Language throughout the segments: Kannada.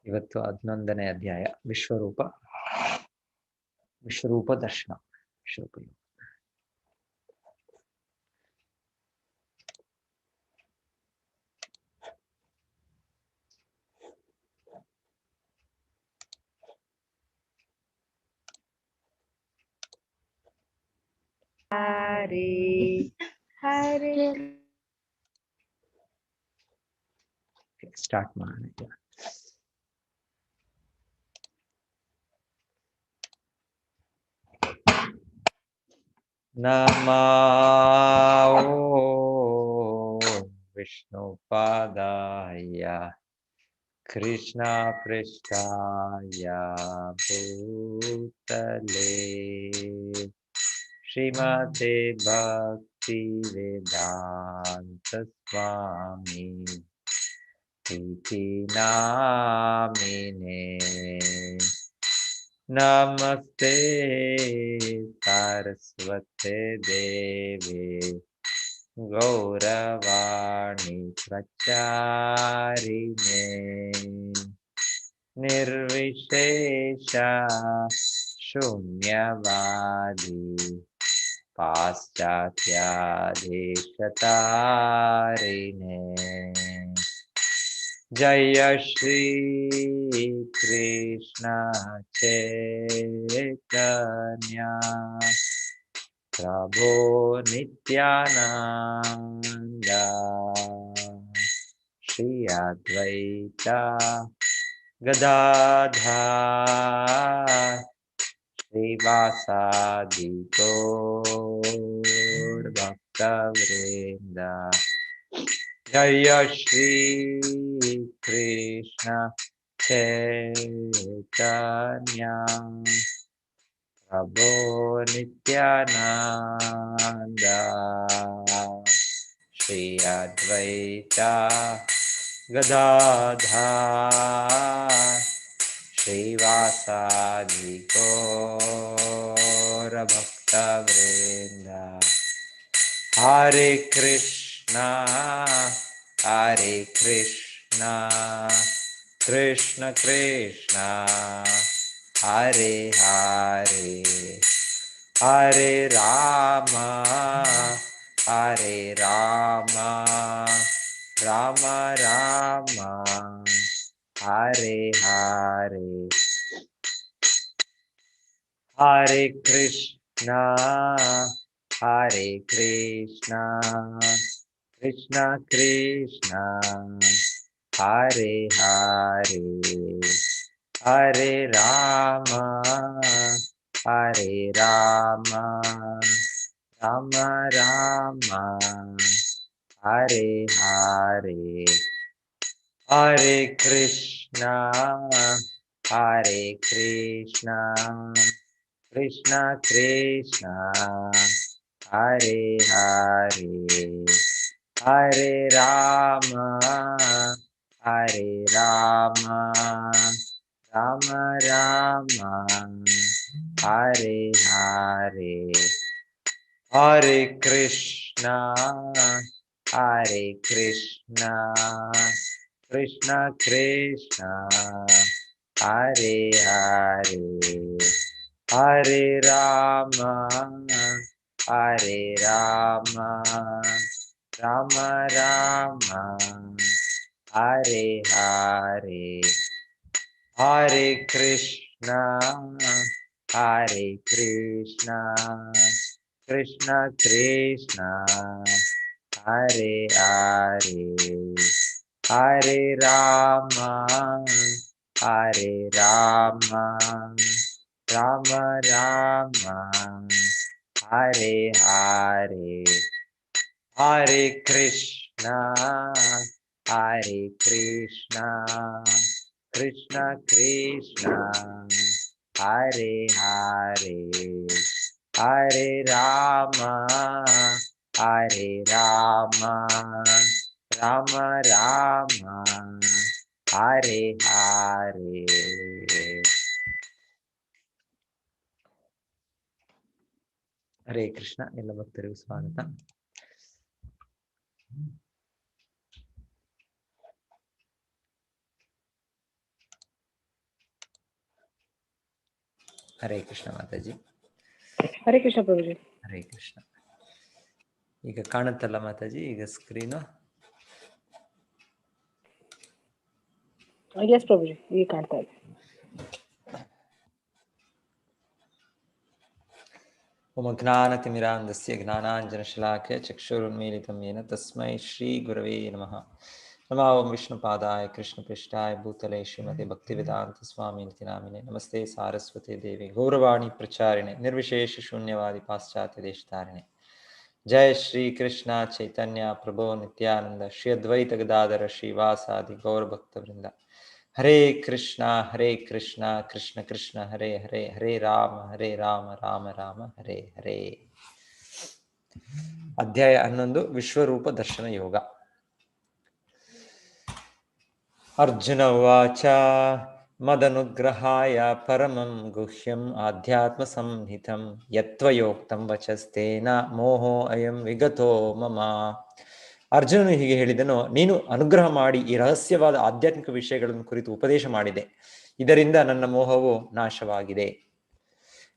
ಇವತ್ತು 11ನೇ ಅಧ್ಯಾಯ ವಿಶ್ವರೂಪ ದರ್ಶನ. ವಿಶ್ವರೂಪ ಹರೇ ಹರೇ ಸ್ಟಾರ್ಟ್ ಮಾಡೋಣ. ನಮೋ ವಿಷ್ಣುಪಾದಾಯ ಕೃಷ್ಣ ಪೃಷ್ಠಾಯ ಭೂತಲೇ ಶ್ರೀಮತೆ ಭಕ್ತಿ ವೇದಾಂತ ಸ್ವಾಮಿ ಇತಿ ನಾಮಿನೇ. ನಮಸ್ತೆ ಸರಸ್ವತೆ ದೇವಿ ಗೌರವಾಣಿ ಪ್ರಚಾರಿಣೆ ನಿರ್ವಿಶೇಷ ಶೂನ್ಯವಾದಿ ಪಾಶ್ಚಾತ್ಯಾದೇಶತಾರಿಣೆ. जय श्री कृष्ण चैतन्य प्रभो नित्यानंद श्री अद्वैता गदाधर श्रीवासादि गौर भक्तवृंद. जय श्री कृष्ण चैतन्य प्रभो नित्यानंद श्री अद्वैता गदाधर श्रीवासादि गौर भक्तवृंद. हरे कृष्णा कृष्ण कृष्ण हरे हरे हरे राम राम राम हरे हरे. हरे कृष्णा कृष्ण कृष्ण हरे हरे हरे राम राम राम हरे हरे. हरे कृष्णा कृष्ण कृष्ण हरे हरे हरे राम राम राम हरे हरे. हरे कृष्णा कृष्ण कृष्ण हरे हरे हरे राम राम राम हरे हरे. हरे कृष्णा कृष्ण कृष्ण हरे हरे हरे राम राम राम हरे हरे. हरे कृष्णा कृष्ण कृष्ण हरे हरे हरे राम राम राम हरे हरे. ಹರೇ ಕೃಷ್ಣ. ಎಲ್ಲ ಭಕ್ತರಿಗೂ ಸ್ವಾಗತ. ಹರೇ ಕೃಷ್ಣ ಮಾತಾಜಿ. ಹರೇ ಕೃಷ್ಣ ಪ್ರಭುಜಿ. ಹರೇ ಕೃಷ್ಣ. ಈಗ ಕಾಣುತ್ತಲ್ಲ ಮಾತಾಜಿ ಈಗ ಸ್ಕ್ರೀನು? ಎಸ್ ಪ್ರಭುಜಿ, ಈಗ ಕಾಣ್ತಾ ಇದೆ. ಓಂ ಜ್ಞಾನತಿಮಿರಾಂಧಸ್ಯ ಜ್ಞಾನಾಂಜನಶಲಾಖ್ಯ ಚಕ್ಷುರುನ್ಮೀಲಿತಂ ಯೇನ ತಸ್ಮೈ ಶ್ರೀ ಗುರವೇ ನಮಃ. ನಮೋ ಓಂ ವಿಷ್ಣುಪಾದಾಯ ಕೃಷ್ಣಪೃಷ್ಠಾಯ ಭೂತಲೆ ಶ್ರೀಮತಿ ಭಕ್ತಿವೇದಾಂತ ಸ್ವಾಮಿನಿತಿ ನಾಮಿನೆ. ನಮಸ್ತೆ ಸಾರಸ್ವತಿ ದೇವಿ ಗೌರವಾಣಿ ಪ್ರಚಾರಿಣೆ ನಿರ್ವಿಶೇಷ ಶೂನ್ಯವಾದಿ ಪಾಶ್ಚಾತ್ಯ ದೇಶತಾರಿಣೆ. ಜಯ ಶ್ರೀ ಕೃಷ್ಣ ಚೈತನ್ಯ ಪ್ರಭೋ ನಿತ್ಯಾನಂದ ಶ್ರೀ ಅದ್ವೈತ ಗದಾಧರ ಶ್ರೀವಾಸಾದಿ ಗೌರಭಕ್ತವೃಂದ. ಹರೇ ಕೃಷ್ಣ ಕೃಷ್ಣ ಕೃಷ್ಣ ಹರೇ ಹರೇ, ಹರೇ ರಾಮ ರಾಮ ರಾಮ ಹರೇ ಹರೇ. ಅಧ್ಯಾಯ 11 ವಿಶ್ವರೂಪ ದರ್ಶನ ಯೋಗ. ಅರ್ಜುನ ಉವಾಚ ಮದನುಗ್ರಹಾಯ ಪರಮಂ ಗುಹ್ಯಂ ಆಧ್ಯಾತ್ಮ ಸಂಹಿತಂ ಯತ್ವಯೋಕ್ತಂ ವಚಸ್ತೇನ ಮೋಹೋ ಅಯಂ ವಿಗತೋ ಮಮ. ಅರ್ಜುನನು ಹೀಗೆ ಹೇಳಿದನು, ನೀನು ಅನುಗ್ರಹ ಮಾಡಿ ಈ ರಹಸ್ಯವಾದ ಆಧ್ಯಾತ್ಮಿಕ ವಿಷಯಗಳನ್ನು ಕುರಿತು ಉಪದೇಶ ಮಾಡಿದೆ. ಇದರಿಂದ ನನ್ನ ಮೋಹವು ನಾಶವಾಗಿದೆ.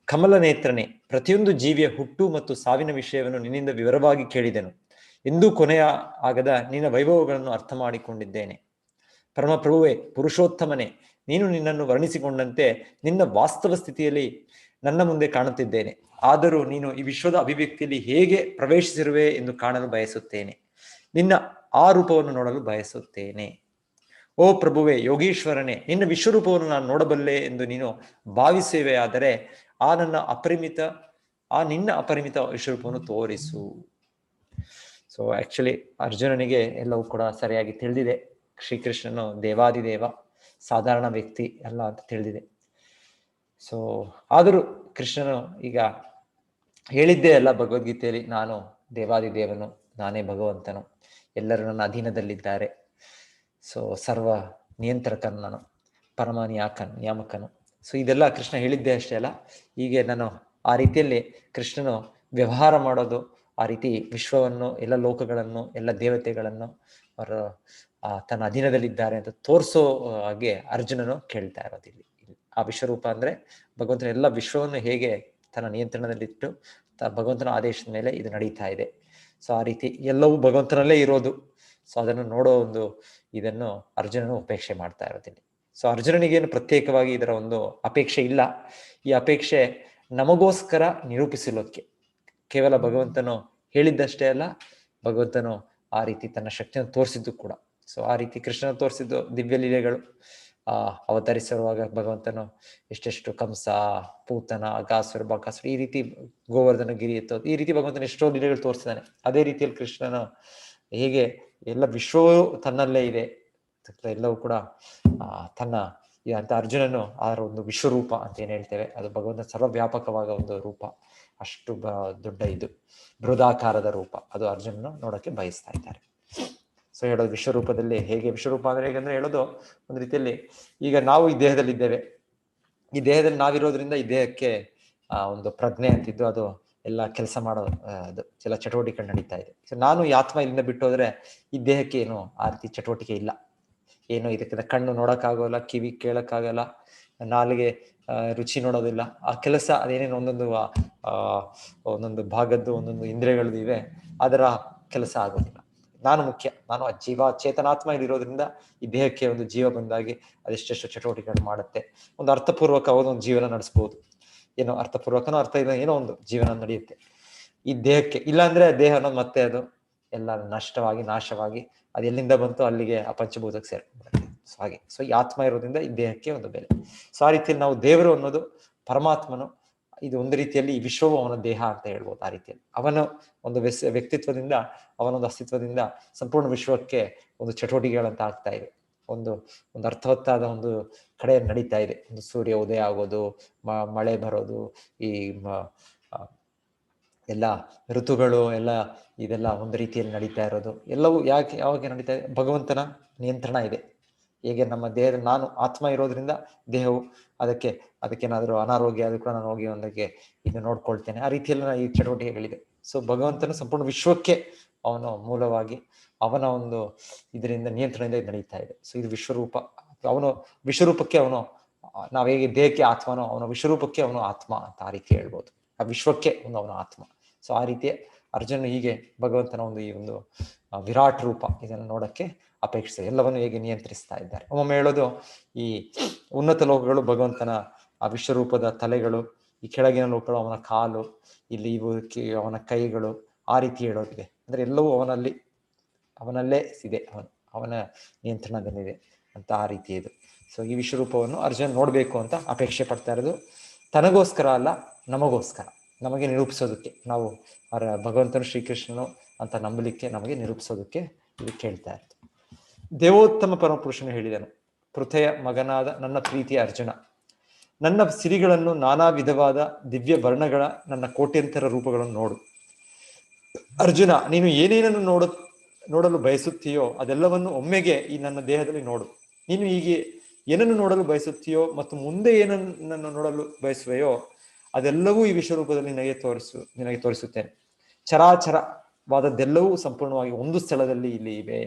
ಕಮಲ ನೇತ್ರನೇ, ಪ್ರತಿಯೊಂದು ಜೀವಿಯ ಹುಟ್ಟು ಮತ್ತು ಸಾವಿನ ವಿಷಯವನ್ನು ನಿನ್ನಿಂದ ವಿವರವಾಗಿ ಕೇಳಿದೆನು. ಎಂದೂ ಕೊನೆಯ ಆಗದ ನಿನ್ನ ವೈಭವಗಳನ್ನು ಅರ್ಥ ಮಾಡಿಕೊಂಡಿದ್ದೇನೆ. ಪರಮಪ್ರಭುವೇ, ಪುರುಷೋತ್ತಮನೇ, ನೀನು ನಿನ್ನನ್ನು ವರ್ಣಿಸಿಕೊಂಡಂತೆ ನಿನ್ನ ವಾಸ್ತವ ಸ್ಥಿತಿಯಲ್ಲಿ ನನ್ನ ಮುಂದೆ ಕಾಣುತ್ತಿದ್ದೇನೆ. ಆದರೂ ನೀನು ಈ ವಿಶ್ವದ ಅಭಿವ್ಯಕ್ತಿಯಲ್ಲಿ ಹೇಗೆ ಪ್ರವೇಶಿಸಿರುವೆ ಎಂದು ಕಾಣಲು ಬಯಸುತ್ತೇನೆ. ನಿನ್ನ ಆ ರೂಪವನ್ನು ನೋಡಲು ಬಯಸುತ್ತೇನೆ. ಓ ಪ್ರಭುವೇ, ಯೋಗೀಶ್ವರನೇ, ನಿನ್ನ ವಿಶ್ವರೂಪವನ್ನು ನಾನು ನೋಡಬಲ್ಲೆ ಎಂದು ನೀನು ಭಾವಿಸುವೆಯಾದರೆ ನಿನ್ನ ಅಪರಿಮಿತ ವಿಶ್ವರೂಪವನ್ನು ತೋರಿಸು. ಸೊ ಆಕ್ಚುಲಿ ಅರ್ಜುನನಿಗೆ ಎಲ್ಲವೂ ಕೂಡ ಸರಿಯಾಗಿ ತಿಳಿದಿದೆ. ಶ್ರೀಕೃಷ್ಣನು ದೇವಾದಿದೇವ, ಸಾಧಾರಣ ವ್ಯಕ್ತಿ ಅಲ್ಲ ಅಂತ ತಿಳಿದಿದೆ. ಸೊ ಆದರೂ ಕೃಷ್ಣನು ಈಗ ಹೇಳಿದ್ದೇ ಅಲ್ಲ ಭಗವದ್ಗೀತೆಯಲ್ಲಿ, ನಾನು ದೇವಾದಿದೇವನು, ನಾನೇ ಭಗವಂತನು, ಎಲ್ಲರೂ ನನ್ನ ಅಧೀನದಲ್ಲಿದ್ದಾರೆ. ಸೊ ಸರ್ವ ನಿಯಂತ್ರಕನು ನಾನು, ಪರಮ ನಿಯಾಮಕನು. ಸೊ ಇದೆಲ್ಲ ಕೃಷ್ಣ ಹೇಳಿದ್ದೇ ಅಷ್ಟೇ ಅಲ್ಲ, ಹೀಗೆ ನಾನು ಆ ರೀತಿಯಲ್ಲಿ ಕೃಷ್ಣನು ವ್ಯವಹಾರ ಮಾಡೋದು, ಆ ರೀತಿ ವಿಶ್ವವನ್ನು, ಎಲ್ಲ ಲೋಕಗಳನ್ನು, ಎಲ್ಲ ದೇವತೆಗಳನ್ನು ಅವರು ತನ್ನ ಅಧೀನದಲ್ಲಿದ್ದಾರೆ ಅಂತ ತೋರಿಸೋ ಹಾಗೆ ಅರ್ಜುನನು ಕೇಳ್ತಾ ಇರೋದು ಇಲ್ಲಿ. ಆ ವಿಶ್ವರೂಪ ಅಂದ್ರೆ ಭಗವಂತನ ಎಲ್ಲ ವಿಶ್ವವನ್ನು ಹೇಗೆ ತನ್ನ ನಿಯಂತ್ರಣದಲ್ಲಿಟ್ಟು ಭಗವಂತನ ಆದೇಶದ ಮೇಲೆ ಇದು ನಡೀತಾ ಇದೆ. ಸೊ ಆ ರೀತಿ ಎಲ್ಲವೂ ಭಗವಂತನಲ್ಲೇ ಇರೋದು. ಸೊ ಅದನ್ನು ನೋಡೋ ಒಂದು ಇದನ್ನು ಅರ್ಜುನನು ಅಪೇಕ್ಷೆ ಮಾಡ್ತಾ ಇರೋದಿಲ್ಲಿ. ಸೊ ಅರ್ಜುನನಿಗೇನು ಪ್ರತ್ಯೇಕವಾಗಿ ಇದರ ಒಂದು ಅಪೇಕ್ಷೆ ಇಲ್ಲ. ಈ ಅಪೇಕ್ಷೆ ನಮಗೋಸ್ಕರ ನಿರೂಪಿಸಲೋದಕ್ಕೆ ಕೇವಲ ಭಗವಂತನು ಹೇಳಿದ್ದಷ್ಟೇ ಅಲ್ಲ, ಭಗವಂತನು ಆ ರೀತಿ ತನ್ನ ಶಕ್ತಿಯನ್ನು ತೋರಿಸಿದ್ದು ಕೂಡ. ಸೊ ಆ ರೀತಿ ಕೃಷ್ಣನ ತೋರಿಸಿದ್ದು ದಿವ್ಯ ಲೀಲೆಗಳು. ಅವತರಿಸಿರುವಾಗ ಭಗವಂತನು ಎಷ್ಟೆಷ್ಟು ಕಂಸ, ಪೂತನ, ಅಗಾಸುರ, ಬಕಾಸುರ, ಈ ರೀತಿ ಗೋವರ್ಧನ ಗಿರಿ ಎತ್ತೋದು, ಈ ರೀತಿ ಭಗವಂತನ ಎಷ್ಟೋ ಲೀಲೆಗಳು ತೋರಿಸಿದ್ದಾನೆ. ಅದೇ ರೀತಿಯಲ್ಲಿ ಕೃಷ್ಣನು ಹೇಗೆ ಎಲ್ಲ ವಿಶ್ವವೂ ತನ್ನಲ್ಲೇ ಇದೆ, ಎಲ್ಲವೂ ಕೂಡ ತನ್ನ ಅಂತ ಅರ್ಜುನನು ಆ ಒಂದು ವಿಶ್ವರೂಪ ಅಂತ ಏನ್ ಹೇಳ್ತೇವೆ, ಅದು ಭಗವಂತನ ಸರ್ವವ್ಯಾಪಕವಾದ ಒಂದು ರೂಪ. ಅಷ್ಟು ದೊಡ್ಡ ಇದು ಬೃಹದಾಕಾರದ ರೂಪ, ಅದು ಅರ್ಜುನನು ನೋಡಕ್ಕೆ ಬಯಸ್ತಾ ಇದ್ದಾರೆ. ಸೊ ಹೇಳೋದು ವಿಶ್ವರೂಪದಲ್ಲಿ ಹೇಗೆ, ವಿಶ್ವರೂಪ ಅಂದ್ರೆ ಹೇಗಂದ್ರೆ ಹೇಳೋದು ಒಂದು ರೀತಿಯಲ್ಲಿ, ಈಗ ನಾವು ಈ ದೇಹದಲ್ಲಿ ಇದ್ದೇವೆ, ಈ ದೇಹದಲ್ಲಿ ನಾವಿರೋದ್ರಿಂದ ಈ ದೇಹಕ್ಕೆ ಒಂದು ಪ್ರಜ್ಞೆ ಅಂತಿದ್ದು ಅದು ಎಲ್ಲ ಕೆಲಸ ಮಾಡೋ ಅದು ಎಲ್ಲ ಚಟುವಟಿಕೆ ನಡೀತಾ ಇದೆ. ಸೊ ನಾನು ಈ ಆತ್ಮ ಇಲ್ಲಿಂದ ಬಿಟ್ಟು ಹೋದ್ರೆ ಈ ದೇಹಕ್ಕೆ ಏನು ಆ ರೀತಿ ಚಟುವಟಿಕೆ ಇಲ್ಲ. ಏನು ಇದಕ್ಕಿಂತ ಕಣ್ಣು ನೋಡಕ್ಕಾಗೋಲ್ಲ, ಕಿವಿ ಕೇಳಕ್ಕಾಗಲ್ಲ, ನಾಲಿಗೆ ರುಚಿ ನೋಡೋದಿಲ್ಲ. ಆ ಕೆಲಸ ಅದೇನೇನು ಒಂದೊಂದು ಭಾಗದ್ದು ಒಂದೊಂದು ಇಂದ್ರಿಯಗಳದ್ದು ಇವೆ, ಅದರ ಕೆಲಸ ಆಗೋದಿಲ್ಲ. ನಾನು ಮುಖ್ಯ, ನಾನು ಆ ಚೇತನಾತ್ಮ ಇರೋದ್ರಿಂದ ಈ ದೇಹಕ್ಕೆ ಒಂದು ಜೀವ ಬಂದಾಗಿ ಅದೆಷ್ಟೆಷ್ಟು ಚಟುವಟಿಕೆಗಳು ಮಾಡುತ್ತೆ. ಒಂದು ಅರ್ಥಪೂರ್ವಕವಾದ ಒಂದು ಜೀವನ ನಡೆಸ್ಬೋದು, ಏನೋ ಅರ್ಥಪೂರ್ವಕನೋ ಅರ್ಥ ಇಲ್ಲ, ಏನೋ ಒಂದು ಜೀವನ ನಡೆಯುತ್ತೆ. ಈ ದೇಹಕ್ಕೆ ಇಲ್ಲ ಅಂದ್ರೆ ದೇಹ ಅನ್ನೋದು ಮತ್ತೆ ಅದು ಎಲ್ಲ ನಷ್ಟವಾಗಿ ನಾಶವಾಗಿ ಅದು ಎಲ್ಲಿಂದ ಬಂತು ಅಲ್ಲಿಗೆ ಆ ಪಂಚಭೂತಕ್ಕೆ ಸೇರ್ಕೊಂಡ್ಬಿಡುತ್ತೆ. ಸೊ ಹಾಗೆ ಸೊ ಈ ಆತ್ಮ ಇರೋದ್ರಿಂದ ಈ ದೇಹಕ್ಕೆ ಒಂದು ಬೆಲೆ. ಸೊ ಆ ರೀತಿಯಲ್ಲಿ ನಾವು ದೇವರು ಅನ್ನೋದು ಪರಮಾತ್ಮನು, ಇದು ಒಂದು ರೀತಿಯಲ್ಲಿ ಈ ವಿಶ್ವವು ಅವನ ದೇಹ ಅಂತ ಹೇಳ್ಬೋದು. ಆ ರೀತಿಯಲ್ಲಿ ಅವನ ಒಂದು ವ್ಯಕ್ತಿತ್ವದಿಂದ, ಅವನೊಂದು ಅಸ್ತಿತ್ವದಿಂದ ಸಂಪೂರ್ಣ ವಿಶ್ವಕ್ಕೆ ಒಂದು ಚಟುವಟಿಕೆಗಳಂತ ಆಗ್ತಾ ಇದೆ. ಒಂದು ಅರ್ಥವತ್ತಾದ ಒಂದು ಕಡೆ ನಡೀತಾ ಇದೆ. ಒಂದು ಸೂರ್ಯ ಉದಯ ಆಗೋದು, ಮಳೆ ಬರೋದು, ಈ ಎಲ್ಲ ಋತುಗಳು ಎಲ್ಲ ಇದೆಲ್ಲ ಒಂದು ರೀತಿಯಲ್ಲಿ ನಡೀತಾ ಇರೋದು. ಎಲ್ಲವೂ ಯಾವಾಗ ನಡೀತಾ ಇದೆ? ಭಗವಂತನ ನಿಯಂತ್ರಣ ಇದೆ. ಹೇಗೆ ನಮ್ಮ ದೇಹದ ನಾನು ಆತ್ಮ ಇರೋದ್ರಿಂದ ದೇಹವು ಅದಕ್ಕೇನಾದರೂ ಅನಾರೋಗ್ಯ ಆದ್ರೂ ಕೂಡ ನಾನು ಹೋಗಿ ಒಂದಕ್ಕೆ ಇದು ನೋಡ್ಕೊಳ್ತೇನೆ. ಆ ರೀತಿಯಲ್ಲಿ ಈ ಚಟುವಟಿಕೆಗಳಿದೆ. ಸೊ ಭಗವಂತನ ಸಂಪೂರ್ಣ ವಿಶ್ವಕ್ಕೆ ಅವನು ಮೂಲವಾಗಿ ಅವನ ಒಂದು ಇದರಿಂದ ನಿಯಂತ್ರಣದಿಂದ ಇದು ನಡೀತಾ ಇದೆ. ಸೊ ಇದು ವಿಶ್ವರೂಪ. ಅವನು ವಿಶ್ವರೂಪಕ್ಕೆ ಅವನು ನಾವು ಹೇಗೆ ದೇಹಕ್ಕೆ ಆತ್ಮನೋ ಅವನ ವಿಶ್ವರೂಪಕ್ಕೆ ಅವನು ಆತ್ಮ ಅಂತ ಆ ರೀತಿ ಹೇಳ್ಬೋದು. ಆ ವಿಶ್ವಕ್ಕೆ ಅವನ ಆತ್ಮ. ಸೊ ಆ ರೀತಿ ಅರ್ಜುನ ಹೀಗೆ ಭಗವಂತನ ಒಂದು ಈ ಒಂದು ವಿರಾಟ್ ರೂಪ ಇದನ್ನು ನೋಡಕ್ಕೆ ಅಪೇಕ್ಷೆ, ಎಲ್ಲವನ್ನು ಹೇಗೆ ನಿಯಂತ್ರಿಸ್ತಾ ಇದ್ದಾರೆ. ಒಮ್ಮೊಮ್ಮೆ ಹೇಳೋದು, ಈ ಉನ್ನತ ಲೋಕಗಳು ಭಗವಂತನ ಆ ವಿಶ್ವರೂಪದ ತಲೆಗಳು, ಈ ಕೆಳಗಿನ ಲೋಕಗಳು ಅವನ ಕಾಲು, ಇಲ್ಲಿ ಇವು ಅವನ ಕೈಗಳು, ಆ ರೀತಿ ಹೇಳೋದಿದೆ. ಅಂದ್ರೆ ಎಲ್ಲವೂ ಅವನಲ್ಲೇ ಇದೆ, ಅವನ ನಿಯಂತ್ರಣದಲ್ಲಿದೆ ಅಂತ ಆ ರೀತಿ ಇದು. ಸೊ ಈ ವಿಶ್ವರೂಪವನ್ನು ಅರ್ಜುನ ನೋಡಬೇಕು ಅಂತ ಅಪೇಕ್ಷೆ ಪಡ್ತಾ ಇರೋದು ತನಗೋಸ್ಕರ ಅಲ್ಲ, ನಮಗೋಸ್ಕರ, ನಮಗೆ ನಿರೂಪಿಸೋದಕ್ಕೆ, ನಾವು ಭಗವಂತನು ಶ್ರೀಕೃಷ್ಣನು ಅಂತ ನಂಬಲಿಕ್ಕೆ, ನಮಗೆ ನಿರೂಪಿಸೋದಕ್ಕೆ ಇದು ಕೇಳ್ತಾ ಇರೋದು. ದೇವೋತ್ತಮ ಪರಮಪುರುಷನು ಹೇಳಿದನು, ಪೃಥೆಯ ಮಗನಾದ ನನ್ನ ಪ್ರೀತಿಯ ಅರ್ಜುನ, ನನ್ನ ಸಿರಿಗಳನ್ನು, ನಾನಾ ವಿಧವಾದ ದಿವ್ಯ ವರ್ಣಗಳ ನನ್ನ ಕೋಟ್ಯಂತರ ರೂಪಗಳನ್ನು ನೋಡು. ಅರ್ಜುನ, ನೀನು ಏನೇನನ್ನು ನೋಡಲು ಬಯಸುತ್ತೀಯೋ ಅದೆಲ್ಲವನ್ನು ಒಮ್ಮೆಗೆ ಈ ನನ್ನ ದೇಹದಲ್ಲಿ ನೋಡು. ನೀನು ಹೀಗೆ ಏನನ್ನು ನೋಡಲು ಬಯಸುತ್ತೀಯೋ ಮತ್ತು ಮುಂದೆ ಏನನ್ನು ನೋಡಲು ಬಯಸುವೆಯೋ ಅದೆಲ್ಲವೂ ಈ ವಿಶ್ವರೂಪದಲ್ಲಿ ನಿನಗೆ ತೋರಿಸುತ್ತೇನೆ. ಚರಾಚರವಾದದ್ದೆಲ್ಲವೂ ಸಂಪೂರ್ಣವಾಗಿ ಒಂದು ಸ್ಥಳದಲ್ಲಿ ಇಲ್ಲಿ ಇವೆ.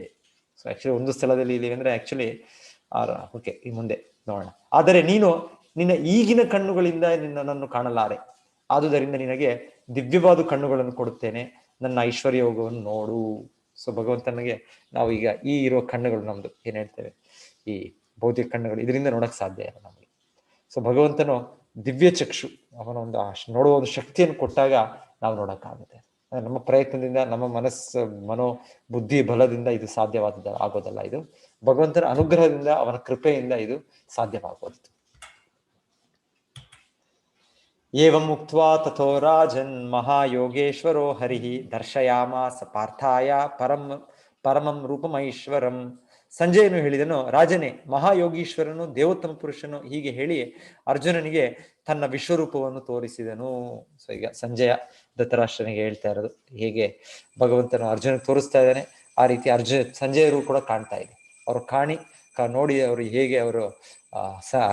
ಸೊ ಆಕ್ಚುಲಿ ಒಂದು ಸ್ಥಳದಲ್ಲಿ ಇಲ್ಲಿ ಅಂದ್ರೆ ಆಕ್ಚುಲಿ ಓಕೆ, ಈ ಮುಂದೆ ನೋಡೋಣ. ಆದರೆ ನೀನು ನಿನ್ನ ಈಗಿನ ಕಣ್ಣುಗಳಿಂದ ನನ್ನನ್ನು ಕಾಣಲಾರೆ, ಆದುದರಿಂದ ನಿನಗೆ ದಿವ್ಯವಾದ ಕಣ್ಣುಗಳನ್ನು ಕೊಡುತ್ತೇನೆ, ನನ್ನ ಐಶ್ವರ್ಯ ಯೋಗವನ್ನು ನೋಡು. ಸೊ ಭಗವಂತನಿಗೆ ನಾವು ಈಗ ಈ ಇರೋ ಕಣ್ಣುಗಳು, ನಮ್ದು ಏನ್ ಹೇಳ್ತೇವೆ ಈ ಭೌತಿಕ ಕಣ್ಣುಗಳು, ಇದರಿಂದ ನೋಡಕ್ ಸಾಧ್ಯ ಇಲ್ಲ ನಮಗೆ. ಸೊ ಭಗವಂತನು ದಿವ್ಯ ಚಕ್ಷು, ಅವನ ಒಂದು ನೋಡುವ ಒಂದು ಶಕ್ತಿಯನ್ನು ಕೊಟ್ಟಾಗ ನಾವು ನೋಡಕ್ಕಾಗುತ್ತೆ. ನಮ್ಮ ಪ್ರಯತ್ನದಿಂದ, ನಮ್ಮ ಮನೋ ಬುದ್ಧಿ ಬಲದಿಂದ ಇದು ಆಗೋದಲ್ಲ. ಇದು ಭಗವಂತನ ಅನುಗ್ರಹದಿಂದ, ಅವನ ಕೃಪೆಯಿಂದ ಇದು ಸಾಧ್ಯವಾಗೋದು. ಏವಂ ಉಕ್ತ್ವಾ ತಥೋ ರಾಜನ್ ಮಹಾಯೋಗೇಶ್ವರೋ ಹರಿಹಿ ದರ್ಶಯಾಮಾಸ ಪಾರ್ಥಾಯ ಪರಮಂ ರೂಪಮೈಶ್ವರಂ. ಸಂಜಯನು ಹೇಳಿದನು, ರಾಜನೇ, ಮಹಾಯೋಗೀಶ್ವರನು, ದೇವೋತ್ತಮ ಪುರುಷನು ಹೀಗೆ ಹೇಳಿ ಅರ್ಜುನನಿಗೆ ತನ್ನ ವಿಶ್ವರೂಪವನ್ನು ತೋರಿಸಿದನು. ಸೊ ಈಗ ಸಂಜಯ ಧೃತರಾಷ್ಟ್ರನಿಗೆ ಹೇಳ್ತಾ ಇರೋದು, ಹೇಗೆ ಭಗವಂತನು ಅರ್ಜುನ ತೋರಿಸ್ತಾ ಇದ್ದಾನೆ, ಆ ರೀತಿ ಸಂಜಯರು ಕೂಡ ಕಾಣ್ತಾ ಇದೆ. ಅವರು ನೋಡಿ ಅವರು ಹೇಗೆ ಅವರು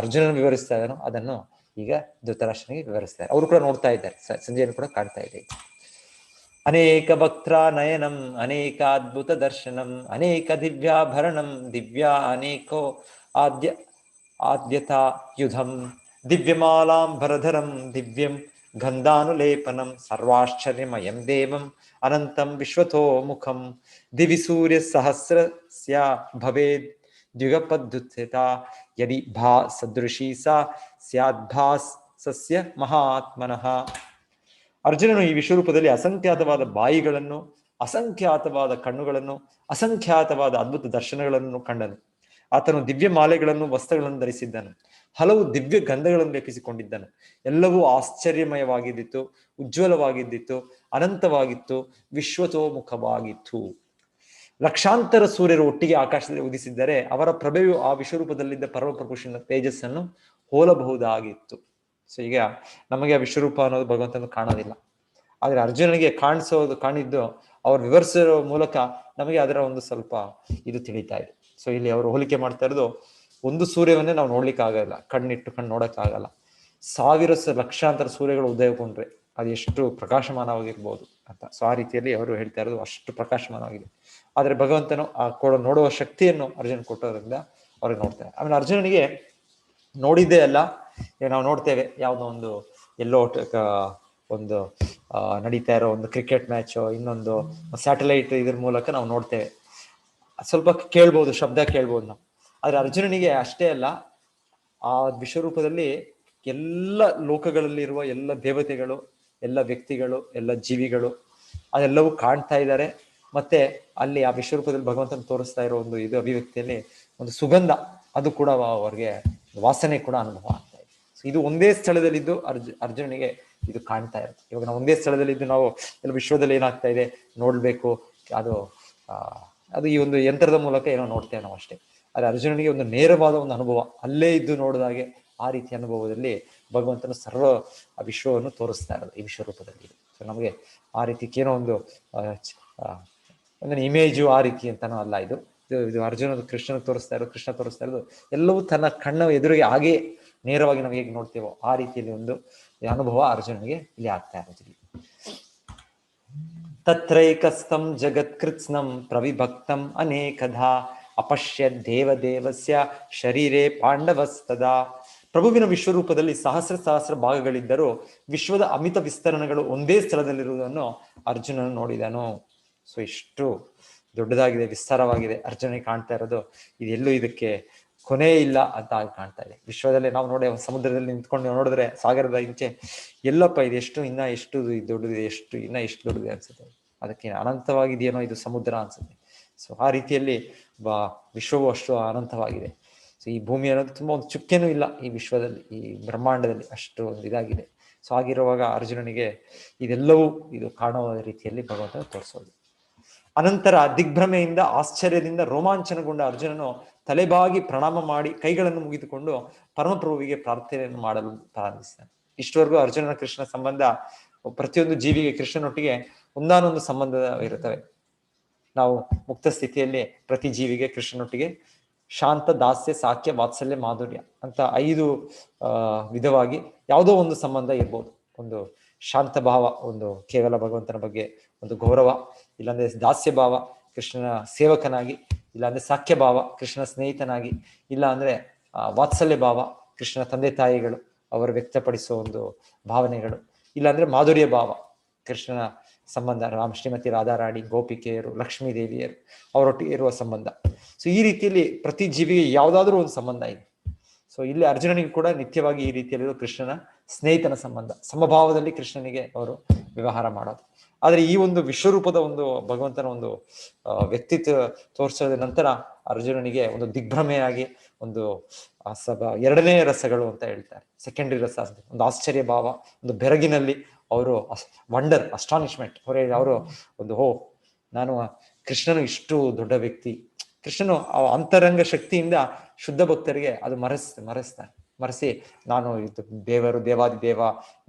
ಅರ್ಜುನನ ವಿವರಿಸ್ತಾ ಇದ್ದಾನೋ ಅದನ್ನು ಈಗ ಧೃತರಾಷ್ಟ್ರನಿಗೆ ವಿವರಿಸ್ತಾರೆ. ಅವರು ಕೂಡ ನೋಡ್ತಾ ಇದ್ದಾರೆ, ಸಂಜಯನು ಕೂಡ ಕಾಣ್ತಾ ಇದೆ. ಅನೇಕ ಭಕ್ತ್ರ ನಯನಂ ಅನೇಕಾದ್ಭುತ ದರ್ಶನಂ ಅನೇಕ ದಿವ್ಯಾಭರಣಂ ದಿವ್ಯಾ ಅನೇಕೋ ಆದ್ಯತಾಯುಧಂ ದಿವ್ಯಮಾಲಾಂಬರಧರಂ ದಿವ್ಯಂ ಗಂಧಾನುಲೇಪನಂ ಸರ್ವಾಶ್ಚರ್ಯಮಯಂ ದೇವಂ ಅನಂತಂ ವಿಶ್ವತೋ ಮುಖಂ ದಿವಿ ಸೂರ್ಯ ಸಹಸ್ರಸ್ಯ ಭವೇದ್ ದ್ಯುಗಪದ್ಯುತ್ಥಿತ ಯದಿ ಭಾ ಸದೃಶಿ ಸಾ ಸ್ಯಾದ್ಭಾಸಸ್ಯ ಮಹಾತ್ಮನಃ. ಅರ್ಜುನನು ಈ ವಿಶ್ವರೂಪದಲ್ಲಿ ಅಸಂಖ್ಯಾತವಾದ ಬಾಯಿಗಳನ್ನು, ಅಸಂಖ್ಯಾತವಾದ ಕಣ್ಣುಗಳನ್ನು, ಅಸಂಖ್ಯಾತವಾದ ಅದ್ಭುತ ದರ್ಶನಗಳನ್ನು ಕಂಡನು. ಆತನು ದಿವ್ಯ ಮಾಲೆಗಳನ್ನು, ವಸ್ತ್ರಗಳನ್ನು ಧರಿಸಿದ್ದನು, ಹಲವು ದಿವ್ಯ ಗಂಧಗಳನ್ನು ಲೇಪಿಸಿಕೊಂಡಿದ್ದನು. ಎಲ್ಲವೂ ಆಶ್ಚರ್ಯಮಯವಾಗಿದ್ದಿತ್ತು, ಉಜ್ವಲವಾಗಿದ್ದಿತ್ತು, ಅನಂತವಾಗಿತ್ತು, ವಿಶ್ವತೋಮುಖವಾಗಿತ್ತು. ಲಕ್ಷಾಂತರ ಸೂರ್ಯರು ಒಟ್ಟಿಗೆ ಆಕಾಶದಲ್ಲಿ ಉದಿಸಿದ್ದರೆ ಅವರ ಪ್ರಭೆಯು ಆ ವಿಶ್ವರೂಪದಲ್ಲಿದ್ದ ಪರಮಪುರುಷನ ತೇಜಸ್ಸನ್ನು ಹೋಲಬಹುದಾಗಿತ್ತು. ಸೊ ಈಗ ನಮಗೆ ಆ ವಿಶ್ವರೂಪ ಅನ್ನೋದು ಭಗವಂತನ ಕಾಣೋದಿಲ್ಲ, ಆದ್ರೆ ಅರ್ಜುನನಿಗೆ ಕಾಣಿದ್ದು ಅವ್ರು ವಿವರಿಸೋ ಮೂಲಕ ನಮಗೆ ಅದರ ಒಂದು ಸ್ವಲ್ಪ ಇದು ತಿಳಿತಾ ಇದೆ. ಸೊ ಇಲ್ಲಿ ಅವರು ಹೋಲಿಕೆ ಮಾಡ್ತಾ ಇರೋದು, ಒಂದು ಸೂರ್ಯವನ್ನೇ ನಾವು ನೋಡ್ಲಿಕ್ಕೆ ಆಗಲ್ಲ, ಕಣ್ಣು ನೋಡಕ್ಕಾಗಲ್ಲ. ಲಕ್ಷಾಂತರ ಸೂರ್ಯಗಳು ಉದಯಗೊಂಡ್ರೆ ಅದು ಎಷ್ಟು ಪ್ರಕಾಶಮಾನವಾಗಿರ್ಬೋದು ಅಂತ. ಸೊ ಆ ರೀತಿಯಲ್ಲಿ ಅವರು ಹೇಳ್ತಾ ಇರೋದು ಅಷ್ಟು ಪ್ರಕಾಶಮಾನವಾಗಿದೆ. ಆದ್ರೆ ಭಗವಂತನು ಆ ನೋಡುವ ಶಕ್ತಿಯನ್ನು ಅರ್ಜುನ ಕೊಟ್ಟೋದ್ರಿಂದ ಅವ್ರಿಗೆ ನೋಡ್ತಾರೆ. ಆಮೇಲೆ ಅರ್ಜುನನಿಗೆ ನೋಡಿದ್ದೇ ಅಲ್ಲ, ನಾವು ನೋಡ್ತೇವೆ ಯಾವುದೋ ಒಂದು ಎಲ್ಲೋ ಒಂದು ನಡೀತಾ ಇರೋ ಒಂದು ಕ್ರಿಕೆಟ್ ಮ್ಯಾಚು, ಇನ್ನೊಂದು ಸ್ಯಾಟಲೈಟ್ ಇದ್ರ ಮೂಲಕ ನಾವು ನೋಡ್ತೇವೆ, ಸ್ವಲ್ಪ ಕೇಳ್ಬೋದು, ಶಬ್ದ ಕೇಳ್ಬೋದು ನಾವು. ಆದ್ರೆ ಅರ್ಜುನನಿಗೆ ಅಷ್ಟೇ ಅಲ್ಲ, ಆ ವಿಶ್ವರೂಪದಲ್ಲಿ ಎಲ್ಲ ಲೋಕಗಳಲ್ಲಿರುವ ಎಲ್ಲ ದೇವತೆಗಳು, ಎಲ್ಲ ವ್ಯಕ್ತಿಗಳು, ಎಲ್ಲ ಜೀವಿಗಳು ಅದೆಲ್ಲವೂ ಕಾಣ್ತಾ ಇದ್ದಾರೆ. ಮತ್ತೆ ಅಲ್ಲಿ ಆ ವಿಶ್ವರೂಪದಲ್ಲಿ ಭಗವಂತನ ತೋರಿಸ್ತಾ ಇರೋ ಒಂದು ಇದು ಅಭಿವ್ಯಕ್ತಿಯಲ್ಲಿ ಒಂದು ಸುಗಂಧ, ಅದು ಕೂಡ ಅವ್ರಿಗೆ ವಾಸನೆ ಕೂಡ ಅನುಭವ ಆಗ್ತಾ ಇದೆ. ಸೊ ಇದು ಒಂದೇ ಸ್ಥಳದಲ್ಲಿದ್ದು ಅರ್ಜುನನಿಗೆ ಇದು ಕಾಣ್ತಾ ಇರುತ್ತೆ. ಇವಾಗ ನಾವು ಒಂದೇ ಸ್ಥಳದಲ್ಲಿದ್ದು ನಾವು ಎಲ್ಲ ವಿಶ್ವದಲ್ಲಿ ಏನಾಗ್ತಾ ಇದೆ ನೋಡ್ಬೇಕು, ಅದು ಈ ಒಂದು ಯಂತ್ರದ ಮೂಲಕ ಏನೋ ನೋಡ್ತೇವೆ ನಾವು ಅಷ್ಟೇ. ಆದ್ರೆ ಅರ್ಜುನನಿಗೆ ಒಂದು ನೇರವಾದ ಒಂದು ಅನುಭವ, ಅಲ್ಲೇ ಇದ್ದು ನೋಡಿದಾಗೆ ಆ ರೀತಿ ಅನುಭವದಲ್ಲಿ ಭಗವಂತನ ಸರ್ವ ವಿಶ್ವವನ್ನು ತೋರಿಸ್ತಾ ಇರೋದು ಈ ವಿಶ್ವರೂಪದಲ್ಲಿ. ಸೊ ನಮಗೆ ಆ ರೀತಿ ಏನೋ ಒಂದು ಇಮೇಜು ಆ ರೀತಿ ಅಂತಾನೂ ಅಲ್ಲ, ಇದು ಅರ್ಜುನ ಕೃಷ್ಣ ತೋರಿಸ್ತಾ ಇರೋದು ಎಲ್ಲವೂ ತನ್ನ ಕಣ್ಣ ಎದುರಿಗೆ ಹಾಗೆ ನೇರವಾಗಿ ನಾವು ಹೇಗೆ ನೋಡ್ತೇವೋ ಆ ರೀತಿಯಲ್ಲಿ ಒಂದು ಅನುಭವ ಅರ್ಜುನನಿಗೆ ಇಲ್ಲಿ ಆಗ್ತಾ ಇರೋದು. ತತ್ರೈಕಸ್ಥಂ ಜಗತ್ಕೃತ್ಸ್ನಂ ಪ್ರವಿಭಕ್ತಂ ಅನೇಕಧಾ ಅಪಶ್ಯ ದೇವದೇವಸ್ಯ ಶರೀರೇ ಪಾಂಡವಸ್ತದಾ ಪ್ರಭುವಿನ ವಿಶ್ವರೂಪದಲ್ಲಿ ಸಹಸ್ರ ಸಹಸ್ರ ಭಾಗಗಳಿದ್ದರೂ ವಿಶ್ವದ ಅಮಿತ ವಿಸ್ತರಣೆಗಳು ಒಂದೇ ಸ್ಥಳದಲ್ಲಿರುವುದನ್ನು ಅರ್ಜುನನು ನೋಡಿದನು. ಸೊ ಇಷ್ಟು ದೊಡ್ಡದಾಗಿದೆ, ವಿಸ್ತಾರವಾಗಿದೆ ಅರ್ಜುನಿಗೆ ಕಾಣ್ತಾ ಇರೋದು. ಇದೆಲ್ಲೂ ಇದಕ್ಕೆ ಕೊನೆ ಇಲ್ಲ ಅಂತ ಕಾಣ್ತಾ ಇದೆ. ವಿಶ್ವದಲ್ಲಿ ನಾವು ನೋಡಿ ಸಮುದ್ರದಲ್ಲಿ ನಿಂತ್ಕೊಂಡು ನೋಡಿದ್ರೆ ಸಾಗರದ ಇಂಚೆ ಎಲ್ಲಪ್ಪ ಇದು ಎಷ್ಟು ಇನ್ನ ಎಷ್ಟು ದೊಡ್ಡದಿದೆ, ಇನ್ನ ಎಷ್ಟು ದೊಡ್ಡದಿದೆ ಅನ್ಸುತ್ತೆ. ಅದಕ್ಕೆ ಅನಂತವಾಗಿದೆಯೇನೋ ಇದು ಸಮುದ್ರ ಅನ್ಸುತ್ತೆ. ಸೊ ಆ ರೀತಿಯಲ್ಲಿ ವಿಶ್ವವು ಅಷ್ಟು ಅನಂತವಾಗಿದೆ. ಸೊ ಈ ಭೂಮಿ ಅನ್ನೋದು ತುಂಬಾ ಒಂದು ಚುಕ್ಕೆನೂ ಇಲ್ಲ ಈ ವಿಶ್ವದಲ್ಲಿ, ಈ ಬ್ರಹ್ಮಾಂಡದಲ್ಲಿ, ಅಷ್ಟು ಒಂದು ಇದಾಗಿದೆ. ಸೊ ಆಗಿರುವಾಗ ಅರ್ಜುನನಿಗೆ ಇದೆಲ್ಲವೂ ಇದು ಕಾಣುವ ರೀತಿಯಲ್ಲಿ ಭಗವಂತ ತೋರಿಸೋದು. ಅನಂತರ ದಿಗ್ಭ್ರಮೆಯಿಂದ ಆಶ್ಚರ್ಯದಿಂದ ರೋಮಾಂಚನಗೊಂಡ ಅರ್ಜುನನು ತಲೆಬಾಗಿ ಪ್ರಣಾಮ ಮಾಡಿ ಕೈಗಳನ್ನು ಮುಗಿದುಕೊಂಡು ಪರಮಪ್ರಭುವಿಗೆ ಪ್ರಾರ್ಥನೆಯನ್ನು ಮಾಡಲು ಪ್ರಾರಂಭಿಸಿದನು. ಇಷ್ಟವರೆಗೂ ಅರ್ಜುನನ ಕೃಷ್ಣ ಸಂಬಂಧ, ಪ್ರತಿಯೊಂದು ಜೀವಿಗೆ ಕೃಷ್ಣನೊಟ್ಟಿಗೆ ಒಂದಾನೊಂದು ಸಂಬಂಧ ಇರುತ್ತವೆ. ನಾವು ಮುಕ್ತ ಸ್ಥಿತಿಯಲ್ಲಿ ಪ್ರತಿ ಜೀವಿಗೆ ಕೃಷ್ಣನೊಟ್ಟಿಗೆ ಶಾಂತ, ದಾಸ್ಯ, ಸಾಕ್ಯ, ವಾತ್ಸಲ್ಯ, ಮಾಧುರ್ಯ ಅಂತ 5 ವಿಧವಾಗಿ ಯಾವುದೋ ಒಂದು ಸಂಬಂಧ ಇರ್ಬೋದು. ಒಂದು ಶಾಂತ ಭಾವ, ಒಂದು ಕೇವಲ ಭಗವಂತನ ಬಗ್ಗೆ ಒಂದು ಗೌರವ, ಇಲ್ಲಾಂದ್ರೆ ದಾಸ್ಯ ಭಾವ, ಕೃಷ್ಣನ ಸೇವಕನಾಗಿ, ಇಲ್ಲಾಂದ್ರೆ ಸಾಕ್ಯ ಭಾವ, ಕೃಷ್ಣನ ಸ್ನೇಹಿತನಾಗಿ, ಇಲ್ಲ ಅಂದ್ರೆ ವಾತ್ಸಲ್ಯ ಭಾವ, ಕೃಷ್ಣನ ತಂದೆ ತಾಯಿಗಳು ಅವರು ವ್ಯಕ್ತಪಡಿಸುವ ಒಂದು ಭಾವನೆಗಳು, ಇಲ್ಲಾಂದ್ರೆ ಮಾಧುರ್ಯ ಭಾವ, ಕೃಷ್ಣನ ಸಂಬಂಧ, ಶ್ರೀಮತಿ ರಾಧಾರಾಣಿ, ಗೋಪಿಕೆಯರು, ಲಕ್ಷ್ಮೀ ದೇವಿಯರು ಅವರೊಟ್ಟಿಗೆ ಇರುವ ಸಂಬಂಧ. ಸೊ ಈ ರೀತಿಯಲ್ಲಿ ಪ್ರತಿ ಜೀವಿಗೆ ಯಾವುದಾದ್ರೂ ಒಂದು ಸಂಬಂಧ ಇದೆ. ಸೊ ಇಲ್ಲಿ ಅರ್ಜುನನಿಗೆ ಕೂಡ ನಿತ್ಯವಾಗಿ ಈ ರೀತಿಯಲ್ಲಿರೋ ಕೃಷ್ಣನ ಸ್ನೇಹಿತನ ಸಂಬಂಧ, ಸಮಭಾವದಲ್ಲಿ ಕೃಷ್ಣನಿಗೆ ಅವರು ವ್ಯವಹಾರ ಮಾಡೋದು. ಆದ್ರೆ ಈ ಒಂದು ವಿಶ್ವರೂಪದ ಒಂದು ಭಗವಂತನ ಒಂದು ವ್ಯಕ್ತಿತ್ವ ತೋರಿಸೋದ ನಂತರ ಅರ್ಜುನನಿಗೆ ಒಂದು ದಿಗ್ಭ್ರಮೆಯಾಗಿ ಒಂದು ಎರಡನೇ ರಸಗಳು ಅಂತ ಹೇಳ್ತಾರೆ, ಸೆಕೆಂಡರಿ ರಸ, ಒಂದು ಆಶ್ಚರ್ಯ ಭಾವ, ಒಂದು ಬೆರಗಿನಲ್ಲಿ ಅವರು ವಂಡರ್, ಅಸ್ಟಾನಿಶ್ಮೆಂಟ್, ಅವರು ಒಂದು ನಾನು ಕೃಷ್ಣನು ಇಷ್ಟು ದೊಡ್ಡ ವ್ಯಕ್ತಿ. ಕೃಷ್ಣನು ಅಂತರಂಗ ಶಕ್ತಿಯಿಂದ ಶುದ್ಧ ಭಕ್ತರಿಗೆ ಅದು ಮರೆಸಿ ನಾನು ಇದು ದೇವಾದಿ ದೇವ,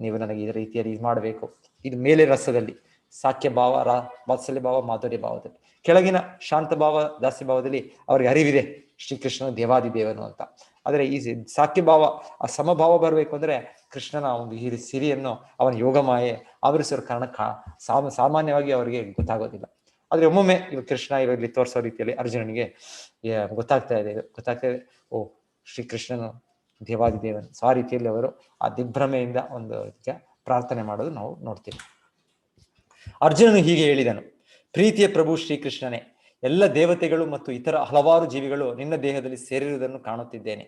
ನೀವು ನನಗೆ ಈ ರೀತಿಯಲ್ಲಿ ಇದು ಮಾಡಬೇಕು. ಇದು ಮೇಲೆ ರಸದಲ್ಲಿ ಸಾಕ್ಯ ಭಾವ, ವಾತ್ಸಲ್ಯ ಭಾವ, ಮಾಧುರ್ಯ ಭಾವದಲ್ಲಿ. ಕೆಳಗಿನ ಶಾಂತ ಭಾವ, ದಾಸ್ಯ ಭಾವದಲ್ಲಿ ಅವ್ರಿಗೆ ಅರಿವಿದೆ ಶ್ರೀಕೃಷ್ಣನು ದೇವಾದಿ ದೇವನು ಅಂತ. ಆದ್ರೆ ಈ ಸಾಕ್ಯ ಭಾವ, ಆ ಸಮಭಾವ ಬರಬೇಕು ಅಂದ್ರೆ ಕೃಷ್ಣನ ಒಂದು ಈ ಸಿರಿಯನ್ನು ಅವನ ಯೋಗ ಮಾಯೆ ಆವರಿಸೋ ಕಾರಣ ಸಾಮಾನ್ಯವಾಗಿ ಅವರಿಗೆ ಗೊತ್ತಾಗೋದಿಲ್ಲ. ಆದ್ರೆ ಒಮ್ಮೊಮ್ಮೆ ಇವಾಗ ಕೃಷ್ಣ ಇವಾಗಲಿ ತೋರಿಸೋ ರೀತಿಯಲ್ಲಿ ಅರ್ಜುನನಿಗೆ ಗೊತ್ತಾಗ್ತಾ ಇದೆ, ಓ ಶ್ರೀಕೃಷ್ಣನು ದೇವಾದಿ ದೇವನು. ಸೊ ಆ ರೀತಿಯಲ್ಲಿ ಅವರು ಆ ದಿಗ್ಭ್ರಮೆಯಿಂದ ಒಂದು ಪ್ರಾರ್ಥನೆ ಮಾಡೋದು ನಾವು ನೋಡ್ತೀವಿ. ಅರ್ಜುನನು ಹೀಗೆ ಹೇಳಿದನು: ಪ್ರೀತಿಯ ಪ್ರಭು ಶ್ರೀಕೃಷ್ಣನೇ, ಎಲ್ಲ ದೇವತೆಗಳು ಮತ್ತು ಇತರ ಹಲವಾರು ಜೀವಿಗಳು ನಿನ್ನ ದೇಹದಲ್ಲಿ ಸೇರಿರುವುದನ್ನು ಕಾಣುತ್ತಿದ್ದೇನೆ.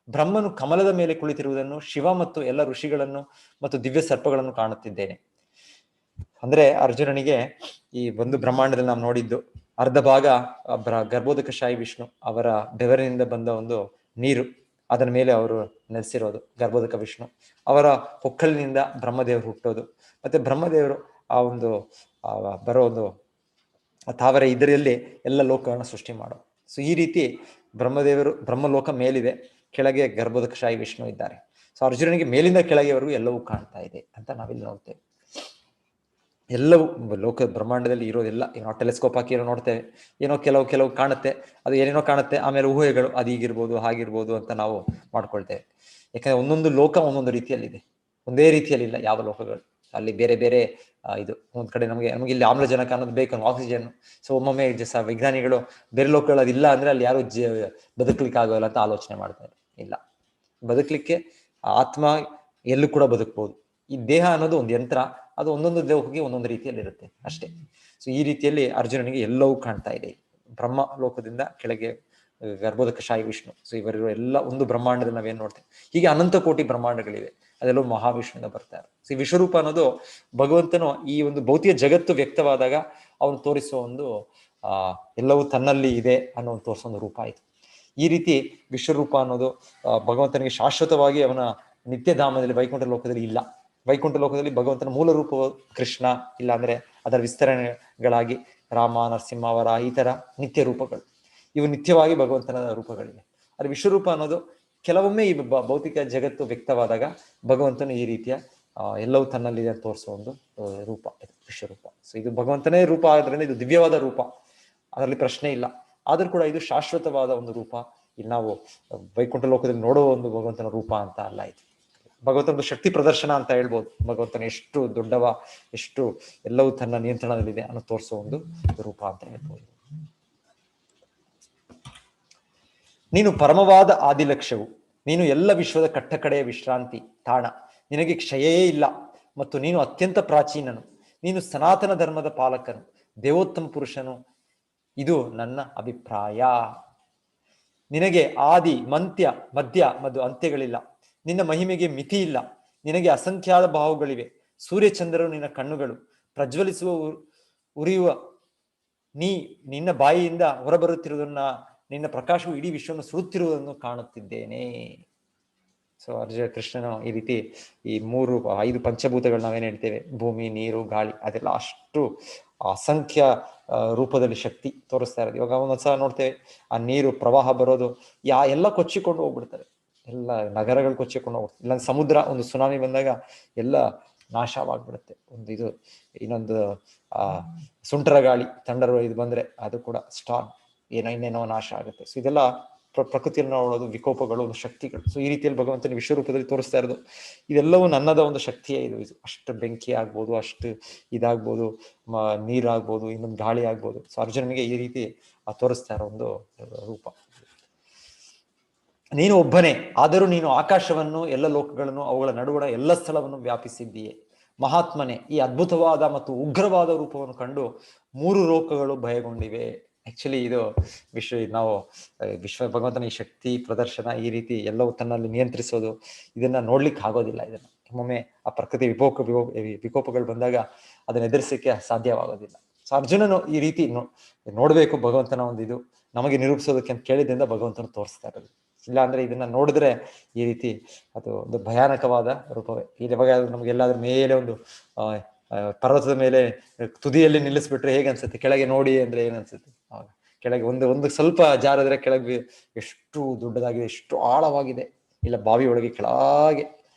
ಬ್ರಹ್ಮನು ಕಮಲದ ಮೇಲೆ ಕುಳಿತಿರುವುದನ್ನು, ಶಿವ ಮತ್ತು ಎಲ್ಲ ಋಷಿಗಳನ್ನು ಮತ್ತು ದಿವ್ಯ ಸರ್ಪಗಳನ್ನು ಕಾಣುತ್ತಿದ್ದೇನೆ. ಅಂದ್ರೆ ಅರ್ಜುನನಿಗೆ ಈ ಒಂದು ಬ್ರಹ್ಮಾಂಡದಲ್ಲಿ ನಾವು ನೋಡಿದ್ದು ಅರ್ಧ ಭಾಗ ಗರ್ಭೋದಕಶಾಹಿ ವಿಷ್ಣು ಅವರ ಬೆವರಿನಿಂದ ಬಂದ ಒಂದು ನೀರು, ಅದರ ಮೇಲೆ ಅವರು ನೆಲೆಸಿರೋದು ಗರ್ಭೋದಕ ವಿಷ್ಣು. ಅವರ ಹೊಕ್ಕಲಿನಿಂದ ಬ್ರಹ್ಮದೇವರು ಹುಟ್ಟೋದು, ಮತ್ತೆ ಬ್ರಹ್ಮದೇವರು ಆ ಒಂದು ಬರೋ ಒಂದು ತಾವರೆ ಇದರಲ್ಲಿ ಎಲ್ಲ ಲೋಕಗಳನ್ನ ಸೃಷ್ಟಿ ಮಾಡೋ. ಸೊ ಈ ರೀತಿ ಬ್ರಹ್ಮದೇವರು, ಬ್ರಹ್ಮಲೋಕ ಮೇಲಿದೆ, ಕೆಳಗೆ ಗರ್ಭೋದಕಶಾಹಿ ವಿಷ್ಣು ಇದ್ದಾರೆ. ಸೊ ಅರ್ಜುನನಿಗೆ ಮೇಲಿಂದ ಕೆಳಗೆವರೆಗೂ ಎಲ್ಲವೂ ಕಾಣ್ತಾ ಇದೆ ಅಂತ ನಾವಿಲ್ಲಿ ನೋಡ್ತೇವೆ. ಎಲ್ಲವೂ ಲೋಕ ಬ್ರಹ್ಮಾಂಡದಲ್ಲಿ ಇರೋದೆಲ್ಲ ನಾವು ಟೆಲಿಸ್ಕೋಪ್ ಹಾಕಿ ನೋಡ್ತೇವೆ, ಏನೋ ಕೆಲವು ಕಾಣುತ್ತೆ, ಅದು ಏನೇನೋ ಕಾಣುತ್ತೆ, ಆಮೇಲೆ ಊಹೆಗಳು ಅದು ಹೀಗಿರ್ಬೋದು ಹಾಗಿರ್ಬೋದು ಅಂತ ನಾವು ಮಾಡ್ಕೊಳ್ತೇವೆ. ಯಾಕಂದ್ರೆ ಒಂದೊಂದು ಲೋಕ ಒಂದೊಂದು ರೀತಿಯಲ್ಲಿದೆ, ಒಂದೇ ರೀತಿಯಲ್ಲಿಲ್ಲ ಯಾವ ಲೋಕಗಳು. ಅಲ್ಲಿ ಬೇರೆ ಬೇರೆ ಇದು ಒಂದ್ ಕಡೆ ನಮಗೆ ಇಲ್ಲಿ ಆಮ್ಲಜನಕ ಅನ್ನೋದು ಬೇಕು, ಆಕ್ಸಿಜನ್. ಸೊ ಒಮ್ಮೊಮ್ಮೆ ವಿಜ್ಞಾನಿಗಳು ಬೇರೆ ಲೋಕಗಳು ಅದಿಲ್ಲ ಅಂದ್ರೆ ಅಲ್ಲಿ ಯಾರು ಬದುಕಲಿಕ್ಕೆ ಆಗೋಲ್ಲ ಅಂತ ಆಲೋಚನೆ ಮಾಡ್ತಾರೆ. ಇಲ್ಲ, ಬದುಕಲಿಕ್ಕೆ ಆತ್ಮ ಎಲ್ಲೂ ಕೂಡ ಬದುಕ್ಬೋದು. ಈ ದೇಹ ಅನ್ನೋದು ಒಂದು ಯಂತ್ರ, ಅದು ಒಂದೊಂದು ದೇಹಕ್ಕೆ ಒಂದೊಂದು ರೀತಿಯಲ್ಲಿ ಇರುತ್ತೆ ಅಷ್ಟೇ. ಸೊ ಈ ರೀತಿಯಲ್ಲಿ ಅರ್ಜುನನಿಗೆ ಎಲ್ಲವೂ ಕಾಣ್ತಾ ಇದೆ. ಬ್ರಹ್ಮ ಲೋಕದಿಂದ ಕೆಳಗೆ ಗರ್ಭೋದಕಶಾಹಿ ವಿಷ್ಣು, ಸೊ ಇವರಿರೋ ಎಲ್ಲ ಒಂದು ಬ್ರಹ್ಮಾಂಡದಲ್ಲಿ ನಾವೇನ್ ನೋಡ್ತೇವೆ. ಹೀಗೆ ಅನಂತ ಕೋಟಿ ಬ್ರಹ್ಮಾಂಡಗಳಿವೆ, ಅದೆಲ್ಲವೂ ಮಹಾವಿಷ್ಣುವಿಂದ ಬರ್ತಾರೆ. ಸೊ ಈ ವಿಶ್ವರೂಪ ಅನ್ನೋದು ಭಗವಂತನು ಈ ಒಂದು ಭೌತಿಕ ಜಗತ್ತು ವ್ಯಕ್ತವಾದಾಗ ಅವನು ತೋರಿಸುವ ಒಂದು ಎಲ್ಲವೂ ತನ್ನಲ್ಲಿ ಇದೆ ಅನ್ನೋ ತೋರಿಸೋ ಒಂದು ರೂಪ ಆಯ್ತು. ಈ ರೀತಿ ವಿಶ್ವರೂಪ ಅನ್ನೋದು ಭಗವಂತನಿಗೆ ಶಾಶ್ವತವಾಗಿ ಅವನ ನಿತ್ಯಧಾಮದಲ್ಲಿ ವೈಕುಂಠ ಲೋಕದಲ್ಲಿ ಇಲ್ಲ. ವೈಕುಂಠ ಲೋಕದಲ್ಲಿ ಭಗವಂತನ ಮೂಲ ರೂಪವು ಕೃಷ್ಣ, ಇಲ್ಲಾಂದ್ರೆ ಅದರ ವಿಸ್ತರಣೆಗಳಾಗಿ ರಾಮ, ನರಸಿಂಹ, ವರಾಹ, ಈ ತರ ನಿತ್ಯ ರೂಪಗಳು, ಇವು ನಿತ್ಯವಾಗಿ ಭಗವಂತನ ರೂಪಗಳಿವೆ. ಅದು ವಿಶ್ವರೂಪ ಅನ್ನೋದು ಕೆಲವೊಮ್ಮೆ ಈ ಭೌತಿಕ ಜಗತ್ತು ವ್ಯಕ್ತವಾದಾಗ ಭಗವಂತನು ಈ ರೀತಿಯ ಎಲ್ಲವೂ ತನ್ನಲ್ಲಿದೆ ಅಂತ ತೋರಿಸುವ ಒಂದು ರೂಪ ವಿಶ್ವರೂಪ. ಸೊ ಇದು ಭಗವಂತನೇ ರೂಪ ಆದ್ರಿಂದ ಇದು ದಿವ್ಯವಾದ ರೂಪ, ಅದರಲ್ಲಿ ಪ್ರಶ್ನೆ ಇಲ್ಲ. ಆದ್ರೂ ಕೂಡ ಇದು ಶಾಶ್ವತವಾದ ಒಂದು ರೂಪ. ಇಲ್ಲಿ ನಾವು ವೈಕುಂಠ ಲೋಕದಲ್ಲಿ ನೋಡುವ ಒಂದು ಭಗವಂತನ ರೂಪ ಅಂತ ಅಲ್ಲ, ಇದು ಭಗವಂತನ ಶಕ್ತಿ ಪ್ರದರ್ಶನ ಅಂತ ಹೇಳ್ಬೋದು. ಭಗವಂತನ ಎಷ್ಟು ದೊಡ್ಡವ, ಎಷ್ಟು ಎಲ್ಲವೂ ತನ್ನ ನಿಯಂತ್ರಣದಲ್ಲಿದೆ ಅನ್ನೋ ತೋರಿಸುವ ಒಂದು ರೂಪ ಅಂತ ಹೇಳ್ಬೋದು. ನೀನು ಪರಮವಾದ ಆದಿಲಕ್ಷ್ಯವು, ನೀನು ಎಲ್ಲ ವಿಶ್ವದ ಕಟ್ಟಕಡೆಯ ವಿಶ್ರಾಂತಿ ತಾಣ, ನಿನಗೆ ಕ್ಷಯವೇ ಇಲ್ಲ ಮತ್ತು ನೀನು ಅತ್ಯಂತ ಪ್ರಾಚೀನನು, ನೀನು ಸನಾತನ ಧರ್ಮದ ಪಾಲಕನು, ದೇವೋತ್ತಮ ಪುರುಷನು, ಇದು ನನ್ನ ಅಭಿಪ್ರಾಯ. ನಿನಗೆ ಆದಿ ಮಂತ್ಯ ಮಧ್ಯ ಮತ್ತು ಅಂತ್ಯಗಳಿಲ್ಲ, ನಿನ್ನ ಮಹಿಮೆಗೆ ಮಿತಿ ಇಲ್ಲ, ನಿನಗೆ ಅಸಂಖ್ಯಾತ ಬಾಹುಗಳಿವೆ, ಸೂರ್ಯಚಂದ್ರರು ನಿನ್ನ ಕಣ್ಣುಗಳು, ಪ್ರಜ್ವಲಿಸುವ ಉರಿಯುವ ನಿನ್ನ ಬಾಯಿಯಿಂದ ಹೊರಬರುತ್ತಿರುವುದನ್ನ, ನಿನ್ನ ಪ್ರಕಾಶವು ಇಡೀ ವಿಶ್ವವನ್ನು ಸುಡುತ್ತಿರುವುದನ್ನು ಕಾಣುತ್ತಿದ್ದೇನೆ. ಸೊ ಅರ್ಜುನ ಕೃಷ್ಣನು ಈ ರೀತಿ ಈ 5 ಪಂಚಭೂತಗಳು ನಾವೇನು ಹೇಳ್ತೇವೆ, ಭೂಮಿ, ನೀರು, ಗಾಳಿ, ಅದೆಲ್ಲ ಅಷ್ಟು ಅಸಂಖ್ಯ ರೂಪದಲ್ಲಿ ಶಕ್ತಿ ತೋರಿಸ್ತಾ ಇರೋದು. ಇವಾಗ ಒಂದೊಂದ್ಸಲ ನೋಡ್ತೇವೆ ಆ ನೀರು ಪ್ರವಾಹ ಬರೋದು, ಎಲ್ಲ ಕೊಚ್ಚಿಕೊಂಡು ಹೋಗ್ಬಿಡ್ತಾರೆ, ಎಲ್ಲ ನಗರಗಳು ಕೊಚ್ಚಿಕೊಂಡು ಹೋಗ್ಬಿಡ್ತಾರೆ. ಇಲ್ಲ ಸಮುದ್ರ ಒಂದು ಸುನಾಮಿ ಬಂದಾಗ ಎಲ್ಲ ನಾಶವಾಗ್ಬಿಡುತ್ತೆ. ಇನ್ನೊಂದು ಸುಂಟರ ಗಾಳಿ, ಥಂಡರ್ ಇದು ಬಂದ್ರೆ ಅದು ಕೂಡ ಸ್ಟಾರ್ಮ್, ಇನ್ನೇನೋ ನಾಶ ಆಗುತ್ತೆ. ಸೊ ಇದೆಲ್ಲ ಪ್ರಕೃತಿಯನ್ನು ನೋಡೋದು, ವಿಕೋಪಗಳು, ಒಂದು ಶಕ್ತಿಗಳು. ಸೊ ಈ ರೀತಿಯಲ್ಲಿ ಭಗವಂತನ ವಿಶ್ವರೂಪದಲ್ಲಿ ತೋರಿಸ್ತಾ ಇರೋದು ಇದೆಲ್ಲವೂ ನನ್ನದ ಒಂದು ಶಕ್ತಿಯೇ. ಇದು ಅಷ್ಟು ಬೆಂಕಿ ಆಗ್ಬೋದು, ಅಷ್ಟು ಇದಾಗ್ಬೋದು, ನೀರಾಗ್ಬೋದು, ಇನ್ನೊಂದು ಗಾಳಿ ಆಗ್ಬೋದು. ಸೊ ಅರ್ಜುನನಿಗೆ ಈ ರೀತಿ ತೋರಿಸ್ತಾ ಇರೋ ಒಂದು ರೂಪ. ನೀನು ಒಬ್ಬನೇ, ಆದರೂ ನೀನು ಆಕಾಶವನ್ನು, ಎಲ್ಲ ಲೋಕಗಳನ್ನು, ಅವುಗಳ ನಡುವಣ ಎಲ್ಲ ಸ್ಥಳವನ್ನು ವ್ಯಾಪಿಸಿದ್ದೀಯೆ. ಮಹಾತ್ಮನೆ, ಈ ಅದ್ಭುತವಾದ ಮತ್ತು ಉಗ್ರವಾದ ರೂಪವನ್ನು ಕಂಡು 3 ಲೋಕಗಳು ಭಯಗೊಂಡಿವೆ. ಆಕ್ಚುಲಿ ಇದು ನಾವು ಭಗವಂತನ ಈ ಶಕ್ತಿ ಪ್ರದರ್ಶನ, ಈ ರೀತಿ ಎಲ್ಲವೂ ತನ್ನಲ್ಲಿ ನಿಯಂತ್ರಿಸೋದು, ಇದನ್ನ ನೋಡ್ಲಿಕ್ಕೆ ಆಗೋದಿಲ್ಲ. ಇದನ್ನ ಒಮ್ಮೊಮ್ಮೆ ಆ ಪ್ರಕೃತಿ ವಿಕೋಪಗಳು ಬಂದಾಗ ಅದನ್ನ ಎದುರಿಸಲಿಕ್ಕೆ ಸಾಧ್ಯವಾಗೋದಿಲ್ಲ. ಸೊ ಅರ್ಜುನನು ಈ ರೀತಿ ನೋಡ್ಬೇಕು ಭಗವಂತನ ಒಂದು ಇದು ನಮಗೆ ನಿರೂಪಿಸೋದಕ್ಕೆ ಅಂತ ಕೇಳಿದ್ರಿಂದ ಭಗವಂತನ ತೋರಿಸ್ತಾ ಇರೋದು. ಇಲ್ಲ ಅಂದ್ರೆ ಇದನ್ನ ನೋಡಿದ್ರೆ ಈ ರೀತಿ ಅದು ಒಂದು ಭಯಾನಕವಾದ ರೂಪವೇ. ಇವಾಗ ನಮ್ಗೆಲ್ಲಾದ್ರ ಮೇಲೆ ಒಂದು ಪರ್ವತದ ಮೇಲೆ ತುದಿಯಲ್ಲಿ ನಿಲ್ಲಿಸ್ಬಿಟ್ರೆ ಹೇಗೆ ಅನ್ಸುತ್ತೆ, ಕೆಳಗೆ ನೋಡಿ ಅಂದ್ರೆ ಏನ್ ಅನ್ಸುತ್ತೆ? ಆವಾಗ ಕೆಳಗೆ ಒಂದು ಸ್ವಲ್ಪ ಜಾರದ್ರೆ ಕೆಳಗೆ ಎಷ್ಟು ದೊಡ್ಡದಾಗಿದೆ, ಎಷ್ಟು ಆಳವಾಗಿದೆ, ಇಲ್ಲ ಬಾವಿ ಒಳಗೆ ಕೆಳಗೆ.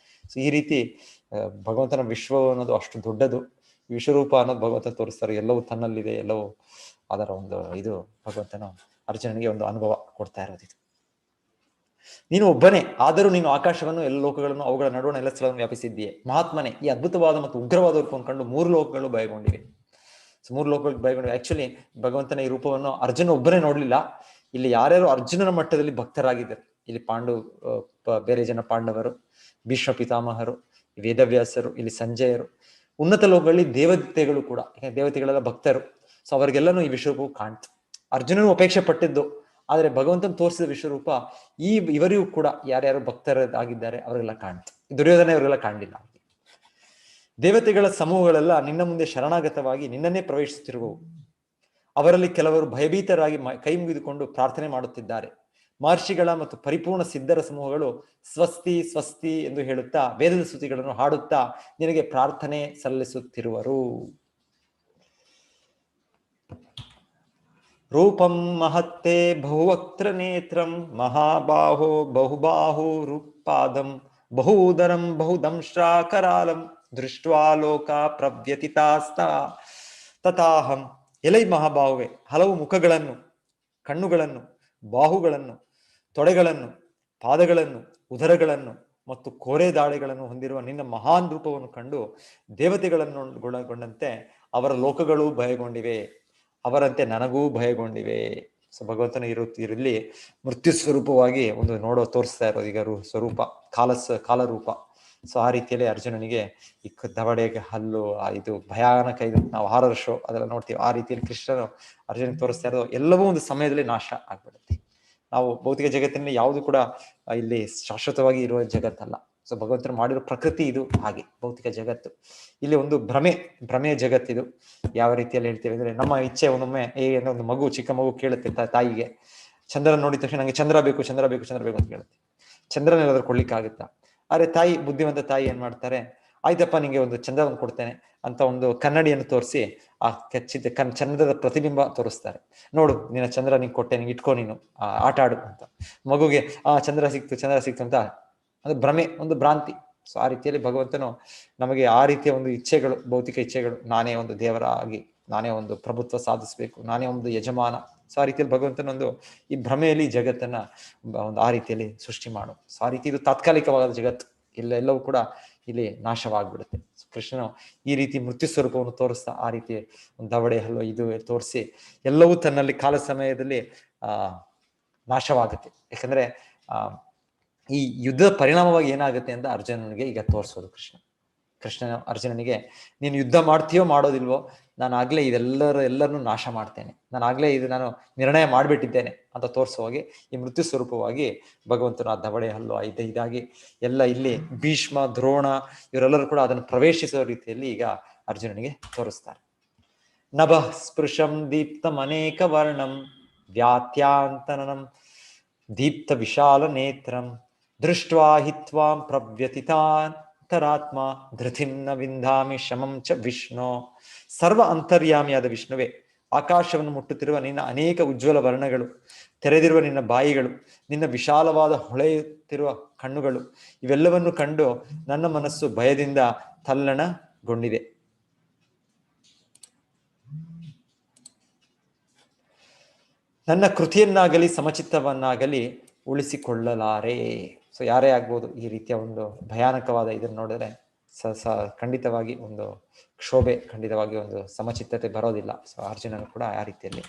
ಸೊ ಈ ರೀತಿ ಭಗವಂತನ ವಿಶ್ವ ಅನ್ನೋದು ಅಷ್ಟು ದೊಡ್ಡದು. ವಿಶ್ವರೂಪ ಅನ್ನೋದು ಭಗವಂತ ತೋರಿಸ್ತಾರೆ. ಎಲ್ಲವೂ ತನ್ನಲ್ಲಿದೆ, ಎಲ್ಲವೂ ಅದರ ಒಂದು ಇದು ಭಗವಂತನ ಅರ್ಜುನನಿಗೆ ಒಂದು ಅನುಭವ ಕೊಡ್ತಾ ಇರೋದು. ನೀನು ಒಬ್ಬನೇ, ಆದರೂ ನೀನು ಆಕಾಶವನ್ನು, ಎಲ್ಲ ಲೋಕಗಳನ್ನು, ಅವುಗಳ ನಡುವಣ ಎಲ್ಲ ಸ್ಥಳವನ್ನು ವ್ಯಾಪಿಸಿದ್ದೀಯೆ. ಮಹಾತ್ಮನೆ, ಈ ಅದ್ಭುತವಾದ ಮತ್ತು ಉಗ್ರವಾದ ರೂಪವನ್ನು ಕಂಡು 3 ಲೋಕಗಳು ಭಯಗೊಂಡಿವೆ. ಸೊ 3 ಲೋಕಗಳು ಭಯಗೊಂಡಿವೆ. ಆಕ್ಚುಲಿ ಭಗವಂತನ ಈ ರೂಪವನ್ನು ಅರ್ಜುನ ಒಬ್ಬನೇ ನೋಡ್ಲಿಲ್ಲ. ಇಲ್ಲಿ ಯಾರ್ಯಾರು ಅರ್ಜುನನ ಮಟ್ಟದಲ್ಲಿ ಭಕ್ತರಾಗಿದ್ದಾರೆ, ಇಲ್ಲಿ ಬೇರೆ ಜನ ಪಾಂಡವರು, ಭೀಷ್ಮ ಪಿತಾಮಹರು, ವೇದವ್ಯಾಸರು, ಇಲ್ಲಿ ಸಂಜಯರು, ಉನ್ನತ ಲೋಕಗಳಲ್ಲಿ ದೇವತೆಗಳು ಕೂಡ, ದೇವತೆಗಳೆಲ್ಲ ಭಕ್ತರು. ಸೊ ಅವರಿಗೆಲ್ಲನೂ ಈ ವಿಶ್ವರೂಪವು ಕಾಣ್ತು. ಅರ್ಜುನನು ಅಪೇಕ್ಷೆ ಪಟ್ಟಿದ್ದು, ಆದ್ರೆ ಭಗವಂತನ ತೋರಿಸಿದ ವಿಶ್ವರೂಪ ಇವರಿಗೂ ಕೂಡ ಯಾರ್ಯಾರು ಭಕ್ತರಾಗಿದ್ದಾರೆ ಅವರೆಲ್ಲ ಕಾಣ್ತು. ದುರ್ಯೋಧನ ಇವರೆಲ್ಲ ಕಾಣಲಿಲ್ಲ. ದೇವತೆಗಳ ಸಮೂಹಗಳೆಲ್ಲ ನಿನ್ನ ಮುಂದೆ ಶರಣಾಗತವಾಗಿ ನಿನ್ನನ್ನೇ ಪ್ರವೇಶಿಸುತ್ತಿರುವವು. ಅವರಲ್ಲಿ ಕೆಲವರು ಭಯಭೀತರಾಗಿ ಕೈ ಮುಗಿದುಕೊಂಡು ಪ್ರಾರ್ಥನೆ ಮಾಡುತ್ತಿದ್ದಾರೆ. ಮಹರ್ಷಿಗಳ ಮತ್ತು ಪರಿಪೂರ್ಣ ಸಿದ್ಧರ ಸಮೂಹಗಳು ಸ್ವಸ್ತಿ ಸ್ವಸ್ತಿ ಎಂದು ಹೇಳುತ್ತಾ ವೇದದ ಸ್ತುತಿಗಳನ್ನು ಹಾಡುತ್ತಾ ನಿನಗೆ ಪ್ರಾರ್ಥನೆ ಸಲ್ಲಿಸುತ್ತಿರುವರು. ರೂಪಂ ಮಹತ್ತೇ ಬಹುವಕ್ತ್ರ ನೇತ್ರಂ ಮಹಾಬಾಹೋ ಬಹುಬಾಹು ರೂಪಾದಂ ಬಹುದರಂ ಬಹುದಂಶ್ರಾಕರಾಲಂ ದೃಷ್ಟ್ವಾ ಲೋಕ ಪ್ರವ್ಯತಿತಾಸ್ತ ತಥಾಹಂ. ಎಲೈ ಮಹಾಬಾಹುವೆ, ಹಲವು ಮುಖಗಳನ್ನು, ಕಣ್ಣುಗಳನ್ನು, ಬಾಹುಗಳನ್ನು, ತೊಡೆಗಳನ್ನು, ಪಾದಗಳನ್ನು, ಉದರಗಳನ್ನು ಮತ್ತು ಕೋರೆ ದಾಳಿಗಳನ್ನು ಹೊಂದಿರುವ ನಿನ್ನ ಮಹಾನ್ ರೂಪವನ್ನು ಕಂಡು ದೇವತೆಗಳನ್ನು ಒಳಗೊಂಡಂತೆ ಅವರ ಲೋಕಗಳು ಭಯಗೊಂಡಿವೆ, ಅವರಂತೆ ನನಗೂ ಭಯಗೊಂಡಿವೆ. ಸೊ ಭಗವಂತನ ಇರಲ್ಲಿ ಮೃತ್ಯು ಸ್ವರೂಪವಾಗಿ ಒಂದು ತೋರಿಸ್ತಾ ಇರೋದು ಈಗ ಸ್ವರೂಪ, ಕಾಲರೂಪ. ಸೊ ಆ ರೀತಿಯಲ್ಲಿ ಅರ್ಜುನನಿಗೆ ಈ ದವಡೆಗೆ ಹಲ್ಲು, ಇದು ಭಯಾನಕ, ಇದು ನಾವು ಹಾರರ್ ಶೋ ಅದೆಲ್ಲ ನೋಡ್ತೀವಿ. ಆ ರೀತಿಯಲ್ಲಿ ಕೃಷ್ಣನು ಅರ್ಜುನಿಗೆ ತೋರಿಸ್ತಾ ಇರೋದು ಎಲ್ಲವೂ ಒಂದು ಸಮಯದಲ್ಲಿ ನಾಶ ಆಗ್ಬಿಡುತ್ತೆ. ನಾವು ಭೌತಿಕ ಜಗತ್ತಿನಲ್ಲಿ ಯಾವುದು ಕೂಡ ಇಲ್ಲಿ ಶಾಶ್ವತವಾಗಿ ಇರುವ ಜಗತ್ತಲ್ಲ. ಸೊ ಭಗವಂತನು ಮಾಡಿರೋ ಪ್ರಕೃತಿ ಇದು ಹಾಗೆ, ಭೌತಿಕ ಜಗತ್ತು ಇಲ್ಲಿ ಒಂದು ಭ್ರಮೆಯ ಜಗತ್ತಿದು. ಯಾವ ರೀತಿಯಲ್ಲಿ ಹೇಳ್ತೇವೆ ಅಂದ್ರೆ, ನಮ್ಮ ಇಚ್ಛೆ ಒಂದೊಮ್ಮೆ ಒಂದು ಮಗು, ಚಿಕ್ಕ ಮಗು ಕೇಳುತ್ತೆ ತಾಯಿಗೆ, ಚಂದ್ರನ ನೋಡಿದ ತಕ್ಷಣ ನಂಗೆ ಚಂದ್ರ ಬೇಕು ಚಂದ್ರ ಬೇಕು ಚಂದ್ರ ಬೇಕು ಅಂತ ಕೇಳುತ್ತೆ. ಚಂದ್ರನೆಲ್ಲಾದ್ರೂ ಕೊಡ್ಲಿಕ್ಕಾಗುತ್ತಾ? ಆದ್ರೆ ಬುದ್ಧಿವಂತ ತಾಯಿ ಏನ್ ಮಾಡ್ತಾರೆ, ಆಯ್ತಪ್ಪ ನಿಂಗೆ ಒಂದು ಚಂದ್ರವನ್ನು ಕೊಡ್ತೇನೆ ಅಂತ ಒಂದು ಕನ್ನಡಿಯನ್ನು ತೋರಿಸಿ ಆ ಚಂದ್ರದ ಪ್ರತಿಬಿಂಬ ತೋರಿಸ್ತಾರೆ. ನೋಡು ನಿನ್ನ ಚಂದ್ರ ನಿಂಗೆ ಕೊಟ್ಟೆ, ನಿಂಗೆ ಇಟ್ಕೋ, ನೀನು ಆಟ ಆಡು ಅಂತ. ಮಗುಗೆ ಚಂದ್ರ ಸಿಕ್ತು ಅಂತ ಅದು ಭ್ರಮೆ, ಒಂದು ಭ್ರಾಂತಿ. ಸೊ ಆ ರೀತಿಯಲ್ಲಿ ಭಗವಂತನು ನಮಗೆ ಆ ರೀತಿಯ ಒಂದು ಇಚ್ಛೆಗಳು, ಭೌತಿಕ ಇಚ್ಛೆಗಳು, ನಾನೇ ಒಂದು ದೇವರಾಗಿ, ನಾನೇ ಒಂದು ಪ್ರಭುತ್ವ ಸಾಧಿಸ್ಬೇಕು, ನಾನೇ ಒಂದು ಯಜಮಾನ. ಸೊ ಆ ರೀತಿಯಲ್ಲಿ ಭಗವಂತನೊಂದು ಈ ಭ್ರಮೆಯಲ್ಲಿ ಜಗತ್ತನ್ನ ಒಂದು ಆ ರೀತಿಯಲ್ಲಿ ಸೃಷ್ಟಿ ಮಾಡು. ಸೊ ಆ ರೀತಿ ಇದು ತಾತ್ಕಾಲಿಕವಾದ ಜಗತ್ತು, ಎಲ್ಲವೂ ಕೂಡ ಇಲ್ಲಿ ನಾಶವಾಗ್ಬಿಡುತ್ತೆ. ಕೃಷ್ಣನು ಈ ರೀತಿ ಮೃತ್ಯು ಸ್ವರೂಪವನ್ನು ತೋರಿಸ್ತಾ ಆ ರೀತಿ ಒಂದು ದವಡೆ ಹಲ್ಲು ಇದು ತೋರಿಸಿ ಎಲ್ಲವೂ ತನ್ನಲ್ಲಿ ಕಾಲ ಸಮಯದಲ್ಲಿ ನಾಶವಾಗುತ್ತೆ. ಯಾಕಂದ್ರೆ ಈ ಯುದ್ಧದ ಪರಿಣಾಮವಾಗಿ ಏನಾಗುತ್ತೆ ಅಂತ ಅರ್ಜುನನಿಗೆ ಈಗ ತೋರಿಸೋದು ಅರ್ಜುನನಿಗೆ, ನೀನು ಯುದ್ಧ ಮಾಡ್ತೀಯೋ ಮಾಡೋದಿಲ್ವೋ, ನಾನು ಆಗ್ಲೇ ಎಲ್ಲರನ್ನೂ ನಾಶ ಮಾಡ್ತೇನೆ, ನಾನು ಆಗ್ಲೇ ನಾನು ನಿರ್ಣಯ ಮಾಡಿಬಿಟ್ಟಿದ್ದೇನೆ ಅಂತ ತೋರಿಸುವಾಗಿ ಈ ಮೃತ್ಯು ಸ್ವರೂಪವಾಗಿ ಭಗವಂತನ ಆ ದವಡೆ ಹಲ್ಲು ಇದಾಗಿ ಎಲ್ಲ ಇಲ್ಲಿ ಭೀಷ್ಮ, ದ್ರೋಣ ಇವರೆಲ್ಲರೂ ಕೂಡ ಅದನ್ನು ಪ್ರವೇಶಿಸುವ ರೀತಿಯಲ್ಲಿ ಈಗ ಅರ್ಜುನನಿಗೆ ತೋರಿಸ್ತಾರೆ. ನಭಃ ಸ್ಪೃಶಂ ದೀಪ್ತಂ ಅನೇಕ ವರ್ಣಂ ವ್ಯಾತ್ಯಾಂತನಂ ದೀಪ್ತ ವಿಶಾಲ ನೇತ್ರಂ ದೃಷ್ಟ್ವಾ ಹಿತ್ವಾಂ ಪ್ರವ್ಯತಿತಾಂತರಾತ್ಮ ಧೃತಿಂ ನ ವಿಂಧಾಮಿ ಶಮಂ ಚ ವಿಷ್ಣು. ಸರ್ವ ಅಂತರ್ಯಾಮಿಯಾದ ವಿಷ್ಣುವೆ, ಆಕಾಶವನ್ನು ಮುಟ್ಟುತ್ತಿರುವ ನಿನ್ನ ಅನೇಕ ಉಜ್ವಲ ವರ್ಣಗಳು, ತೆರೆದಿರುವ ನಿನ್ನ ಬಾಯಿಗಳು, ನಿನ್ನ ವಿಶಾಲವಾದ ಹೊಳೆಯುತ್ತಿರುವ ಕಣ್ಣುಗಳು, ಇವೆಲ್ಲವನ್ನು ಕಂಡು ನನ್ನ ಮನಸ್ಸು ಭಯದಿಂದ ತಲ್ಲಣಗೊಂಡಿದೆ. ನನ್ನ ಕೃತಿಯನ್ನಾಗಲಿ ಸಮಚಿತ್ತವನ್ನಾಗಲಿ ಉಳಿಸಿಕೊಳ್ಳಲಾರೆ. ಸೊ ಯಾರೇ ಆಗ್ಬೋದು ಈ ರೀತಿಯ ಒಂದು ಭಯಾನಕವಾದ ಇದನ್ನು ನೋಡಿದ್ರೆ ಖಂಡಿತವಾಗಿ ಒಂದು ಕ್ಷೋಭೆ, ಖಂಡಿತವಾಗಿ ಒಂದು ಸಮಚಿತ್ತತೆ ಬರೋದಿಲ್ಲ. ಸೊ ಅರ್ಜುನನು ಕೂಡ ಆ ರೀತಿಯಲ್ಲಿ.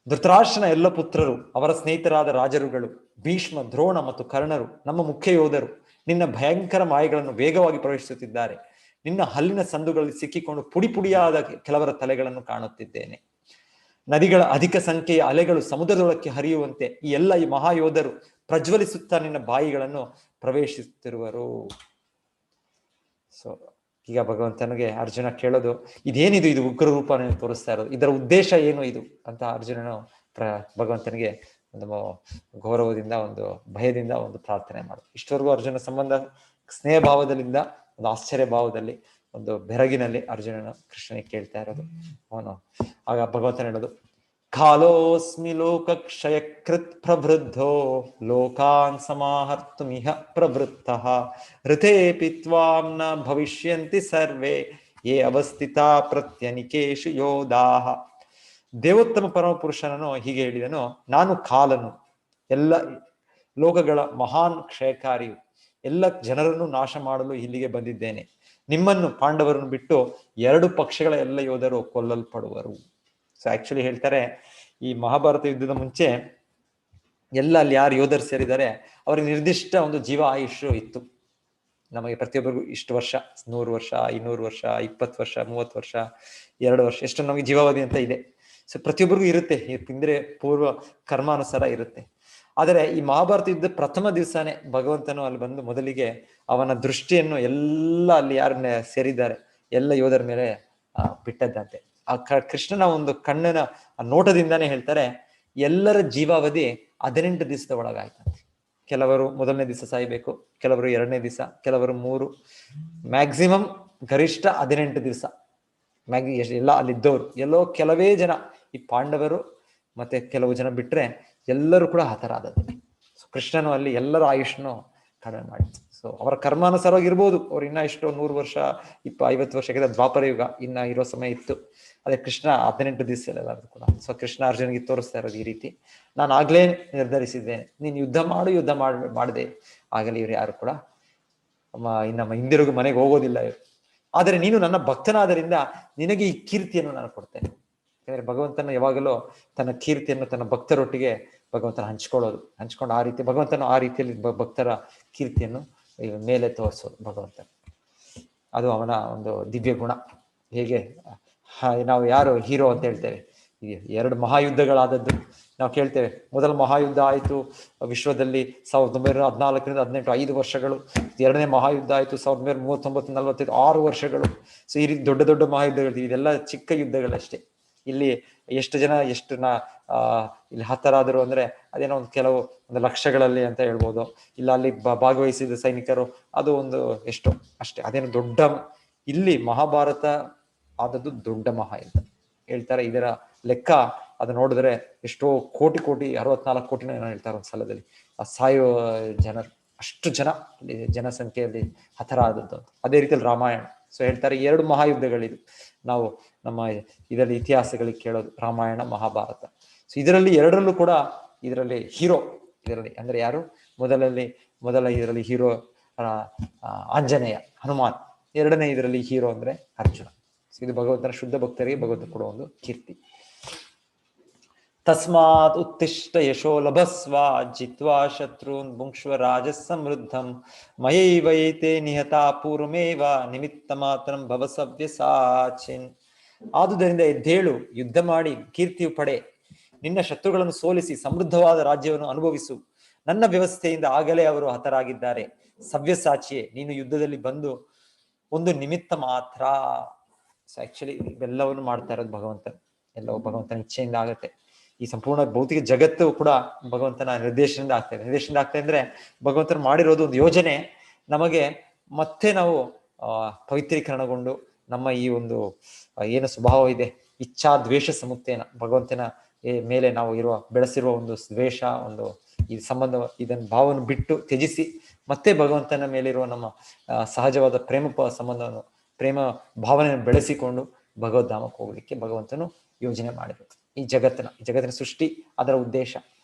ಧೃತರಾಷ್ಟ್ರನ ಎಲ್ಲ ಪುತ್ರರು, ಅವರ ಸ್ನೇಹಿತರಾದ ರಾಜರುಗಳು, ಭೀಷ್ಮ, ದ್ರೋಣ ಮತ್ತು ಕರ್ಣರು, ನಮ್ಮ ಮುಖ್ಯ ಯೋಧರು ನಿನ್ನ ಭಯಂಕರ ಮಾಯೆಗಳನ್ನು ವೇಗವಾಗಿ ಪ್ರವೇಶಿಸುತ್ತಿದ್ದಾರೆ. ನಿನ್ನ ಹಲ್ಲಿನ ಸಂದುಗಳಲ್ಲಿ ಸಿಕ್ಕಿಕೊಂಡು ಪುಡಿ ಪುಡಿಯಾದ ಕೆಲವರ ತಲೆಗಳನ್ನು ಕಾಣುತ್ತಿದ್ದೇನೆ. ನದಿಗಳ ಅಧಿಕ ಸಂಖ್ಯೆಯ ಅಲೆಗಳು ಸಮುದ್ರದೊಳಕ್ಕೆ ಹರಿಯುವಂತೆ ಈ ಮಹಾಯೋಧರು ಪ್ರಜ್ವಲಿಸುತ್ತಾ ನಿನ್ನ ಬಾಯಿಗಳನ್ನು ಪ್ರವೇಶಿಸುತ್ತಿರುವರು. ಸೊ ಈಗ ಭಗವಂತನಿಗೆ ಅರ್ಜುನ ಕೇಳೋದು, ಇದೇನಿದು, ಇದು ಉಗ್ರ ರೂಪ ತೋರಿಸ್ತಾ ಇರೋದು, ಇದರ ಉದ್ದೇಶ ಏನು ಇದು ಅಂತ ಅರ್ಜುನನು ಭಗವಂತನಿಗೆ ಒಂದು ಗೌರವದಿಂದ, ಒಂದು ಭಯದಿಂದ ಒಂದು ಪ್ರಾರ್ಥನೆ ಮಾಡೋದು. ಇಷ್ಟವರೆಗೂ ಅರ್ಜುನ ಸಂಬಂಧ ಸ್ನೇಹ ಭಾವದಲ್ಲಿಂದ ಒಂದು ಆಶ್ಚರ್ಯ ಭಾವದಲ್ಲಿ, ಒಂದು ಬೆರಗಿನಲ್ಲಿ ಅರ್ಜುನನು ಕೃಷ್ಣನಿಗೆ ಕೇಳ್ತಾ ಇರೋದು. ಅವನು ಆಗ ಭಗವಂತನ ಹೇಳೋದು, ಕಾಲೋಸ್ಮಿ ಲೋಕಕ್ಷಯಕೃತ್ ಪ್ರವೃದ್ಧೋ ಲೋಕಾನ್ ಸಮಾಹರ್ತುಮಿಹ ಪ್ರವೃತ್ತಃ ಋತೇಪಿ ತ್ವಾಂ ನ ಭವಿಷ್ಯಂತಿ ಸರ್ವೇ ಯೇ ಅವಸ್ಥಿತಾ ಪ್ರತ್ಯನಿಕೇಶು ಯೋಧಾಃ. ದೇವೋತ್ತಮ ಪರಮಪುರುಷನನು ಹೀಗೆ ಹೇಳಿದನು, ನಾನು ಕಾಲನು, ಎಲ್ಲ ಲೋಕಗಳ ಮಹಾನ್ ಕ್ಷಯಕಾರಿಯು, ಎಲ್ಲ ಜನರನ್ನು ನಾಶ ಮಾಡಲು ಇಲ್ಲಿಗೆ ಬಂದಿದ್ದೇನೆ. ನಿಮ್ಮನ್ನು, ಪಾಂಡವರನ್ನು ಬಿಟ್ಟು 2 ಪಕ್ಷಗಳ ಎಲ್ಲ ಯೋಧರು ಕೊಲ್ಲಲ್ಪಡುವರು. ಸೊ ಆಕ್ಚುಲಿ ಹೇಳ್ತಾರೆ, ಈ ಮಹಾಭಾರತ ಯುದ್ಧದ ಮುಂಚೆ ಎಲ್ಲ ಅಲ್ಲಿ ಯಾರು ಯೋಧರು ಸೇರಿದ್ದಾರೆ ಅವ್ರಿಗೆ ನಿರ್ದಿಷ್ಟ ಒಂದು ಜೀವ ಆಯುಷ್ ಇತ್ತು. ನಮಗೆ ಪ್ರತಿಯೊಬ್ಬರಿಗೂ ಇಷ್ಟು ವರ್ಷ, 100 ವರ್ಷ, 200 ವರ್ಷ, 20 ವರ್ಷ, 30 ವರ್ಷ, 2 ವರ್ಷ, ಎಷ್ಟು ನಮಗೆ ಜೀವಾವಧಿ ಅಂತ ಇದೆ. ಸೊ ಪ್ರತಿಯೊಬ್ಬರಿಗೂ ಇರುತ್ತೆ, ಅಂದ್ರೆ ಪೂರ್ವ ಕರ್ಮಾನುಸಾರ ಇರುತ್ತೆ. ಆದರೆ ಈ ಮಹಾಭಾರತ ಯುದ್ಧ ಪ್ರಥಮ ದಿವಸನೇ ಭಗವಂತನು ಅಲ್ಲಿ ಬಂದು ಮೊದಲಿಗೆ ಅವನ ದೃಷ್ಟಿಯನ್ನು ಎಲ್ಲ ಅಲ್ಲಿ ಯಾರನ್ನ ಸೇರಿದ್ದಾರೆ ಎಲ್ಲ ಯೋಧರ ಮೇಲೆ ಬಿಟ್ಟದ್ದಂತೆ. ಆ ಕೃಷ್ಣನ ಒಂದು ಕಣ್ಣಿನ ನೋಟದಿಂದಾನೇ ಹೇಳ್ತಾರೆ, ಎಲ್ಲರ ಜೀವಾವಧಿ 18 ದಿವಸದ ಒಳಗಾಯ್ತಂತೆ. ಕೆಲವರು ಮೊದಲನೇ ದಿವಸ ಸಾಯ್ಬೇಕು, ಕೆಲವರು 2ನೇ ದಿವಸ, ಕೆಲವರು 3, ಮ್ಯಾಕ್ಸಿಮಮ್ ಗರಿಷ್ಠ 18 ದಿವಸ. ಎಲ್ಲ ಅಲ್ಲಿದ್ದವರು ಎಲ್ಲೋ ಕೆಲವೇ ಜನ, ಈ ಪಾಂಡವರು ಮತ್ತೆ ಕೆಲವು ಜನ ಬಿಟ್ರೆ ಎಲ್ಲರೂ ಕೂಡ ಹತರಾದದ್ದು. ಸೊ ಕೃಷ್ಣನು ಅಲ್ಲಿ ಎಲ್ಲರ ಆಯುಷ್ನು ಕಡಿಮೆ ಮಾಡಿತ್ತು. ಸೊ ಅವರ ಕರ್ಮಾನುಸಾರವಾಗಿರ್ಬೋದು, ಅವ್ರು ಇನ್ನ ಎಷ್ಟೋ 100 ವರ್ಷ, 50 ವರ್ಷ, ದ್ವಾಪರ ಯುಗ ಇನ್ನ ಇರೋ ಸಮಯ ಇತ್ತು. ಅದೇ ಕೃಷ್ಣ 18 ದಿವಸದಲ್ಲೆಲ್ಲರೂ ಕೂಡ. ಸೊ ಕೃಷ್ಣ ಅರ್ಜುನಿಗೆ ತೋರಿಸ್ತಾ ಇರೋದು ಈ ರೀತಿ, ನಾನು ಆಗ್ಲೇ ನಿರ್ಧರಿಸಿದ್ದೇನೆ, ನೀನು ಯುದ್ಧ ಮಾಡದೆ ಆಗಲಿ ಇವ್ರು ಯಾರು ಕೂಡ ನಮ್ಮ ಹಿಂದಿರುಗು ಮನೆಗೆ ಹೋಗೋದಿಲ್ಲ ಇವರು. ಆದರೆ ನೀನು ನನ್ನ ಭಕ್ತನಾದ್ದರಿಂದ ನಿನಗೆ ಈ ಕೀರ್ತಿಯನ್ನು ನಾನು ಕೊಡ್ತೇನೆ. ಯಾಕಂದ್ರೆ ಭಗವಂತನ ಯಾವಾಗಲೂ ತನ್ನ ಕೀರ್ತಿಯನ್ನು ತನ್ನ ಭಕ್ತರೊಟ್ಟಿಗೆ ಭಗವಂತನ ಹಂಚ್ಕೊಂಡು ಆ ರೀತಿ ಭಗವಂತನ ಆ ರೀತಿಯಲ್ಲಿ ಭಕ್ತರ ಕೀರ್ತಿಯನ್ನು ಮೇಲೆ ತೋರಿಸೋದು ಭಗವಂತ. ಅದು ಅವನ ಒಂದು ದಿವ್ಯ ಗುಣ. ಹೇಗೆ ನಾವು ಯಾರು ಹೀರೋ ಅಂತ ಹೇಳ್ತೇವೆ, 2 ಮಹಾಯುದ್ಧಗಳಾದದ್ದು ನಾವು ಕೇಳ್ತೇವೆ. ಮೊದಲ ಮಹಾಯುದ್ಧ ಆಯಿತು ವಿಶ್ವದಲ್ಲಿ 1914ರಿಂದ 18, 5 ವರ್ಷಗಳು. 2ನೇ ಮಹಾಯುದ್ಧ ಆಯಿತು 1939, 45, 6 ವರ್ಷಗಳು. ಸೊ ಈ ರೀತಿ ದೊಡ್ಡ ದೊಡ್ಡ ಮಹಾಯುದ್ಧಗಳು, ಇದೆಲ್ಲ ಚಿಕ್ಕ ಯುದ್ಧಗಳಷ್ಟೇ. ಇಲ್ಲಿ ಎಷ್ಟು ಜನ ಇಲ್ಲಿ ಹತರಾದರು ಅಂದ್ರೆ ಅದೇನೋ ಒಂದು ಲಕ್ಷಗಳಲ್ಲಿ ಅಂತ ಹೇಳ್ಬೋದು. ಇಲ್ಲ ಅಲ್ಲಿ ಭಾಗವಹಿಸಿದ ಸೈನಿಕರು ಅದು ಒಂದು ಎಷ್ಟೋ ಅಷ್ಟೇ, ಅದೇನು ದೊಡ್ಡ. ಇಲ್ಲಿ ಮಹಾಭಾರತ ಆದದ್ದು ದೊಡ್ಡ ಮಹಾಯುದ್ಧ ಹೇಳ್ತಾರೆ. ಇದರ ಲೆಕ್ಕ ಅದು ನೋಡಿದ್ರೆ ಎಷ್ಟೋ ಕೋಟಿ 64 ಕೋಟಿನ ಏನೋ ಹೇಳ್ತಾರೆ ಒಂದು ಸಲದಲ್ಲಿ. ಆ ಸಾಯೋ ಜನರು ಅಷ್ಟು ಜನ ಇಲ್ಲಿ ಜನಸಂಖ್ಯೆಯಲ್ಲಿ ಹತರಾದದ್ದು. ಅದೇ ರೀತಿಯಲ್ಲಿ ರಾಮಾಯಣ. ಸೊ ಹೇಳ್ತಾರೆ 2 ಮಹಾಯುದ್ಧಗಳಿದು ನಾವು ನಮ್ಮ ಇದರಲ್ಲಿ ಇತಿಹಾಸಗಳಿಗೆ ಕೇಳೋದು, ರಾಮಾಯಣ, ಮಹಾಭಾರತ. ಸೊ ಇದರಲ್ಲಿ 2ರಲ್ಲೂ ಕೂಡ ಇದರಲ್ಲಿ ಹೀರೋ, ಇದರಲ್ಲಿ ಅಂದ್ರೆ ಯಾರು, ಮೊದಲ ಇದರಲ್ಲಿ ಹೀರೋ ಆಂಜನೇಯ, ಹನುಮಾನ್. 2ನೇ ಇದರಲ್ಲಿ ಹೀರೋ ಅಂದ್ರೆ ಅರ್ಜುನ. ಸೊ ಇದು ಭಗವಂತನ ಶುದ್ಧ ಭಕ್ತರಿಗೆ ಭಗವಂತ ಕೊಡುವ ಒಂದು ಕೀರ್ತಿ. ತಸ್ಮಾತ್ ಉತ್ತಿಷ್ಟ ಯಶೋ ಲಭಸ್ವ ಜಿತ್ವಾ ಶತ್ರುನ್ ಭುಂಕ್ಷ್ವ ರಾಜ ಸಮೃದ್ಧಂ ಮಯೈವೈತೆ ನಿಹತಾ ಪೂರ್ವಮೇವ ನಿಮಿತ್ತ ಮಾತ್ರಂ ಭವ ಸವ್ಯಸಾಚಿನ್. ಆದುದರಿಂದ ಎದ್ದೇಳು, ಯುದ್ಧ ಮಾಡಿ ಕೀರ್ತಿಯು ಪಡೆ, ನಿನ್ನ ಶತ್ರುಗಳನ್ನು ಸೋಲಿಸಿ ಸಮೃದ್ಧವಾದ ರಾಜ್ಯವನ್ನು ಅನುಭವಿಸು. ನನ್ನ ವ್ಯವಸ್ಥೆಯಿಂದ ಆಗಲೇ ಅವರು ಹತರಾಗಿದ್ದಾರೆ. ಸವ್ಯಸಾಚಿಯೇ, ನೀನು ಯುದ್ಧದಲ್ಲಿ ಬಂದು ಒಂದು ನಿಮಿತ್ತ ಮಾತ್ರ. ಸೊ ಆಕ್ಚುಲಿ ಇವೆಲ್ಲವನ್ನು ಮಾಡ್ತಾ ಇರೋದು ಭಗವಂತ, ಎಲ್ಲವೂ ಭಗವಂತನ ಇಚ್ಛೆಯಿಂದ ಆಗುತ್ತೆ. ಈ ಸಂಪೂರ್ಣ ಭೌತಿಕ ಜಗತ್ತು ಕೂಡ ಭಗವಂತನ ನಿರ್ದೇಶನದಿಂದ ಆಗ್ತಾ ಇದೆ. ನಿರ್ದೇಶನದಿಂದ ಆಗ್ತಾ ಅಂದ್ರೆ ಭಗವಂತನ ಮಾಡಿರೋದು ಒಂದು ಯೋಜನೆ. ನಮಗೆ ಮತ್ತೆ ನಾವು ಪವಿತ್ರೀಕರಣಗೊಂಡು ನಮ್ಮ ಈ ಒಂದು ಏನು ಸ್ವಭಾವ ಇದೆ, ಇಚ್ಛಾ ದ್ವೇಷ ಸಮುಕ್ತೇನ, ಭಗವಂತನ ಮೇಲೆ ನಾವು ಬೆಳೆಸಿರುವ ಒಂದು ದ್ವೇಷ, ಒಂದು ಈ ಸಂಬಂಧ, ಇದನ್ನ ಭಾವವನ್ನು ಬಿಟ್ಟು ತ್ಯಜಿಸಿ ಮತ್ತೆ ಭಗವಂತನ ಮೇಲಿರುವ ನಮ್ಮ ಸಹಜವಾದ ಸಂಬಂಧವನ್ನು, ಪ್ರೇಮ ಭಾವನೆಯನ್ನು ಬೆಳೆಸಿಕೊಂಡು ಭಗವದ್ಧಾಮಕ್ಕೆ ಹೋಗ್ಲಿಕ್ಕೆ ಭಗವಂತನು ಯೋಜನೆ ಮಾಡಿರೋದು. ಈ ಜಗತ್ತಿನ ಸೃಷ್ಟಿ, ಅದರ ಉದ್ದೇಶ.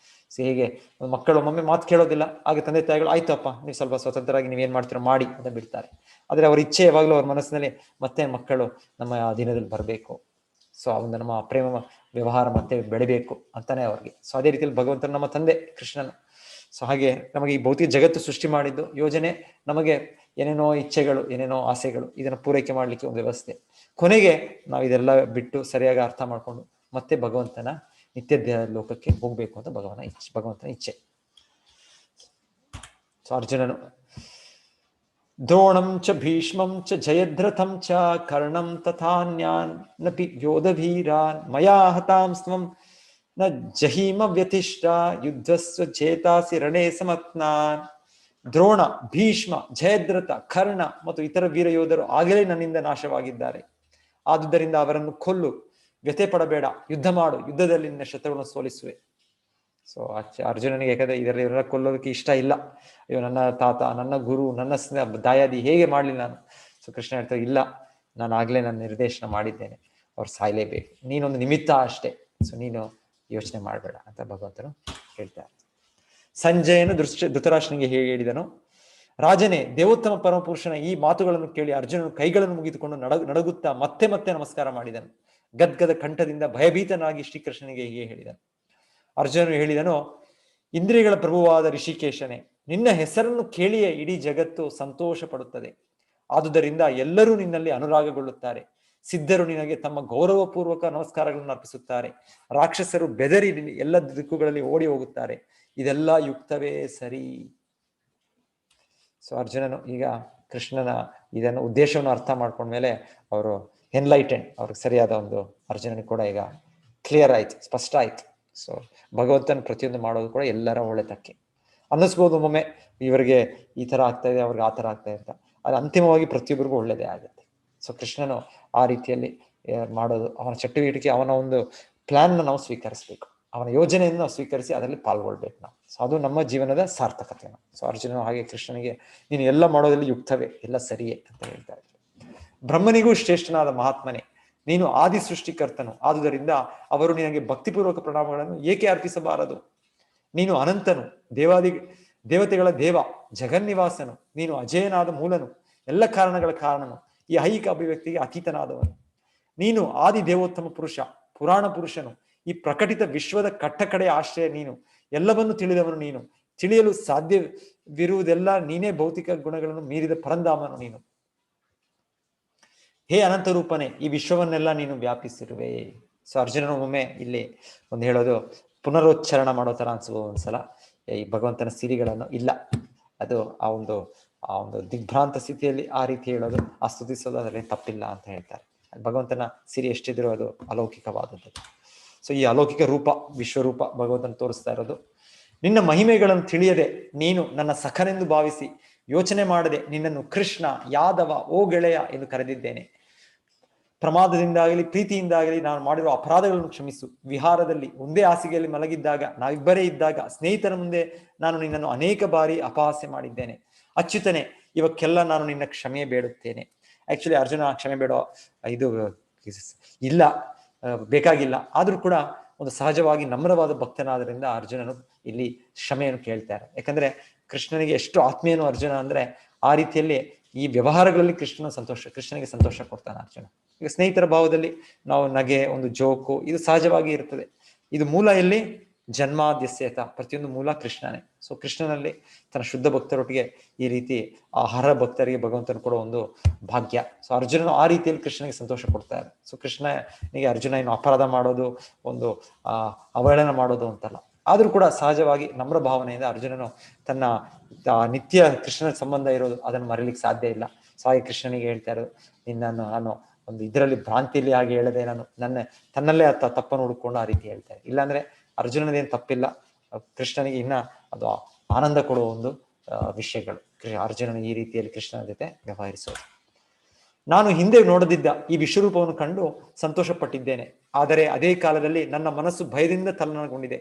ಸೊ ಹೀಗೆ ಮಕ್ಕಳು ಒಮ್ಮೊಮ್ಮೆ ಮಾತು ಕೇಳೋದಿಲ್ಲ, ಹಾಗೆ ತಂದೆ ತಾಯಿಗಳು ಆಯ್ತಪ್ಪ ನೀವು ಸ್ವಲ್ಪ ಸ್ವತಂತ್ರರಾಗಿ ನೀವೇನ್ ಮಾಡ್ತೀರೋ ಮಾಡಿ ಅಂತ ಬಿಡ್ತಾರೆ. ಆದ್ರೆ ಅವ್ರ ಇಚ್ಛೆ ಯಾವಾಗಲೂ ಅವ್ರ ಮನಸ್ಸಿನಲ್ಲಿ ಮತ್ತೆ ಮಕ್ಕಳು ನಮ್ಮ ದಿನದಲ್ಲಿ ಬರಬೇಕು, ಸೊ ಆ ಒಂದು ನಮ್ಮ ಪ್ರೇಮ ವ್ಯವಹಾರ ಮತ್ತೆ ಬೆಳಿಬೇಕು ಅಂತಾನೆ ಅವ್ರಿಗೆ. ಸೊ ಅದೇ ರೀತಿಯಲ್ಲಿ ಭಗವಂತನ ನಮ್ಮ ತಂದೆ ಕೃಷ್ಣನು. ಸೊ ಹಾಗೆ ನಮಗೆ ಈ ಭೌತಿಕ ಜಗತ್ತು ಸೃಷ್ಟಿ ಮಾಡಿದ್ದು ಯೋಜನೆ, ನಮಗೆ ಏನೇನೋ ಇಚ್ಛೆಗಳು, ಏನೇನೋ ಆಸೆಗಳು, ಇದನ್ನು ಪೂರೈಕೆ ಮಾಡ್ಲಿಕ್ಕೆ ಒಂದು ವ್ಯವಸ್ಥೆ. ಕೊನೆಗೆ ನಾವು ಇದೆಲ್ಲ ಬಿಟ್ಟು ಸರಿಯಾಗಿ ಅರ್ಥ ಮಾಡ್ಕೊಂಡು ಮತ್ತೆ ಭಗವಂತನ ನಿತ್ಯ ಲೋಕಕ್ಕೆ ಹೋಗ್ಬೇಕು ಅಂತ ಭಗವಂತನ ಇಚ್ಛೆ. ಸೊ ಅರ್ಜುನನು ದ್ರೋಣಂ ಚ ಭೀಷ್ಮಂ ಚ ಜಯದ್ರಥಂ ಚ ಕರ್ಣಂ ತಥಾನ್ಯಾನ್ ನಪಿ ಯೋಧವೀರಾನ್ ಮಯಾ ಹತಾಂಸ್ತ್ವಂ ನ ಜಹೀಮ ವ್ಯತಿಷ್ಠ ಯುದ್ಧಸ್ವ ಚೇತಾಸಿ ರಣೇ ಸಮತ್ನಾನ್. ದ್ರೋಣ, ಭೀಷ್ಮ, ಜಯದ್ರಥ, ಕರ್ಣ ಮತ್ತು ಇತರ ವೀರ ಯೋಧರು ಆಗಲೇ ನನ್ನಿಂದ ನಾಶವಾಗಿದ್ದಾರೆ. ಆದುದರಿಂದ ಅವರನ್ನು ಕೊಲ್ಲು, ವ್ಯಥೆ ಪಡಬೇಡ, ಯುದ್ಧ ಮಾಡು, ಯುದ್ಧದಲ್ಲಿ ನಿನ್ನ ಶತ್ರುಗಳನ್ನು ಸೋಲಿಸುವೆ. ಸೊ ಅರ್ಜುನನಿಗೆ ಯಾಕಂದ್ರೆ ಇದರಲ್ಲಿ ಕೊಲ್ಲೋದಕ್ಕೆ ಇಷ್ಟ ಇಲ್ಲ. ಅಯ್ಯೋ ನನ್ನ ತಾತ, ನನ್ನ ಗುರು, ನನ್ನ ದಾಯಾದಿ ಹೇಗೆ ಮಾಡ್ಲಿ ನಾನು. ಸೊ ಕೃಷ್ಣ ಹೇಳ್ತಾರೆ, ಇಲ್ಲ, ನಾನು ಆಗ್ಲೇ ನಾನು ನಿರ್ದೇಶನ ಮಾಡಿದ್ದೇನೆ, ಅವ್ರು ಸಾಯ್ಲೇಬೇಕು, ನೀನೊಂದು ನಿಮಿತ್ತ ಅಷ್ಟೇ, ಸೊ ನೀನು ಯೋಚನೆ ಮಾಡಬೇಡ ಅಂತ ಭಗವಂತನು ಹೇಳ್ತಾರೆ. ಸಂಜಯನು ಧೃತರಾಷ್ಟ್ರನಿಗೆ ಹೇಗೆ ಹೇಳಿದನು, ರಾಜನೇ, ದೇವೋತ್ತಮ ಪರಮಪುರುಷನ ಈ ಮಾತುಗಳನ್ನು ಕೇಳಿ ಅರ್ಜುನನು ಕೈಗಳನ್ನು ಮುಗಿದುಕೊಂಡು ನಡಗುತ್ತಾ ಮತ್ತೆ ಮತ್ತೆ ನಮಸ್ಕಾರ ಮಾಡಿದನು. ಗದ್ಗದ ಕಂಠದಿಂದ ಭಯಭೀತನಾಗಿ ಶ್ರೀಕೃಷ್ಣನಿಗೆ ಹೀಗೆ ಹೇಳಿದನು. ಅರ್ಜುನನು ಹೇಳಿದನು, ಇಂದ್ರಿಯಗಳ ಪ್ರಭುವಾದ ಋಷಿಕೇಶನೇ, ನಿನ್ನ ಹೆಸರನ್ನು ಕೇಳಿಯೇ ಇಡೀ ಜಗತ್ತು ಸಂತೋಷ ಪಡುತ್ತದೆ. ಆದುದರಿಂದ ಎಲ್ಲರೂ ನಿನ್ನಲ್ಲಿ ಅನುರಾಗಗೊಳ್ಳುತ್ತಾರೆ. ಸಿದ್ಧರು ನಿನಗೆ ತಮ್ಮ ಗೌರವಪೂರ್ವಕ ನಮಸ್ಕಾರಗಳನ್ನು ಅರ್ಪಿಸುತ್ತಾರೆ. ರಾಕ್ಷಸರು ಬೆದರಿ ಎಲ್ಲ ದಿಕ್ಕುಗಳಲ್ಲಿ ಓಡಿ ಹೋಗುತ್ತಾರೆ. ಇದೆಲ್ಲ ಯುಕ್ತವೇ ಸರಿ. ಸೊ ಅರ್ಜುನನು ಈಗ ಕೃಷ್ಣನ ಇದನ್ನು ಉದ್ದೇಶವನ್ನು ಅರ್ಥ ಮಾಡ್ಕೊಂಡ್ಮೇಲೆ ಅವರು ಎನ್ಲೈಟೆಂಡ್, ಅವ್ರಿಗೆ ಸರಿಯಾದ ಒಂದು ಅರ್ಜುನನಿಗೆ ಕೂಡ ಈಗ ಕ್ಲಿಯರ್ ಆಯ್ತು, ಸ್ಪಷ್ಟ ಆಯ್ತು. ಸೊ ಭಗವಂತನ ಪ್ರತಿಯೊಂದು ಮಾಡೋದು ಕೂಡ ಎಲ್ಲರ ಒಳ್ಳೆತಕ್ಕೆ. ಅನ್ನಿಸ್ಬೋದು ಒಮ್ಮೊಮ್ಮೆ ಇವರಿಗೆ ಈ ತರ ಆಗ್ತಾ ಇದೆ, ಅವ್ರಿಗೆ ಆ ತರ ಆಗ್ತಾ ಇದೆ ಅಂತ. ಅದು ಅಂತಿಮವಾಗಿ ಪ್ರತಿಯೊಬ್ಬರಿಗೂ ಒಳ್ಳೇದೇ ಆಗುತ್ತೆ. ಸೊ ಕೃಷ್ಣನು ಆ ರೀತಿಯಲ್ಲಿ ಮಾಡೋದು, ಅವನ ಚಟುವಟಿಕೆ, ಅವನ ಒಂದು ಪ್ಲಾನ್ನ ನಾವು ಸ್ವೀಕರಿಸ್ಬೇಕು, ಅವನ ಯೋಜನೆಯನ್ನು ನಾವು ಸ್ವೀಕರಿಸಿ ಅದರಲ್ಲಿ ಪಾಲ್ಗೊಳ್ಬೇಕು ನಾವು. ಸೊ ಅದು ನಮ್ಮ ಜೀವನದ ಸಾರ್ಥಕತೆ. ಸೊ ಅರ್ಜುನ ಹಾಗೆ ಕೃಷ್ಣನಿಗೆ ನೀನು ಎಲ್ಲ ಮಾಡೋದ್ರಲ್ಲಿ ಯುಕ್ತವೇ, ಎಲ್ಲ ಸರಿಯೇ ಅಂತ ಹೇಳ್ತಾ ಇದ್ರು. ಬ್ರಹ್ಮನಿಗೂ ಶ್ರೇಷ್ಠನಾದ ಮಹಾತ್ಮನೇ, ನೀನು ಆದಿ ಸೃಷ್ಟಿಕರ್ತನು, ಆದುದರಿಂದ ಅವರು ನಿನಗೆ ಭಕ್ತಿಪೂರ್ವಕ ಪ್ರಣಾಮಗಳನ್ನು ಏಕೆ ಅರ್ಪಿಸಬಾರದು. ನೀನು ಅನಂತನು, ದೇವತೆಗಳ ದೇವ, ಜಗನ್ನಿವಾಸನು, ನೀನು ಅಜೇಯನಾದ ಮೂಲನು, ಎಲ್ಲ ಕಾರಣಗಳ ಕಾರಣನು, ಈ ಐಹಿಕ ಅಭಿವ್ಯಕ್ತಿಗೆ ಅತೀತನಾದವನು. ನೀನು ಆದಿ ದೇವೋತ್ತಮ ಪುರುಷ, ಪುರಾಣ ಪುರುಷನು, ಈ ಪ್ರಕಟಿತ ವಿಶ್ವದ ಕಟ್ಟಕಡೆಯ ಆಶ್ರಯ ನೀನು, ಎಲ್ಲವನ್ನು ತಿಳಿದವನು ನೀನು, ತಿಳಿಯಲು ಸಾಧ್ಯವಿರುವುದೆಲ್ಲ ನೀನೇ, ಭೌತಿಕ ಗುಣಗಳನ್ನು ಮೀರಿದ ಪರಂಧಾಮನು ನೀನು. ಹೇ ಅನಂತ ರೂಪನೇ, ಈ ವಿಶ್ವವನ್ನೆಲ್ಲ ನೀನು ವ್ಯಾಪಿಸಿರುವೆ. ಸೊ ಅರ್ಜುನನು ಒಮ್ಮೆ ಇಲ್ಲಿ ಒಂದು ಹೇಳೋದು, ಪುನರೋಚ್ಚಾರಣ ಮಾಡೋ ತರ ಅನ್ಸುವ ಒಂದ್ಸಲ ಈ ಭಗವಂತನ ಸಿರಿಗಳನ್ನು. ಇಲ್ಲ, ಅದು ಆ ಒಂದು ದಿಗ್ಭ್ರಾಂತ ಸ್ಥಿತಿಯಲ್ಲಿ ಆ ರೀತಿ ಹೇಳೋದು, ಆ ಸ್ತುತಿಸೋದು ಅದರಲ್ಲಿ ತಪ್ಪಿಲ್ಲ ಅಂತ ಹೇಳ್ತಾರೆ. ಭಗವಂತನ ಸಿರಿ ಎಷ್ಟಿದ್ರು ಅದು ಅಲೌಕಿಕವಾದದ್ದು. ಸೊ ಈ ಅಲೌಕಿಕ ರೂಪ, ವಿಶ್ವರೂಪ ಭಗವಂತನ ತೋರಿಸ್ತಾ ಇರೋದು. ನಿನ್ನ ಮಹಿಮೆಗಳನ್ನು ತಿಳಿಯದೆ ನೀನು ನನ್ನ ಸಖನೆಂದು ಭಾವಿಸಿ ಯೋಚನೆ ಮಾಡದೆ ನಿನ್ನನ್ನು ಕೃಷ್ಣ, ಯಾದವ, ಓ ಗೆಳೆಯ ಎಂದು ಕರೆದಿದ್ದೇನೆ. ಪ್ರಮಾದದಿಂದಾಗಲಿ ಪ್ರೀತಿಯಿಂದಾಗಲಿ ನಾನು ಮಾಡಿರುವ ಅಪರಾಧಗಳನ್ನು ಕ್ಷಮಿಸು. ವಿಹಾರದಲ್ಲಿ ಒಂದೇ ಹಾಸಿಗೆಯಲ್ಲಿ ಮಲಗಿದ್ದಾಗ, ನಾವಿಬ್ಬರೇ ಇದ್ದಾಗ, ಸ್ನೇಹಿತರ ಮುಂದೆ ನಾನು ನಿನ್ನನ್ನು ಅನೇಕ ಬಾರಿ ಅಪಹಾಸ್ಯ ಮಾಡಿದ್ದೇನೆ. ಅಚ್ಯುತನೇ, ಇವಕ್ಕೆಲ್ಲ ನಾನು ನಿನ್ನ ಕ್ಷಮೆ ಬೇಡುತ್ತೇನೆ. ಆಕ್ಚುಲಿ ಅರ್ಜುನ ಕ್ಷಮೆ ಬೇಡೋ ಇದು ಇಲ್ಲ, ಬೇಕಾಗಿಲ್ಲ. ಆದ್ರೂ ಕೂಡ ಒಂದು ಸಹಜವಾಗಿ ನಮ್ರವಾದ ಭಕ್ತನಾದ್ರಿಂದ ಅರ್ಜುನನು ಇಲ್ಲಿ ಕ್ಷಮೆಯನ್ನು ಕೇಳ್ತಾರೆ. ಯಾಕಂದ್ರೆ ಕೃಷ್ಣನಿಗೆ ಎಷ್ಟು ಆತ್ಮೀಯನು ಅರ್ಜುನ ಅಂದ್ರೆ, ಆ ರೀತಿಯಲ್ಲಿ ಈ ವ್ಯವಹಾರಗಳಲ್ಲಿ ಕೃಷ್ಣನಿಗೆ ಸಂತೋಷ ಕೊಡ್ತಾನೆ ಅರ್ಜುನ. ಈಗ ಸ್ನೇಹಿತರ ಭಾವದಲ್ಲಿ ನಾವು ನಗೆ, ಒಂದು ಜೋಕು, ಇದು ಸಹಜವಾಗಿ ಇರ್ತದೆ. ಇದು ಮೂಲ ಎಲ್ಲಿ? ಜನ್ಮಾದ್ಯಸ್ಯತ, ಪ್ರತಿಯೊಂದು ಮೂಲ ಕೃಷ್ಣನೇ. ಸೊ ಕೃಷ್ಣನಲ್ಲಿ ತನ್ನ ಶುದ್ಧ ಭಕ್ತರೊಟ್ಟಿಗೆ ಈ ರೀತಿ ಹರ ಭಕ್ತರಿಗೆ ಭಗವಂತನ ಕೊಡೋ ಒಂದು ಭಾಗ್ಯ. ಸೊ ಅರ್ಜುನನು ಆ ರೀತಿಯಲ್ಲಿ ಕೃಷ್ಣನಿಗೆ ಸಂತೋಷ ಕೊಡ್ತಾರೆ. ಸೊ ಕೃಷ್ಣನಿಗೆ ಅರ್ಜುನ ಏನು ಅಪರಾಧ ಮಾಡೋದು, ಒಂದು ಅವಹೇಳನ ಮಾಡೋದು ಅಂತಲ್ಲ. ಆದ್ರೂ ಕೂಡ ಸಹಜವಾಗಿ ನಮ್ರ ಭಾವನೆಯಿಂದ ಅರ್ಜುನನು ತನ್ನ ನಿತ್ಯ ಕೃಷ್ಣನ ಸಂಬಂಧ ಇರೋದು ಅದನ್ನು ಮರೀಲಿಕ್ಕೆ ಸಾಧ್ಯ ಇಲ್ಲ. ಸೊ ಹಾಗೆ ಕೃಷ್ಣನಿಗೆ ಹೇಳ್ತಾ ಇರೋದು, ನಿನ್ನನ್ನು ನಾನು ಒಂದು ಇದರಲ್ಲಿ ಭ್ರಾಂತಿಯಲ್ಲಿ ಹಾಗೆ ಹೇಳದೆ, ನಾನು ತನ್ನಲ್ಲೇ ತಪ್ಪನ್ನು ಹುಡ್ಕೊಂಡು ಆ ರೀತಿ ಹೇಳ್ತಾರೆ. ಇಲ್ಲಾಂದ್ರೆ ಅರ್ಜುನನೇನು ತಪ್ಪಿಲ್ಲ, ಕೃಷ್ಣನಿಗೆ ಇನ್ನ ಅದು ಆನಂದ ಕೊಡುವ ಒಂದು ವಿಷಯಗಳು ಅರ್ಜುನನ ಈ ರೀತಿಯಲ್ಲಿ ಕೃಷ್ಣನ ಜೊತೆ ವ್ಯವಹರಿಸೋದು. ನಾನು ಹಿಂದೆ ನೋಡದಿದ್ದ ಈ ವಿಶ್ವರೂಪವನ್ನು ಕಂಡು ಸಂತೋಷ ಪಟ್ಟಿದ್ದೇನೆ. ಆದರೆ ಅದೇ ಕಾಲದಲ್ಲಿ ನನ್ನ ಮನಸ್ಸು ಭಯದಿಂದ ತಲ್ಲಣಗೊಂಡಿದೆ.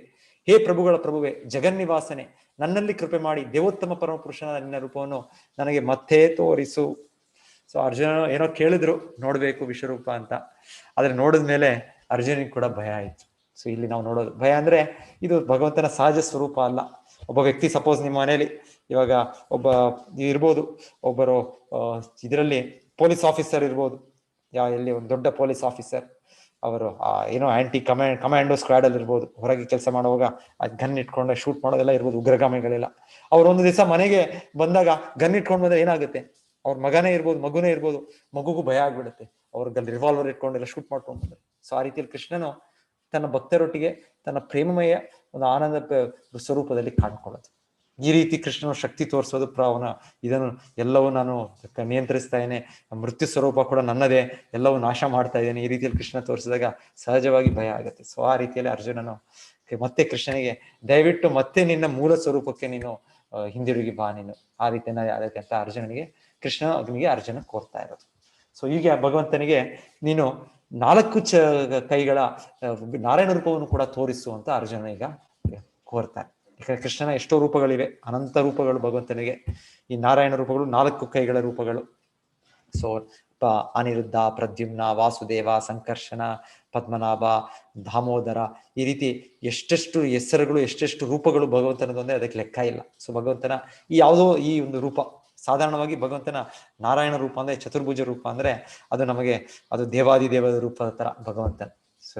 ಹೇ ಪ್ರಭುಗಳ ಪ್ರಭುವೆ, ಜಗನ್ನಿವಾಸನೆ, ನನ್ನಲ್ಲಿ ಕೃಪೆ ಮಾಡಿ ದೇವೋತ್ತಮ ಪರಮಪುರುಷನ ನಿನ್ನ ರೂಪವನ್ನು ನನಗೆ ಮತ್ತೆ ತೋರಿಸು. ಸೊ ಅರ್ಜುನ ಏನೋ ಕೇಳಿದ್ರು ನೋಡ್ಬೇಕು ವಿಶ್ವರೂಪ ಅಂತ, ಆದ್ರೆ ನೋಡಿದ್ಮೇಲೆ ಅರ್ಜುನಿಗೆ ಕೂಡ ಭಯ ಆಯ್ತು. ಸೊ ಇಲ್ಲಿ ನಾವು ನೋಡೋದು ಭಯ ಅಂದ್ರೆ ಇದು ಭಗವಂತನ ಸಹಜ ಸ್ವರೂಪ ಅಲ್ಲ. ಒಬ್ಬ ವ್ಯಕ್ತಿ ಸಪೋಸ್ ನಿಮ್ಮ ಮನೆಯಲ್ಲಿ ಇವಾಗ ಒಬ್ಬ ಇರ್ಬೋದು, ಒಬ್ಬರು ಇದರಲ್ಲಿ ಪೊಲೀಸ್ ಆಫೀಸರ್ ಇರ್ಬೋದು, ಎಲ್ಲಿ ಒಂದು ದೊಡ್ಡ ಪೊಲೀಸ್ ಆಫೀಸರ್, ಅವರು ಏನೋ ಆಂಟಿ ಕಮಾಂಡೋ ಸ್ಕ್ವಾಡ್ ಅಲ್ಲಿ ಇರ್ಬೋದು, ಹೊರಗೆ ಕೆಲಸ ಮಾಡುವಾಗ ಗನ್ ಇಟ್ಕೊಂಡು ಶೂಟ್ ಮಾಡೋದೆಲ್ಲ ಇರ್ಬೋದು, ಉಗ್ರಗಾಮಿಗಳೆಲ್ಲ. ಅವ್ರು ಒಂದು ದಿವಸ ಮನೆಗೆ ಬಂದಾಗ ಗನ್ ಇಟ್ಕೊಂಡು ಬಂದ್ರೆ ಏನಾಗುತ್ತೆ? ಅವ್ರ ಮಗನೇ ಇರ್ಬೋದು, ಮಗುನೇ ಇರ್ಬೋದು, ಮಗುಗೂ ಭಯ ಆಗ್ಬಿಡುತ್ತೆ. ಅವ್ರಿಗೆ ರಿವಾಲ್ವರ್ ಇಟ್ಕೊಂಡೆಲ್ಲ ಶೂಟ್ ಮಾಡ್ಕೊಂಡು ಬಂದ್ರೆ. ಸೊ ಆ ರೀತಿಯಲ್ಲಿ ಕೃಷ್ಣನು ತನ್ನ ಭಕ್ತರೊಟ್ಟಿಗೆ ತನ್ನ ಪ್ರೇಮಮಯ ಒಂದು ಆನಂದ ಸ್ವರೂಪದಲ್ಲಿ ಕಾಣ್ಕೊಳ್ಳೋದು. ಈ ರೀತಿ ಕೃಷ್ಣನ ಶಕ್ತಿ ತೋರಿಸೋದು, ಅವನ ಇದನ್ನು ಎಲ್ಲವೂ ನಾನು ನಿಯಂತ್ರಿಸ್ತಾ ಇದ್ದೇನೆ, ಮೃತ್ಯು ಸ್ವರೂಪ ಕೂಡ ನನ್ನದೇ, ಎಲ್ಲವೂ ನಾಶ ಮಾಡ್ತಾ ಇದ್ದೇನೆ, ಈ ರೀತಿಯಲ್ಲಿ ಕೃಷ್ಣ ತೋರಿಸಿದಾಗ ಸಹಜವಾಗಿ ಭಯ ಆಗುತ್ತೆ. ಸೊ ಆ ರೀತಿಯಲ್ಲಿ ಅರ್ಜುನನು ಮತ್ತೆ ಕೃಷ್ಣನಿಗೆ ದಯವಿಟ್ಟು ಮತ್ತೆ ನಿನ್ನ ಮೂಲ ಸ್ವರೂಪಕ್ಕೆ ನೀನು ಹಿಂದಿರುಗಿ ಬಾ ನೀನು, ಆ ರೀತಿಯ ಅದಕ್ಕೆ ಅಂತ ಅರ್ಜುನಿಗೆ ಅರ್ಜುನ ಕೋರ್ತಾ ಇರೋದು. ಸೊ ಹೀಗೆ ಭಗವಂತನಿಗೆ ನೀನು 4 ಕೈಗಳ ನಾರಾಯಣ ರೂಪವನ್ನು ಕೂಡ ತೋರಿಸು ಅಂತ ಅರ್ಜುನ ಈಗ ಕೋರ್ತಾರೆ. ಯಾಕಂದ್ರೆ ಕೃಷ್ಣನ ಎಷ್ಟೋ ರೂಪಗಳಿವೆ, ಅನಂತ ರೂಪಗಳು ಭಗವಂತನಿಗೆ. ಈ ನಾರಾಯಣ ರೂಪಗಳು 4 ಕೈಗಳ ರೂಪಗಳು. ಸೊ ಅನಿರುದ್ಧ, ಪ್ರದ್ಯುಮ್ನ, ವಾಸುದೇವ, ಸಂಕರ್ಷಣ, ಪದ್ಮನಾಭ, ದಾಮೋದರ, ಈ ರೀತಿ ಎಷ್ಟೆಷ್ಟು ಹೆಸರುಗಳು, ಎಷ್ಟೆಷ್ಟು ರೂಪಗಳು ಭಗವಂತನದೊಂದೇ ಅದಕ್ಕೆ ಲೆಕ್ಕ ಇಲ್ಲ. ಸೊ ಭಗವಂತನ ಈ ಒಂದು ರೂಪ, ಸಾಧಾರಣವಾಗಿ ಭಗವಂತನ ನಾರಾಯಣ ರೂಪ ಅಂದ್ರೆ ಚತುರ್ಭುಜ ರೂಪ ಅಂದ್ರೆ ಅದು ದೇವಾದಿದೇವದ ರೂಪದ ತರ ಭಗವಂತನ. ಸೊ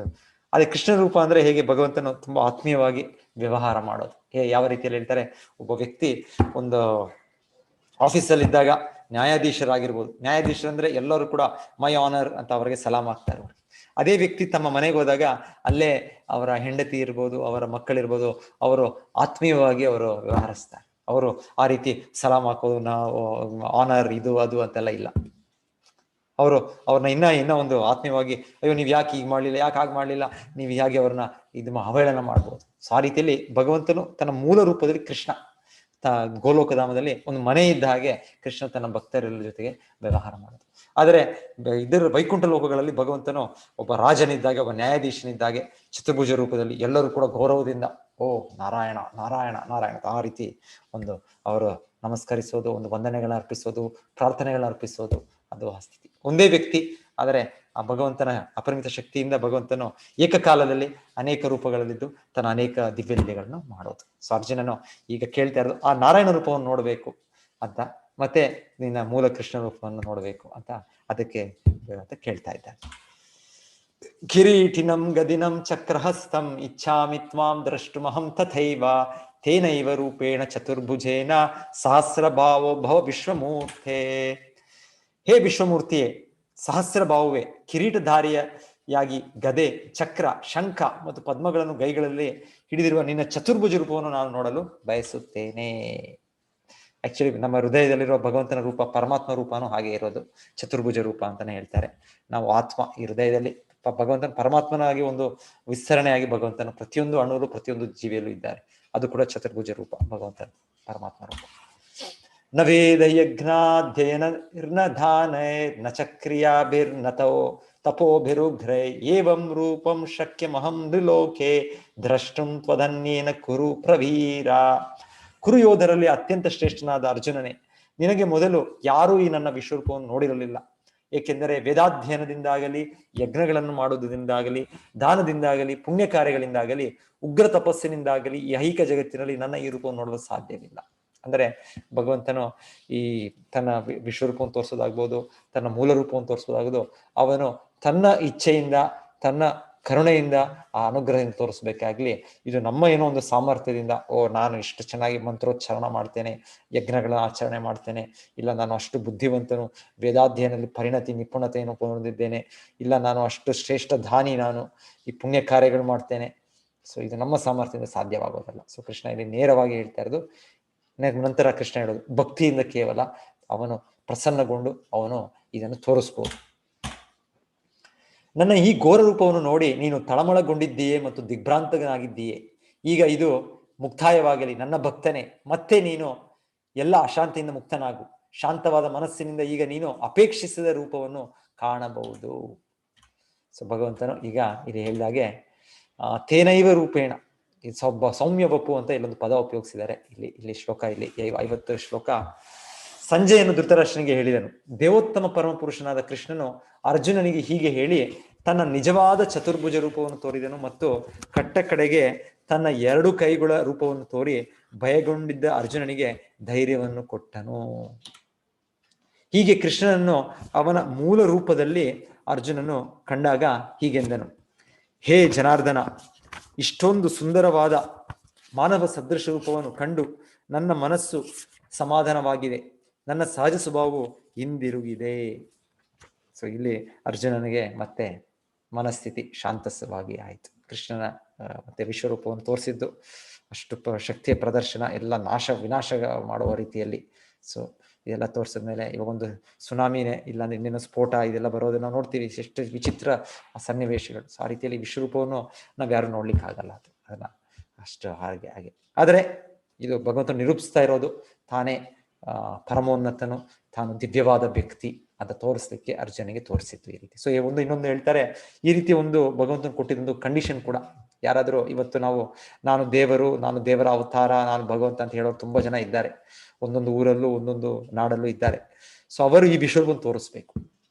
ಅದೇ ಕೃಷ್ಣ ರೂಪ ಅಂದ್ರೆ ಹೇಗೆ ಭಗವಂತನ ತುಂಬಾ ಆತ್ಮೀಯವಾಗಿ ವ್ಯವಹಾರ ಮಾಡೋದು. ಯಾವ ರೀತಿಯಲ್ಲಿ ಹೇಳ್ತಾರೆ, ಒಬ್ಬ ವ್ಯಕ್ತಿ ಒಂದು ಆಫೀಸಲ್ಲಿ ಇದ್ದಾಗ ನ್ಯಾಯಾಧೀಶರಾಗಿರ್ಬೋದು, ನ್ಯಾಯಾಧೀಶರಂದ್ರೆ ಎಲ್ಲರೂ ಕೂಡ ಮೈ ಆನರ್ ಅಂತ ಅವರಿಗೆ ಸಲಾಮ್ ಆಗ್ತಾರೆ. ಅದೇ ವ್ಯಕ್ತಿ ತಮ್ಮ ಮನೆಗೆ ಹೋದಾಗ ಅಲ್ಲೇ ಅವರ ಹೆಂಡತಿ ಇರ್ಬೋದು, ಅವರ ಮಕ್ಕಳಿರ್ಬೋದು, ಅವರು ಆತ್ಮೀಯವಾಗಿ ಅವರು ವ್ಯವಹರಿಸ್ತಾರೆ. ಅವರು ಆ ರೀತಿ ಸಲಾಮ್ ಹಾಕೋದು, ನಾವು ಆನರ್ ಇದು ಅದು ಅಂತೆಲ್ಲ ಇಲ್ಲ. ಅವ್ರನ್ನ ಇನ್ನ ಒಂದು ಆತ್ಮೀಯವಾಗಿ, ಅಯ್ಯೋ ನೀವ್ ಯಾಕೆ ಹೀಗೆ ಮಾಡ್ಲಿಲ್ಲ, ಯಾಕೆ ಹಾಗೆ ಮಾಡ್ಲಿಲ್ಲ, ನೀವು ಹೇಗೆ ಅವ್ರನ್ನ ಅವಹೇಳನ ಮಾಡ್ಬೋದು. ಸೊ ಆ ರೀತಿಯಲ್ಲಿ ಭಗವಂತನು ತನ್ನ ಮೂಲ ರೂಪದಲ್ಲಿ ಕೃಷ್ಣ ಗೋಲೋಕಧಾಮದಲ್ಲಿ ಒಂದು ಮನೆ ಇದ್ದ ಹಾಗೆ ಕೃಷ್ಣ ತನ್ನ ಭಕ್ತರೆಲ್ಲ ಜೊತೆಗೆ ವ್ಯವಹಾರ ಮಾಡೋದು. ಆದರೆ ಇದರ ವೈಕುಂಠ ಲೋಕಗಳಲ್ಲಿ ಭಗವಂತನು ಒಬ್ಬ ರಾಜನಿದ್ದಾಗೆ, ಒಬ್ಬ ನ್ಯಾಯಾಧೀಶನಿದ್ದಾಗೆ ಚತುರ್ಭುಜ ರೂಪದಲ್ಲಿ ಎಲ್ಲರೂ ಕೂಡ ಗೌರವದಿಂದ ಓ ನಾರಾಯಣ ನಾರಾಯಣ ನಾರಾಯಣ ಆ ರೀತಿ ಅವರು ನಮಸ್ಕರಿಸೋದು, ಒಂದು ವಂದನೆಗಳನ್ನ ಅರ್ಪಿಸೋದು, ಪ್ರಾರ್ಥನೆಗಳನ್ನ ಅರ್ಪಿಸೋದು, ಅದು ಆ ಸ್ಥಿತಿ. ಒಂದೇ ವ್ಯಕ್ತಿ, ಆದರೆ ಆ ಭಗವಂತನ ಅಪರಿಮಿತ ಶಕ್ತಿಯಿಂದ ಭಗವಂತನು ಏಕಕಾಲದಲ್ಲಿ ಅನೇಕ ರೂಪಗಳಲ್ಲಿದ್ದು ತನ್ನ ಅನೇಕ ದಿವ್ಯ ಲೀಲೆಗಳನ್ನು ಮಾಡೋದು. ಸೊ ಅರ್ಜುನನು ಈಗ ಕೇಳ್ತಾ ಇರೋದು ಆ ನಾರಾಯಣ ರೂಪವನ್ನು ನೋಡ್ಬೇಕು ಅಂತ, ಮತ್ತೆ ನಿನ್ನ ಮೂಲ ಕೃಷ್ಣ ರೂಪವನ್ನು ನೋಡ್ಬೇಕು ಅಂತ ಅದಕ್ಕೆ ಕೇಳ್ತಾ ಇದ್ದಾನೆ. ಕಿರೀಟಿನಂ ಗದಿನಂ ಚಕ್ರಹಸ್ತಂ ಇಚ್ಛಾಮಿ ತ್ವಾಂ ದ್ರಷ್ಟುಮಹಂ ತಥೈವ ತೇನೈವ ರೂಪೇಣ ಚತುರ್ಭುಜೇನ ಸಹಸ್ರಭಾವೋ ಭವ ವಿಶ್ವಮೂರ್ತೆ. ಹೇ ವಿಶ್ವಮೂರ್ತಿಯೇ, ಸಹಸ್ರಭಾವವೇ, ಕಿರೀಟಧಾರಿಯಾಗಿ ಗದೆ, ಚಕ್ರ, ಶಂಖ ಮತ್ತು ಪದ್ಮಗಳನ್ನು ಗೈಗಳಲ್ಲಿ ಹಿಡಿದಿರುವ ನಿನ್ನ ಚತುರ್ಭುಜ ರೂಪವನ್ನು ನಾನು ನೋಡಲು ಬಯಸುತ್ತೇನೆ. ಆಕ್ಚುಲಿ ನಮ್ಮ ಹೃದಯದಲ್ಲಿರುವ ಭಗವಂತನ ರೂಪ, ಪರಮಾತ್ಮ ರೂಪನೂ ಹಾಗೆ ಇರೋದು, ಚತುರ್ಭುಜ ರೂಪ ಅಂತಾನೆ ಹೇಳ್ತಾರೆ. ನಾವು ಆತ್ಮ ಈ ಹೃದಯದಲ್ಲಿ ಭಗವಂತನ ಪರಮಾತ್ಮನಾಗಿ ಒಂದು ವಿಸ್ತರಣೆಯಾಗಿ ಭಗವಂತನ ಪ್ರತಿಯೊಂದು ಅಣುರು, ಪ್ರತಿಯೊಂದು ಜೀವಿಯಲ್ಲೂ ಇದ್ದಾರೆ. ಅದು ಕೂಡ ಚತುರ್ಭುಜ ರೂಪ ಭಗವಂತನ ಪರಮಾತ್ಮ ರೂಪ. ನ ವೇದ ಯಜ್ಞಾಧ್ಯಯನ ನ ಚಕ್ರಿಯಾಭಿರ್ನತೋ ತಪೋಭಿರುಘ್ರೈ ಏವಂ ರೂಪಂ ಶಕ್ಯಮಹಂ ನೃಲೋಕೆ ದ್ರಷ್ಟುಂ ತ್ವಧನ್ಯೇನ ಕುರು ಪ್ರವೀರ. ಕುರುಯೋಧರಲ್ಲಿ ಅತ್ಯಂತ ಶ್ರೇಷ್ಠನಾದ ಅರ್ಜುನನೇ, ನಿನಗೆ ಮೊದಲು ಯಾರೂ ಈ ನನ್ನ ವಿಶ್ವರೂಪವನ್ನು ನೋಡಿರಲಿಲ್ಲ. ಏಕೆಂದರೆ ವೇದಾಧ್ಯಯನದಿಂದಾಗಲಿ, ಯಜ್ಞಗಳನ್ನು ಮಾಡುವುದರಿಂದಾಗಲಿ, ದಾನದಿಂದಾಗಲಿ, ಪುಣ್ಯ ಕಾರ್ಯಗಳಿಂದಾಗಲಿ, ಉಗ್ರ ತಪಸ್ಸಿನಿಂದಾಗಲಿ ಈ ಐಹಿಕ ಜಗತ್ತಿನಲ್ಲಿ ನನ್ನ ಈ ರೂಪವನ್ನು ನೋಡಲು ಸಾಧ್ಯವಿಲ್ಲ. ಅಂದರೆ ಭಗವಂತನು ಈ ತನ್ನ ವಿಶ್ವರೂಪವನ್ನು ತೋರಿಸೋದಾಗ್ಬೋದು, ತನ್ನ ಮೂಲ ರೂಪವನ್ನು ತೋರಿಸೋದಾಗ್ಬೋದು, ಅವನು ತನ್ನ ಇಚ್ಛೆಯಿಂದ, ತನ್ನ ಕರುಣೆಯಿಂದ ಆ ಅನುಗ್ರಹದಿಂದ ತೋರಿಸ್ಬೇಕಾಗ್ಲಿ, ಇದು ನಮ್ಮ ಏನೋ ಒಂದು ಸಾಮರ್ಥ್ಯದಿಂದ ನಾನು ಇಷ್ಟು ಚೆನ್ನಾಗಿ ಮಂತ್ರೋಚ್ಚಾರಣ ಮಾಡ್ತೇನೆ, ಯಜ್ಞಗಳ ಆಚರಣೆ ಮಾಡ್ತೇನೆ, ಇಲ್ಲ ನಾನು ಅಷ್ಟು ಬುದ್ಧಿವಂತನು, ವೇದಾಧ್ಯಯನದಲ್ಲಿ ಪರಿಣತಿ ನಿಪುಣತೆಯನ್ನು ಹೊಂದಿದ್ದೇನೆ, ಇಲ್ಲ ನಾನು ಅಷ್ಟು ಶ್ರೇಷ್ಠ ದಾನಿ, ನಾನು ಈ ಪುಣ್ಯ ಕಾರ್ಯಗಳು ಮಾಡ್ತೇನೆ. ಸೊ ಇದು ನಮ್ಮ ಸಾಮರ್ಥ್ಯದಿಂದ ಸಾಧ್ಯವಾಗೋದಲ್ಲ. ಸೊ ಕೃಷ್ಣ ಇಲ್ಲಿ ನೇರವಾಗಿ ಹೇಳ್ತಾ ಇರೋದು. ನಂತರ ಕೃಷ್ಣ ಹೇಳೋದು, ಭಕ್ತಿಯಿಂದ ಕೇವಲ ಅವನು ಪ್ರಸನ್ನಗೊಂಡು ಅವನು ಇದನ್ನು ತೋರಿಸ್ಬೋದು. ನನ್ನ ಈ ಘೋರ ರೂಪವನ್ನು ನೋಡಿ ನೀನು ತಳಮಳಗೊಂಡಿದ್ದೀಯೇ ಮತ್ತು ದಿಗ್ಭ್ರಾಂತನಾಗಿದ್ದೀಯೇ. ಈಗ ಇದು ಮುಕ್ತಾಯವಾಗಲಿ ನನ್ನ ಭಕ್ತನೇ, ಮತ್ತೆ ನೀನು ಎಲ್ಲ ಅಶಾಂತಿಯಿಂದ ಮುಕ್ತನಾಗು. ಶಾಂತವಾದ ಮನಸ್ಸಿನಿಂದ ಈಗ ನೀನು ಅಪೇಕ್ಷಿಸಿದ ರೂಪವನ್ನು ಕಾಣಬಹುದು. ಸೊ ಭಗವಂತನು ಈಗ ಇಲ್ಲಿ ಹೇಳಿದಾಗೆ ತೇನೈವ ರೂಪೇಣ, ಸೌಮ್ಯ ಬಪ್ಪು ಅಂತ ಇಲ್ಲೊಂದು ಪದ ಉಪಯೋಗಿಸಿದ್ದಾರೆ ಇಲ್ಲಿ ಶ್ಲೋಕ, ಇಲ್ಲಿ 50 ಶ್ಲೋಕ. ಸಂಜೆಯನ್ನು ಧೃತರಾಷ್ಟ್ರನಿಗೆ ಹೇಳಿದನು. ದೇವೋತ್ತಮ ಪರಮಪುರುಷನಾದ ಕೃಷ್ಣನು ಅರ್ಜುನನಿಗೆ ಹೀಗೆ ಹೇಳಿ ತನ್ನ ನಿಜವಾದ ಚತುರ್ಭುಜ ರೂಪವನ್ನು ತೋರಿದನು ಮತ್ತು ಕಟ್ಟ ಕಡೆಗೆ ತನ್ನ 2 ಕೈಗಳ ರೂಪವನ್ನು ತೋರಿ ಭಯಗೊಂಡಿದ್ದ ಅರ್ಜುನನಿಗೆ ಧೈರ್ಯವನ್ನು ಕೊಟ್ಟನು. ಹೀಗೆ ಕೃಷ್ಣನನ್ನು ಅವನ ಮೂಲ ರೂಪದಲ್ಲಿ ಅರ್ಜುನನು ಕಂಡಾಗ ಹೀಗೆಂದನು, ಹೇ ಜನಾರ್ದನ, ಇಷ್ಟೊಂದು ಸುಂದರವಾದ ಮಾನವ ಸದೃಶ ರೂಪವನ್ನು ಕಂಡು ನನ್ನ ಮನಸ್ಸು ಸಮಾಧಾನವಾಗಿದೆ, ನನ್ನ ಸಹಜ ಸ್ವಭಾವವು ಹಿಂದಿರುಗಿದೆ. ಸೊ ಇಲ್ಲಿ ಅರ್ಜುನನಿಗೆ ಮತ್ತೆ ಮನಸ್ಥಿತಿ ಶಾಂತಸವಾಗಿ ಆಯಿತು. ಕೃಷ್ಣನ ಮತ್ತೆ ವಿಶ್ವರೂಪವನ್ನು ತೋರಿಸಿದ್ದು ಅಷ್ಟು ಶಕ್ತಿಯ ಪ್ರದರ್ಶನ, ಎಲ್ಲ ವಿನಾಶ ಮಾಡುವ ರೀತಿಯಲ್ಲಿ. ಸೊ ಇದೆಲ್ಲ ತೋರಿಸಿದ್ಮೇಲೆ ಇವಾಗ ಒಂದು ಸುನಾಮಿನೇ ಇಲ್ಲಾಂದ್ರೆ ಇನ್ನೇನು ಸ್ಫೋಟ ಇದೆಲ್ಲ ಬರೋದು ನಾವು ನೋಡ್ತೀವಿ, ಎಷ್ಟು ವಿಚಿತ್ರ ಸನ್ನಿವೇಶಗಳು. ಸೊ ಆ ರೀತಿಯಲ್ಲಿ ವಿಶ್ವರೂಪವನ್ನು ನಾವು ಯಾರು ನೋಡ್ಲಿಕ್ಕೆ ಆಗಲ್ಲ, ಅದನ್ನ ಅಷ್ಟು ಹಾಗೆ. ಆದರೆ ಇದು ಭಗವಂತ ನಿರೂಪಿಸ್ತಾ ಇರೋದು ತಾನೇ ಪರಮೋನ್ನತನು, ತಾನು ದಿವ್ಯವಾದ ವ್ಯಕ್ತಿ ಅಂತ ತೋರಿಸ್ಲಿಕ್ಕೆ ಅರ್ಜುನಿಗೆ ತೋರಿಸಿತ್ತು ಈ ರೀತಿ. ಸೊ ಇನ್ನೊಂದು ಹೇಳ್ತಾರೆ, ಈ ರೀತಿ ಒಂದು ಭಗವಂತನ ಕೊಟ್ಟಿದ್ದೊಂದು ಕಂಡೀಷನ್ ಕೂಡ. ಯಾರಾದರೂ ಇವತ್ತು ನಾನು ದೇವರು, ನಾನು ದೇವರ ಅವತಾರ, ನಾನು ಭಗವಂತ ಅಂತ ಹೇಳೋರು ತುಂಬಾ ಜನ ಇದ್ದಾರೆ, ಒಂದೊಂದು ಊರಲ್ಲೂ ಒಂದೊಂದು ನಾಡಲ್ಲೂ ಇದ್ದಾರೆ. ಸೊ ಅವರು ಈ ವಿಶ್ವವನ್ನು ತೋರಿಸ್ಬೇಕು,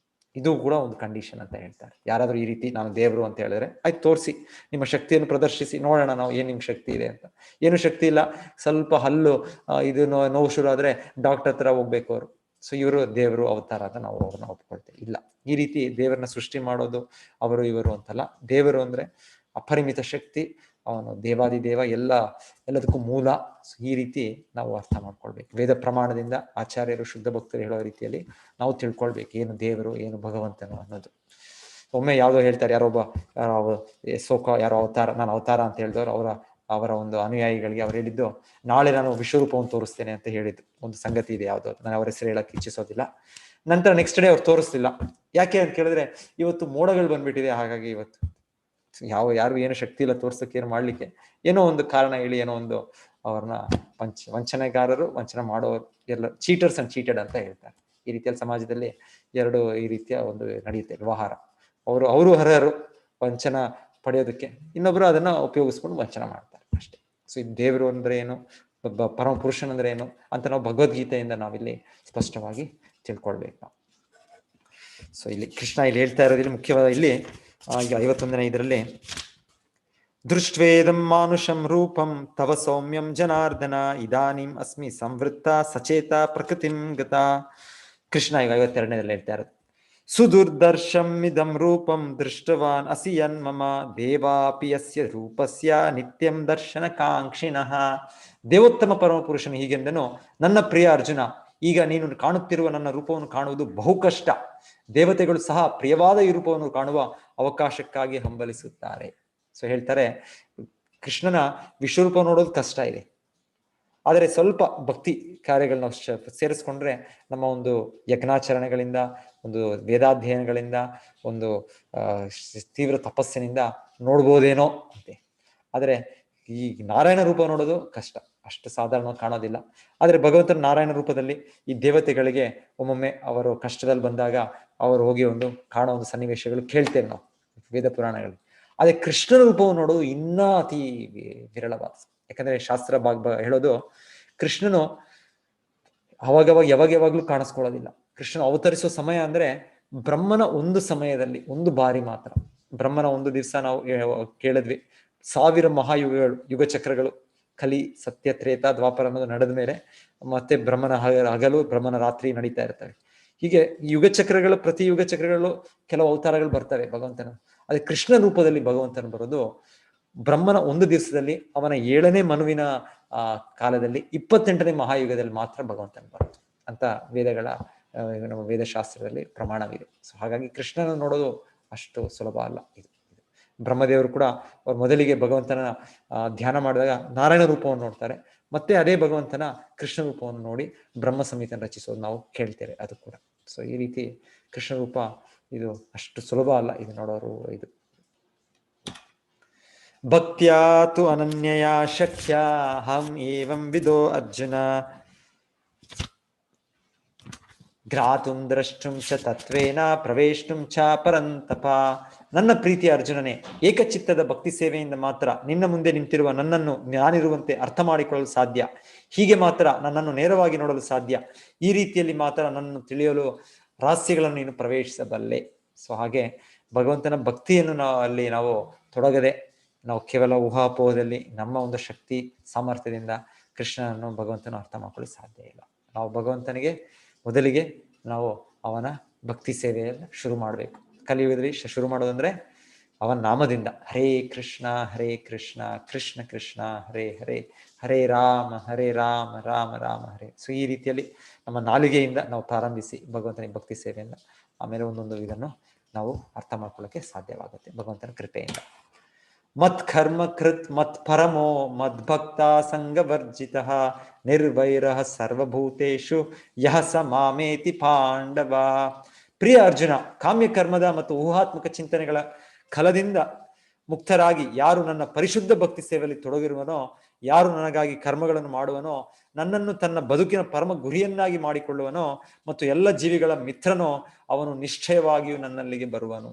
ಇದು ಕೂಡ ಒಂದು ಕಂಡೀಷನ್ ಅಂತ ಹೇಳ್ತಾರೆ. ಯಾರಾದ್ರೂ ಈ ರೀತಿ ನಾನು ದೇವರು ಅಂತ ಹೇಳಿದ್ರೆ ಆಯ್ತು, ತೋರಿಸಿ, ನಿಮ್ಮ ಶಕ್ತಿಯನ್ನು ಪ್ರದರ್ಶಿಸಿ, ನೋಡೋಣ ನಾವು ಏನ್ ನಿಮ್ ಶಕ್ತಿ ಇದೆ ಅಂತ. ಏನು ಶಕ್ತಿ ಇಲ್ಲ, ಸ್ವಲ್ಪ ಹಲ್ಲು ಇದು ನೋವು ಶುರು ಆದ್ರೆ ಡಾಕ್ಟರ್ ಹತ್ರ ಹೋಗ್ಬೇಕು ಅವರು. ಸೊ ಇವರು ದೇವರು ಅವತಾರ ಅಂತ ನಾವು ಅವ್ರನ್ನ ಒಪ್ಕೊಳ್ತೇವೆ. ಇಲ್ಲ, ಈ ರೀತಿ ದೇವರನ್ನ ಸೃಷ್ಟಿ ಮಾಡೋದು ಅವರು ಇವರು ಅಂತಲ್ಲ. ದೇವರು ಅಂದ್ರೆ ಅಪರಿಮಿತ ಶಕ್ತಿ, ಅವನು ದೇವಾದಿದೇವ, ಎಲ್ಲದಕ್ಕೂ ಮೂಲ. ಈ ರೀತಿ ನಾವು ಅರ್ಥ ಮಾಡ್ಕೊಳ್ಬೇಕು. ವೇದ ಪ್ರಮಾಣದಿಂದ ಆಚಾರ್ಯರು ಶುದ್ಧ ಭಕ್ತರು ಹೇಳೋ ರೀತಿಯಲ್ಲಿ ನಾವು ತಿಳ್ಕೊಳ್ಬೇಕು ಏನು ದೇವರು, ಏನು ಭಗವಂತನು ಅನ್ನೋದು. ಒಮ್ಮೆ ಯಾವುದೋ ಹೇಳ್ತಾರೆ, ಯಾರೋ ಅವತಾರ, ನಾನು ಅವತಾರ ಅಂತ ಹೇಳಿದವರು ಅವರ ಒಂದು ಅನುಯಾಯಿಗಳಿಗೆ ಅವ್ರು ಹೇಳಿದ್ದು, ನಾಳೆ ನಾನು ವಿಶ್ವರೂಪವನ್ನು ತೋರಿಸ್ತೇನೆ ಅಂತ ಹೇಳಿದ್ದು ಒಂದು ಸಂಗತಿ ಇದೆ. ಯಾವುದೋ ನಾನು ಅವರ ಹೆಸರು ಹೇಳಕ್ ಇಚ್ಛಿಸೋದಿಲ್ಲ. ನಂತರ ನೆಕ್ಸ್ಟ್ ಡೇ ಅವ್ರು ತೋರಿಸ್ಲಿಲ್ಲ. ಯಾಕೆ ಅಂತ ಕೇಳಿದ್ರೆ, ಇವತ್ತು ಮೋಡಗಳು ಬಂದ್ಬಿಟ್ಟಿದೆ, ಹಾಗಾಗಿ ಇವತ್ತು ಯಾರು ಏನು ಶಕ್ತಿ ಇಲ್ಲ ತೋರ್ಸಕ್ಕೆ, ಏನು ಮಾಡ್ಲಿಕ್ಕೆ, ಏನೋ ಒಂದು ಕಾರಣ ಹೇಳಿ ಏನೋ ಒಂದು ಅವ್ರನ್ನ ವಂಚನೆಗಾರರು, ವಂಚನೆ ಮಾಡೋರು, ಎಲ್ಲ ಚೀಟರ್ಸ್ ಅಂಡ್ ಚೀಟೆಡ್ ಅಂತ ಹೇಳ್ತಾರೆ. ಈ ರೀತಿಯಲ್ಲಿ ಸಮಾಜದಲ್ಲಿ ಎರಡು ಈ ರೀತಿಯ ಒಂದು ನಡೆಯುತ್ತೆ ವ್ಯವಹಾರ. ಅವರು ಅರ್ಹರು ವಂಚನ ಪಡೆಯೋದಕ್ಕೆ, ಇನ್ನೊಬ್ರು ಅದನ್ನ ಉಪಯೋಗಿಸ್ಕೊಂಡು ವಂಚನ ಮಾಡ್ತಾರೆ ಅಷ್ಟೇ. ಸೊ ಇದು ದೇವರು ಅಂದ್ರೆ ಏನು, ಪರಮ ಪುರುಷನಂದ್ರೆ ಏನು ಅಂತ ನಾವು ಭಗವದ್ಗೀತೆಯಿಂದ ನಾವಿಲ್ಲಿ ಸ್ಪಷ್ಟವಾಗಿ ತಿಳ್ಕೊಳ್ಬೇಕು ನಾವು. ಸೊ ಇಲ್ಲಿ ಕೃಷ್ಣ ಇಲ್ಲಿ ಹೇಳ್ತಾ ಇರೋದಿಲ್ಲಿ ಮುಖ್ಯವಾದ ಇಲ್ಲಿ ಈಗ 51ನೇ ಇದರಲ್ಲಿ, ದೃಷ್ಟ್ವೇದಂ ಮಾನುಷಂ ರೂಪಂ ತವ ಸೌಮ್ಯಂ ಜನಾರ್ದನ ಇದಾನಿಂ ಅಸ್ಮಿ ಸಂವೃತ್ತ ಸಚೇತ ಪ್ರಕೃತಿಂ ಗತ. ಕೃಷ್ಣ ಈಗ 52ನೇದಲ್ಲಿ ಹೇಳ್ತಾ ಇರೋದು, ಸುದುರ್ದರ್ಶಂ ಇದಂ ರೂಪಂ ದೃಷ್ಟವಾನ್ ಅಸಿ ಯನ್ಮಮ ದೇವಾಪಿ ಯಸ್ಯ ರೂಪಸ್ಯ ನಿತ್ಯಂ ದರ್ಶನ ಕಾಂಕ್ಷಿಣಃ. ದೇವೋತ್ತಮ ಪರಮಪುರುಷನು ಹೀಗೆಂದನು, ನನ್ನ ಪ್ರಿಯ ಅರ್ಜುನ, ಈಗ ನೀನು ಕಾಣುತ್ತಿರುವ ನನ್ನ ರೂಪವನ್ನು ಕಾಣುವುದು ಬಹು ಕಷ್ಟ. ದೇವತೆಗಳು ಸಹ ಪ್ರಿಯವಾದ ಈ ರೂಪವನ್ನು ಕಾಣುವ ಅವಕಾಶಕ್ಕಾಗಿ ಹಂಬಲಿಸುತ್ತಾರೆ. ಸೊ ಹೇಳ್ತಾರೆ, ಕೃಷ್ಣನ ವಿಶ್ವರೂಪ ನೋಡೋದು ಕಷ್ಟ ಇದೆ, ಆದರೆ ಸ್ವಲ್ಪ ಭಕ್ತಿ ಕಾರ್ಯಗಳನ್ನ ಸೇರಿಸ್ಕೊಂಡ್ರೆ, ನಮ್ಮ ಒಂದು ಯಜ್ಞಾಚರಣೆಗಳಿಂದ, ಒಂದು ವೇದಾಧ್ಯಯನಗಳಿಂದ, ಒಂದು ತೀವ್ರ ತಪಸ್ಸಿನಿಂದ ನೋಡ್ಬೋದೇನೋ ಅಂತೆ. ಆದರೆ ಈ ನಾರಾಯಣ ರೂಪ ನೋಡೋದು ಕಷ್ಟ, ಅಷ್ಟು ಸಾಧಾರಣವಾಗಿ ಕಾಣೋದಿಲ್ಲ. ಆದರೆ ಭಗವಂತನ ನಾರಾಯಣ ರೂಪದಲ್ಲಿ ಈ ದೇವತೆಗಳಿಗೆ ಒಮ್ಮೊಮ್ಮೆ ಅವರು ಕಷ್ಟದಲ್ಲಿ ಬಂದಾಗ ಅವರು ಹೋಗಿ ಒಂದು ಕಾಣೋ ಒಂದು ಸನ್ನಿವೇಶಗಳು ಕೇಳ್ತೇವೆ ನಾವು ವೇದ ಪುರಾಣಗಳಲ್ಲಿ. ಆದರೆ ಕೃಷ್ಣನ ರೂಪವನ್ನು ನೋಡೋದು ಇನ್ನೂ ಅತಿ ವಿರಳವಾದ. ಯಾಕಂದ್ರೆ ಶಾಸ್ತ್ರ ಹೇಳೋದು, ಕೃಷ್ಣನು ಯಾವಾಗ್ಲೂ ಕಾಣಿಸ್ಕೊಳ್ಳೋದಿಲ್ಲ. ಕೃಷ್ಣನು ಅವತರಿಸೋ ಸಮಯ ಅಂದ್ರೆ ಬ್ರಹ್ಮನ ಒಂದು ಸಮಯದಲ್ಲಿ, ಒಂದು ಬಾರಿ ಮಾತ್ರ. ಬ್ರಹ್ಮನ ಒಂದು ದಿವಸ ನಾವು ಕೇಳಿದ್ವಿ, 1000 ಮಹಾಯುಗಗಳು, ಯುಗ ಚಕ್ರಗಳು, ಕಲಿ, ಸತ್ಯ, ತ್ರೇತ, ದ್ವಾಪರ ಅನ್ನೋದು ನಡೆದ ಮೇಲೆ ಮತ್ತೆ ಬ್ರಹ್ಮನ ಹಗಲು, ಬ್ರಹ್ಮನ ರಾತ್ರಿ ನಡೀತಾ ಇರ್ತವೆ. ಹೀಗೆ ಯುಗ ಚಕ್ರಗಳು, ಪ್ರತಿ ಯುಗ ಚಕ್ರಗಳು ಕೆಲವು ಅವತಾರಗಳು ಬರ್ತವೆ ಭಗವಂತನ. ಅದೇ ಕೃಷ್ಣ ರೂಪದಲ್ಲಿ ಭಗವಂತನ ಬರೋದು ಬ್ರಹ್ಮನ ಒಂದು ದಿವಸದಲ್ಲಿ, ಅವನ 7ನೇ ಮನುವಿನ ಕಾಲದಲ್ಲಿ, 28ನೇ ಮಹಾಯುಗದಲ್ಲಿ ಮಾತ್ರ ಭಗವಂತನ ಬರುತ್ತೆ ಅಂತ ವೇದಗಳ ನಮ್ಮ ವೇದಶಾಸ್ತ್ರದಲ್ಲಿ ಪ್ರಮಾಣವಿದೆ. ಸೊ ಹಾಗಾಗಿ ಕೃಷ್ಣನ ನೋಡೋದು ಅಷ್ಟು ಸುಲಭ ಅಲ್ಲ. ಇದು ಬ್ರಹ್ಮದೇವರು ಕೂಡ ಅವ್ರು ಮೊದಲಿಗೆ ಭಗವಂತನ ಧ್ಯಾನ ಮಾಡಿದಾಗ ನಾರಾಯಣ ರೂಪವನ್ನು ನೋಡ್ತಾರೆ, ಮತ್ತೆ ಅದೇ ಭಗವಂತನ ಕೃಷ್ಣ ರೂಪವನ್ನು ನೋಡಿ ಬ್ರಹ್ಮ ಸಂಹಿತನ ರಚಿಸೋದು ನಾವು ಕೇಳ್ತೇವೆ ಅದು ಕೂಡ. ಸೊ ಈ ರೀತಿ ಕೃಷ್ಣ ರೂಪ ಇದು ಅಷ್ಟು ಸುಲಭ ಅಲ್ಲ ಇದು ನೋಡೋರು. ಇದು ಭಕ್ತ್ಯಾ ತು ಅನನ್ಯಯಾ ಶಕ್ಯ ಹಂ ಏವಂ ವಿದೋ ಅರ್ಜುನ ಘ್ರಾತುಂ ದ್ರಷ್ಟುಂ ಚ ತತ್ವೇನ ಪ್ರವೇಷ್ಟುಂ ಚ ಪರಂತಪ. ನನ್ನ ಪ್ರೀತಿಯ ಅರ್ಜುನನೇ, ಏಕಚಿತ್ತದ ಭಕ್ತಿ ಸೇವೆಯಿಂದ ಮಾತ್ರ ನಿನ್ನ ಮುಂದೆ ನಿಂತಿರುವ ನನ್ನನ್ನು ನಾನಿರುವಂತೆ ಅರ್ಥ ಮಾಡಿಕೊಳ್ಳಲು ಸಾಧ್ಯ. ಹೀಗೆ ಮಾತ್ರ ನನ್ನನ್ನು ನೇರವಾಗಿ ನೋಡಲು ಸಾಧ್ಯ. ಈ ರೀತಿಯಲ್ಲಿ ಮಾತ್ರ ನನ್ನನ್ನು ತಿಳಿಯಲು ರಹಸ್ಯಗಳನ್ನು ನೀನು ಪ್ರವೇಶಿಸಬಲ್ಲೆ. ಸೊ ಹಾಗೆ ಭಗವಂತನ ಭಕ್ತಿಯನ್ನು ನಾವು ತೊಡಗದೆ, ನಾವು ಕೇವಲ ಊಹಾಪೋಹದಲ್ಲಿ ನಮ್ಮ ಒಂದು ಶಕ್ತಿ ಸಾಮರ್ಥ್ಯದಿಂದ ಕೃಷ್ಣನನ್ನು ಭಗವಂತನ ಅರ್ಥ ಮಾಡ್ಕೊಳ್ಳಲು ಸಾಧ್ಯ ಇಲ್ಲ. ನಾವು ಭಗವಂತನಿಗೆ ಮೊದಲಿಗೆ ನಾವು ಅವನ ಭಕ್ತಿ ಸೇವೆಯನ್ನು ಶುರು ಮಾಡಬೇಕು. ಕಲಿಯುಗದಲ್ಲಿ ಶುರು ಮಾಡೋದಂದ್ರೆ ಅವನ ನಾಮದಿಂದ, ಹರೇ ಕೃಷ್ಣ ಕೃಷ್ಣ ಕೃಷ್ಣ ಹರೇ ಹರೇ, ಹರೇ ರಾಮ ರಾಮ ರಾಮ ಹರೇ. ಸೊ ಈ ರೀತಿಯಲ್ಲಿ ನಮ್ಮ ನಾಲಿಗೆಯಿಂದ ನಾವು ಪ್ರಾರಂಭಿಸಿ ಭಗವಂತನಿಗೆ ಭಕ್ತಿ ಸೇವೆಯಿಂದ ಆಮೇಲೆ ಒಂದೊಂದು ಇದನ್ನು ನಾವು ಅರ್ಥ ಮಾಡ್ಕೊಳ್ಳೋಕೆ ಸಾಧ್ಯವಾಗುತ್ತೆ ಭಗವಂತನ ಕೃಪೆಯಿಂದ. ಮತ್ ಕರ್ಮ ಕೃತ್ ಮತ್ ಪರಮೋ ಮದ್ಭಕ್ತ ಸಂಗವರ್ಜಿತ ನಿರ್ವೈರ ಸರ್ವಭೂತೇಶು ಯಹ ಸ ಮಾಮೇತಿ ಪಾಂಡವ. ಪ್ರಿಯ ಅರ್ಜುನ, ಕಾಮ್ಯ ಕರ್ಮದ ಮತ್ತು ಊಹಾತ್ಮಕ ಚಿಂತನೆಗಳ ಖಲದಿಂದ ಮುಕ್ತರಾಗಿ ಯಾರು ನನ್ನ ಪರಿಶುದ್ಧ ಭಕ್ತಿ ಸೇವೆಯಲ್ಲಿ ತೊಡಗಿರುವನೋ, ಯಾರು ನನಗಾಗಿ ಕರ್ಮಗಳನ್ನು ಮಾಡುವನೋ, ನನ್ನನ್ನು ತನ್ನ ಬದುಕಿನ ಪರಮ ಗುರಿಯನ್ನಾಗಿ ಮಾಡಿಕೊಳ್ಳುವನೋ ಮತ್ತು ಎಲ್ಲ ಜೀವಿಗಳ ಮಿತ್ರನೋ, ಅವನು ನಿಶ್ಚಯವಾಗಿಯೂ ನನ್ನಲ್ಲಿಗೆ ಬರುವನು.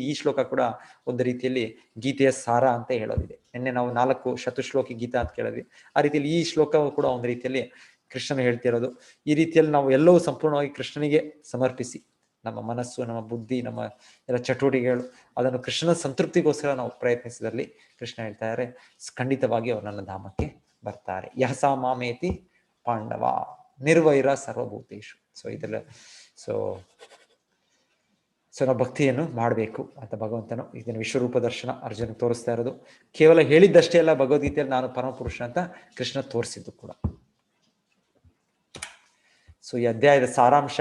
ಈ ಶ್ಲೋಕ ಕೂಡ ಒಂದು ರೀತಿಯಲ್ಲಿ ಗೀತೆಯ ಸಾರ ಅಂತ ಹೇಳೋದಿದೆ. ನಿನ್ನೆ ನಾವು 4 ಶತಶ್ಲೋಕಿ ಗೀತಾ ಅಂತ ಕೇಳಿದ್ವಿ. ಆ ರೀತಿಯಲ್ಲಿ ಈ ಶ್ಲೋಕವು ಕೂಡ ಒಂದು ರೀತಿಯಲ್ಲಿ ಕೃಷ್ಣನ ಹೇಳ್ತಿರೋದು. ಈ ರೀತಿಯಲ್ಲಿ ನಾವು ಎಲ್ಲವೂ ಸಂಪೂರ್ಣವಾಗಿ ಕೃಷ್ಣನಿಗೆ ಸಮರ್ಪಿಸಿ, ನಮ್ಮ ಮನಸ್ಸು, ನಮ್ಮ ಬುದ್ಧಿ, ನಮ್ಮ ಎಲ್ಲ ಚಟುವಟಿಕೆಗಳು ಅದನ್ನು ಕೃಷ್ಣನ ಸಂತೃಪ್ತಿಗೋಸ್ಕರ ನಾವು ಪ್ರಯತ್ನಿಸಿದಲ್ಲಿ ಕೃಷ್ಣ ಹೇಳ್ತಾರೆ, ಖಂಡಿತವಾಗಿ ಅವರು ನನ್ನ ಧಾಮಕ್ಕೆ ಬರ್ತಾರೆ. ಯಹಸ ಮಾಮೇತಿ ಪಾಂಡವ ನಿರ್ವೈರ ಸರ್ವಭೂತೇಶು. ಸೊ ಇದೆಲ್ಲ ಸೊ ನಾವು ಭಕ್ತಿಯನ್ನು ಮಾಡಬೇಕು ಅಂತ ಭಗವಂತನು ಇದನ್ನು ವಿಶ್ವರೂಪ ದರ್ಶನ ಅರ್ಜುನ ತೋರಿಸ್ತಾ ಇರೋದು. ಕೇವಲ ಹೇಳಿದ್ದಷ್ಟೇ ಅಲ್ಲ, ಭಗವದ್ಗೀತೆಯಲ್ಲಿ ನಾನು ಪರಮಪುರುಷ ಅಂತ ಕೃಷ್ಣ ತೋರಿಸಿದ್ದು ಕೂಡ. ಸೊ ಈ ಅಧ್ಯಾಯದ ಸಾರಾಂಶ,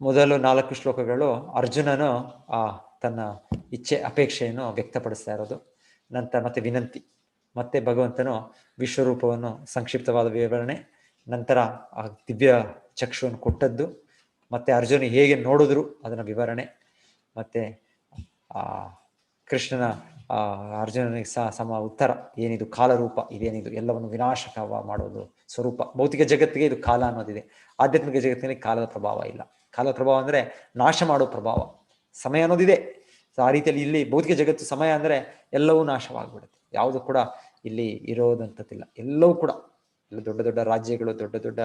ಮೊದಲು 4 ಶ್ಲೋಕಗಳು ಅರ್ಜುನನು ತನ್ನ ಇಚ್ಛೆ ಅಪೇಕ್ಷೆಯನ್ನು ವ್ಯಕ್ತಪಡಿಸ್ತಾ ಇರೋದು. ನಂತರ ಮತ್ತೆ ವಿನಂತಿ, ಮತ್ತೆ ಭಗವಂತನು ವಿಶ್ವರೂಪವನ್ನು ಸಂಕ್ಷಿಪ್ತವಾದ ವಿವರಣೆ, ನಂತರ ಆ ದಿವ್ಯ ಚಕ್ಷುವನ್ನು ಕೊಟ್ಟದ್ದು, ಮತ್ತೆ ಅರ್ಜುನ ಹೇಗೆ ನೋಡಿದ್ರು ಅದನ್ನ ವಿವರಣೆ, ಮತ್ತೆ ಕೃಷ್ಣನ ಅರ್ಜುನನಿಗೆ ಸಮ ಉತ್ತರ ಏನಿದು ಕಾಲರೂಪ, ಇದೇನಿದು ಎಲ್ಲವನ್ನು ವಿನಾಶಕ ಮಾಡೋದು ಸ್ವರೂಪ. ಭೌತಿಕ ಜಗತ್ತಿಗೆ ಇದು ಕಾಲ ಅನ್ನೋದಿದೆ, ಆಧ್ಯಾತ್ಮಿಕ ಜಗತ್ತಿನಲ್ಲಿ ಕಾಲದ ಪ್ರಭಾವ ಇಲ್ಲ. ಕಾಲದ ಪ್ರಭಾವ ಅಂದ್ರೆ ನಾಶ ಮಾಡೋ ಪ್ರಭಾವ, ಸಮಯ ಅನ್ನೋದಿದೆ. ಸೊ ಆ ರೀತಿಯಲ್ಲಿ ಇಲ್ಲಿ ಭೌತಿಕ ಜಗತ್ತು ಸಮಯ ಅಂದ್ರೆ ಎಲ್ಲವೂ ನಾಶವಾಗ್ಬಿಡುತ್ತೆ, ಯಾವುದು ಕೂಡ ಇಲ್ಲಿ ಇರೋದಂಥದ್ದಿಲ್ಲ. ಎಲ್ಲವೂ ಕೂಡ ದೊಡ್ಡ ದೊಡ್ಡ ರಾಜ್ಯಗಳು, ದೊಡ್ಡ ದೊಡ್ಡ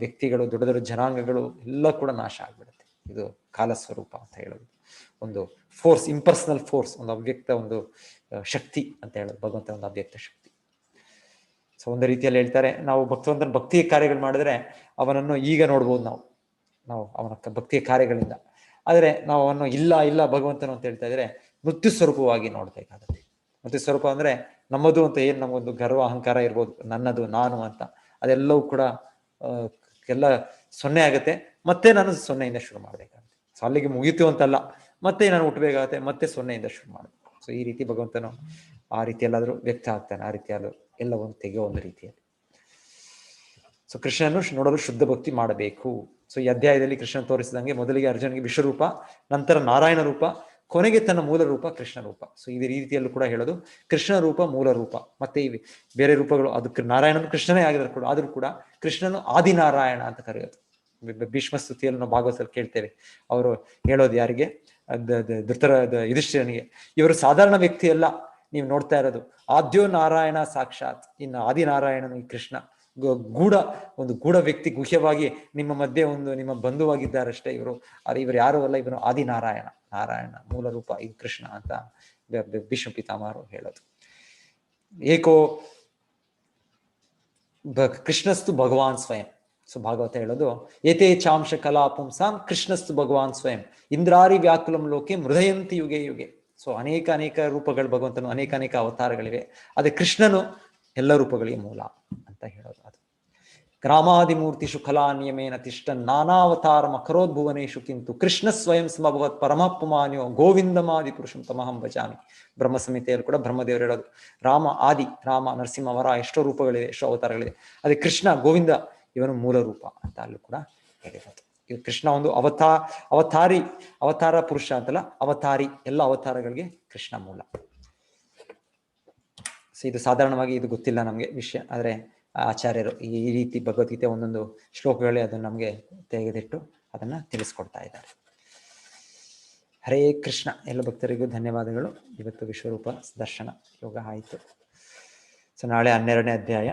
ವ್ಯಕ್ತಿಗಳು, ದೊಡ್ಡ ದೊಡ್ಡ ಜನಾಂಗಗಳು ಎಲ್ಲ ಕೂಡ ನಾಶ ಆಗ್ಬಿಡುತ್ತೆ. ಇದು ಕಾಲ ಸ್ವರೂಪ ಅಂತ ಹೇಳೋದು. ಒಂದು ಫೋರ್ಸ್, ಇಂಪರ್ಸನಲ್ ಫೋರ್ಸ್, ಒಂದು ಅವ್ಯಕ್ತ ಒಂದು ಶಕ್ತಿ ಅಂತ ಹೇಳೋದು ಭಗವಂತ, ಒಂದು ಅವ್ಯಕ್ತ ಶಕ್ತಿ. ಸೊ ಒಂದು ರೀತಿಯಲ್ಲಿ ಹೇಳ್ತಾರೆ, ನಾವು ಭಗವಂತನ ಭಕ್ತಿಯ ಕಾರ್ಯಗಳು ಮಾಡಿದ್ರೆ ಅವನನ್ನು ಈಗ ನೋಡ್ಬೋದು ನಾವು ಅವನ ಭಕ್ತಿಯ ಕಾರ್ಯಗಳಿಂದ. ಆದರೆ ನಾವು ಅವನು ಇಲ್ಲ ಭಗವಂತನು ಅಂತ ಹೇಳ್ತಾ ಇದ್ರೆ ಮೃತ್ಯು ಸ್ವರೂಪವಾಗಿ ನೋಡ್ಬೇಕಾಗುತ್ತೆ. ಮೃತ್ಯು ಸ್ವರೂಪ ಅಂದ್ರೆ ನಮ್ಮದು ಅಂತ ಏನು ನಮಗೊಂದು ಗರ್ವ ಅಹಂಕಾರ ಇರ್ಬೋದು, ನನ್ನದು ನಾನು ಅಂತ, ಅದೆಲ್ಲವೂ ಕೂಡ ಎಲ್ಲ 0 ಆಗುತ್ತೆ. ಮತ್ತೆ ನಾನು 0ಇಂದ ಶುರು ಮಾಡ್ಬೇಕಾಗುತ್ತೆ. ಸೊ ಅಲ್ಲಿಗೆ ಮುಗೀತು ಅಂತಲ್ಲ, ಮತ್ತೆ ನಾನು ಹುಟ್ಟಬೇಕಾಗತ್ತೆ, ಮತ್ತೆ 0ಇಂದ ಶುರು ಮಾಡಬೇಕು. ಸೊ ಈ ರೀತಿ ಭಗವಂತನು ಆ ರೀತಿಯಲ್ಲಾದ್ರೂ ವ್ಯಕ್ತ ಆಗ್ತಾನೆ, ಆ ರೀತಿಯಾದ್ರೂ ಎಲ್ಲವನ್ನು ತೆಗೆಯೋ ಒಂದು ರೀತಿಯಲ್ಲಿ. ಸೊ ಕೃಷ್ಣನು ನೋಡಲು ಶುದ್ಧ ಭಕ್ತಿ ಮಾಡಬೇಕು. ಸೊ ಈ ಅಧ್ಯಾಯದಲ್ಲಿ ಕೃಷ್ಣ ತೋರಿಸಿದಂಗೆ ಮೊದಲಿಗೆ ಅರ್ಜುನಿಗೆ ವಿಶ್ವರೂಪ, ನಂತರ ನಾರಾಯಣ ರೂಪ, ಕೊನೆಗೆ ತನ್ನ ಮೂಲ ರೂಪ ಕೃಷ್ಣ ರೂಪ. ಸೊ ಈ ರೀತಿಯಲ್ಲೂ ಕೂಡ ಹೇಳೋದು ಕೃಷ್ಣ ರೂಪ ಮೂಲ ರೂಪ, ಮತ್ತೆ ಈ ಬೇರೆ ರೂಪಗಳು ಅದು ನಾರಾಯಣನು ಕೃಷ್ಣನೇ ಆಗಿದ್ರು ಕೂಡ, ಆದ್ರೂ ಕೂಡ ಕೃಷ್ಣನು ಆದಿನಾರಾಯಣ ಅಂತ ಕರೆಯೋದು. ಭೀಷ್ಮ ಸ್ತುತಿಯಲ್ಲಿ ನಾವು ಭಾಗವತದಲ್ಲಿ ಕೇಳ್ತೇವೆ, ಅವರು ಹೇಳೋದು ಯಾರಿಗೆ, ಯುಧಿಷ್ಠಿರನಿಗೆ, ಇವರು ಸಾಧಾರಣ ವ್ಯಕ್ತಿ ಅಲ್ಲ, ನೀವು ನೋಡ್ತಾ ಇರೋದು ಆದ್ಯೋ ನಾರಾಯಣ ಸಾಕ್ಷಾತ್, ಇನ್ನು ಆದಿನಾರಾಯಣನು ಈ ಕೃಷ್ಣ ಒಂದು ಗೂಢ ವ್ಯಕ್ತಿ, ಗುಹ್ಯವಾಗಿ ನಿಮ್ಮ ಮಧ್ಯೆ ಒಂದು ನಿಮ್ಮ ಬಂಧುವಾಗಿದ್ದಾರಷ್ಟೇ ಇವರು ಯಾರೂ ಅಲ್ಲ, ಇವನು ಆದಿನಾರಾಯಣ, ನಾರಾಯಣ ಮೂಲ ರೂಪ ಈ ಕೃಷ್ಣ ಅಂತ ಭೀಷ್ಮ ಪಿತಾಮಹರು ಹೇಳೋದು. ಏಕೋ ಕೃಷ್ಣಸ್ತು ಭಗವಾನ್ ಸ್ವಯಂ, ಸೊ ಭಾಗವತ ಹೇಳೋದು ಏತೇ ಚಾಂಶ ಕಲಾ ಪುಂಸಾಂ ಕೃಷ್ಣಸ್ತು ಭಗವಾನ್ ಸ್ವಯಂ ಇಂದ್ರಾರಿ ವ್ಯಾಕುಲಂ ಲೋಕೆ ಮೃದಯಂತಿ ಯುಗೆ ಯುಗೆ. ಸೊ ಅನೇಕ ರೂಪಗಳು ಭಗವಂತನು, ಅನೇಕ ಅವತಾರಗಳಿವೆ. ಅದೇ ಕೃಷ್ಣನು ಎಲ್ಲ ರೂಪಗಳಿಗೆ ಮೂಲ ಅಂತ ಹೇಳೋದು. ಅದು ಗ್ರಾಮಾದಿಮೂರ್ತಿಷು ಕಲಾ ನಿಯಮೇನ ತಿಷ್ಟ ನಾನಾವತಾರ ಮಕರೋದ್ಭುವನೇಶು ಕಿಂತು ಕೃಷ್ಣ ಸ್ವಯಂ ಸಮಭವತ್ ಪರಮಪುಮಾನ್ಯೋ ಗೋವಿಂದಮಾದಿ ಪುರುಷಂ ತಮಹಂ ಭಜಾಮಿ. ಬ್ರಹ್ಮ ಸಂಹಿತೆಯಲ್ಲಿ ಕೂಡ ಬ್ರಹ್ಮದೇವರು ಹೇಳೋದು ರಾಮ ಆದಿ, ರಾಮ ನರಸಿಂಹ ವರ ಎಷ್ಟೋ ರೂಪಗಳಿವೆ, ಎಷ್ಟೋ ಅವತಾರಗಳಿವೆ. ಅದೇ ಕೃಷ್ಣ ಗೋವಿಂದ ಇವನು ಮೂಲ ರೂಪ ಅಂತ ಅಲ್ಲೂ ಕೂಡ ಹೇಳಿರೋದು. ಈಗ ಕೃಷ್ಣ ಒಂದು ಅವತಾರ ಪುರುಷ ಅಂತಲ್ಲ, ಅವತಾರಿ, ಎಲ್ಲ ಅವತಾರಗಳಿಗೆ ಕೃಷ್ಣ ಮೂಲ. ಸೊ ಇದು ಸಾಧಾರಣವಾಗಿ ಇದು ಗೊತ್ತಿಲ್ಲ ನಮಗೆ ವಿಷಯ, ಆದರೆ ಆಚಾರ್ಯರು ಈ ರೀತಿ ಭಗವದ್ಗೀತೆ ಒಂದೊಂದು ಶ್ಲೋಕಗಳೇ ಅದನ್ನು ನಮಗೆ ತೆಗೆದಿಟ್ಟು ಅದನ್ನು ತಿಳಿಸ್ಕೊಡ್ತಾ ಇದ್ದಾರೆ. ಹರೇ ಕೃಷ್ಣ. ಎಲ್ಲ ಭಕ್ತರಿಗೂ ಧನ್ಯವಾದಗಳು. ಇವತ್ತು ವಿಶ್ವರೂಪ ದರ್ಶನ ಯೋಗ ಆಯಿತು. ಸೊ ನಾಳೆ 12ನೇ ಅಧ್ಯಾಯ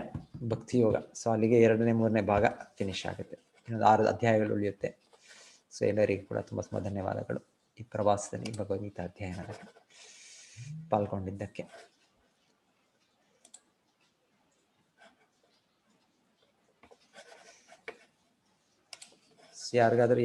ಭಕ್ತಿ ಯೋಗ. ಸೊ ಅಲ್ಲಿಗೆ 2ನೇ 3ನೇ ಭಾಗ ಫಿನಿಶ್ ಆಗುತ್ತೆ. ಇನ್ನೊಂದು 6 ಅಧ್ಯಾಯಗಳು ಉಳಿಯುತ್ತೆ. ಸೊ ಎಲ್ಲರಿಗೂ ಕೂಡ ತುಂಬ ತುಂಬ ಧನ್ಯವಾದಗಳು ಈ ಪ್ರವಾಸದಲ್ಲಿ ಭಗವದ್ಗೀತಾ ಅಧ್ಯಯನದಲ್ಲಿ ಪಾಲ್ಗೊಂಡಿದ್ದಕ್ಕೆ. ಯಾರಿಗಾದರೂ